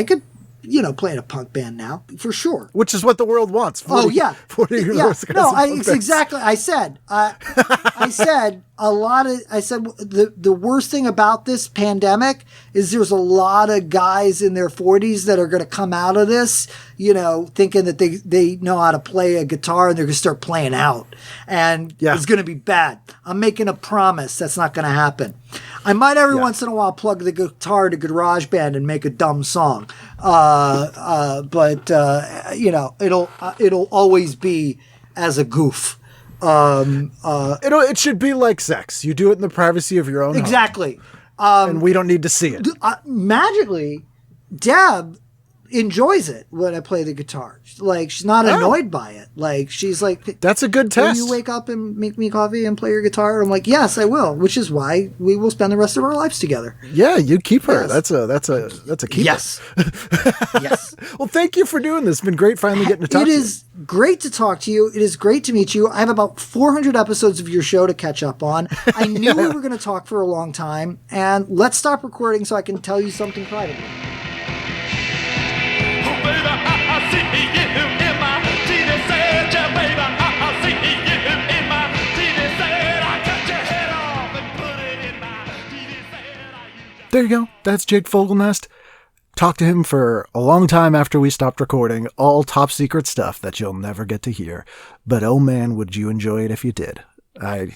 could, play in a punk band now for sure. Which is what the world wants. 40 years No, it's exactly. I said the worst thing about this pandemic is there's a lot of guys in their 40s that are going to come out of this, thinking that they know how to play a guitar and they're going to start playing out. And it's going to be bad. I'm making a promise that's not going to happen. I might every once in a while plug the guitar to GarageBand and make a dumb song. But it'll always be as a goof. It should be like sex. You do it in the privacy of your own home. Exactly. And we don't need to see it. Magically, Deb enjoys it when I play the guitar. Like, she's not annoyed by it. Like, she's like, that's a good test. Will you wake up and make me coffee and play your guitar? I'm like, yes, I will, which is why we will spend the rest of our lives together. Yeah, you keep her. Yes. That's a keeper. Yes. Yes. Well, thank you for doing this. It's been great finally getting to talk to you. It is great to talk to you. It is great to meet you. I have about 400 episodes of your show to catch up on. I knew we were going to talk for a long time, and let's stop recording so I can tell you something privately. There you go. That's Jake Fogelnest. Talked to him for a long time after we stopped recording. All top secret stuff that you'll never get to hear. But oh man, would you enjoy it if you did. I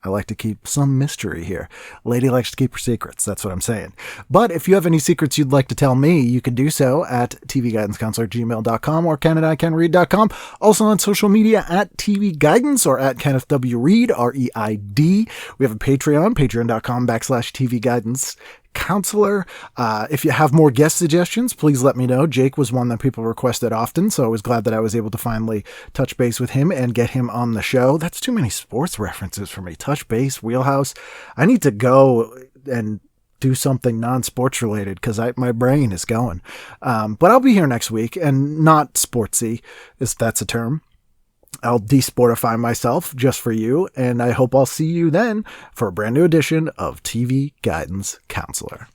like to keep some mystery here. Lady likes to keep her secrets. That's what I'm saying. But if you have any secrets you'd like to tell me, you can do so at tvguidancecounselor@gmail.com or ken@icanread.com. Also on social media at tvguidance or at Kenneth W. Reed, R-E-I-D. We have a Patreon, patreon.com/tvguidance. Counselor. If you have more guest suggestions, please let me know. Jake was one that people requested often, so I was glad that I was able to finally touch base with him and get him on the show. That's too many sports references for me. Touch base, wheelhouse. I need to go and do something non-sports related because my brain is going. But I'll be here next week, and not sportsy, if that's a term. I'll desportify myself just for you, and I hope I'll see you then for a brand new edition of TV Guidance Counselor.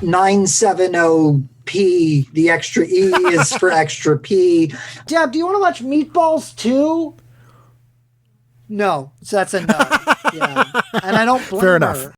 970p, the extra E is for extra P. Deb, do you want to watch Meatballs 2? No, so that's a no. Yeah. And I don't blame Fair enough. her.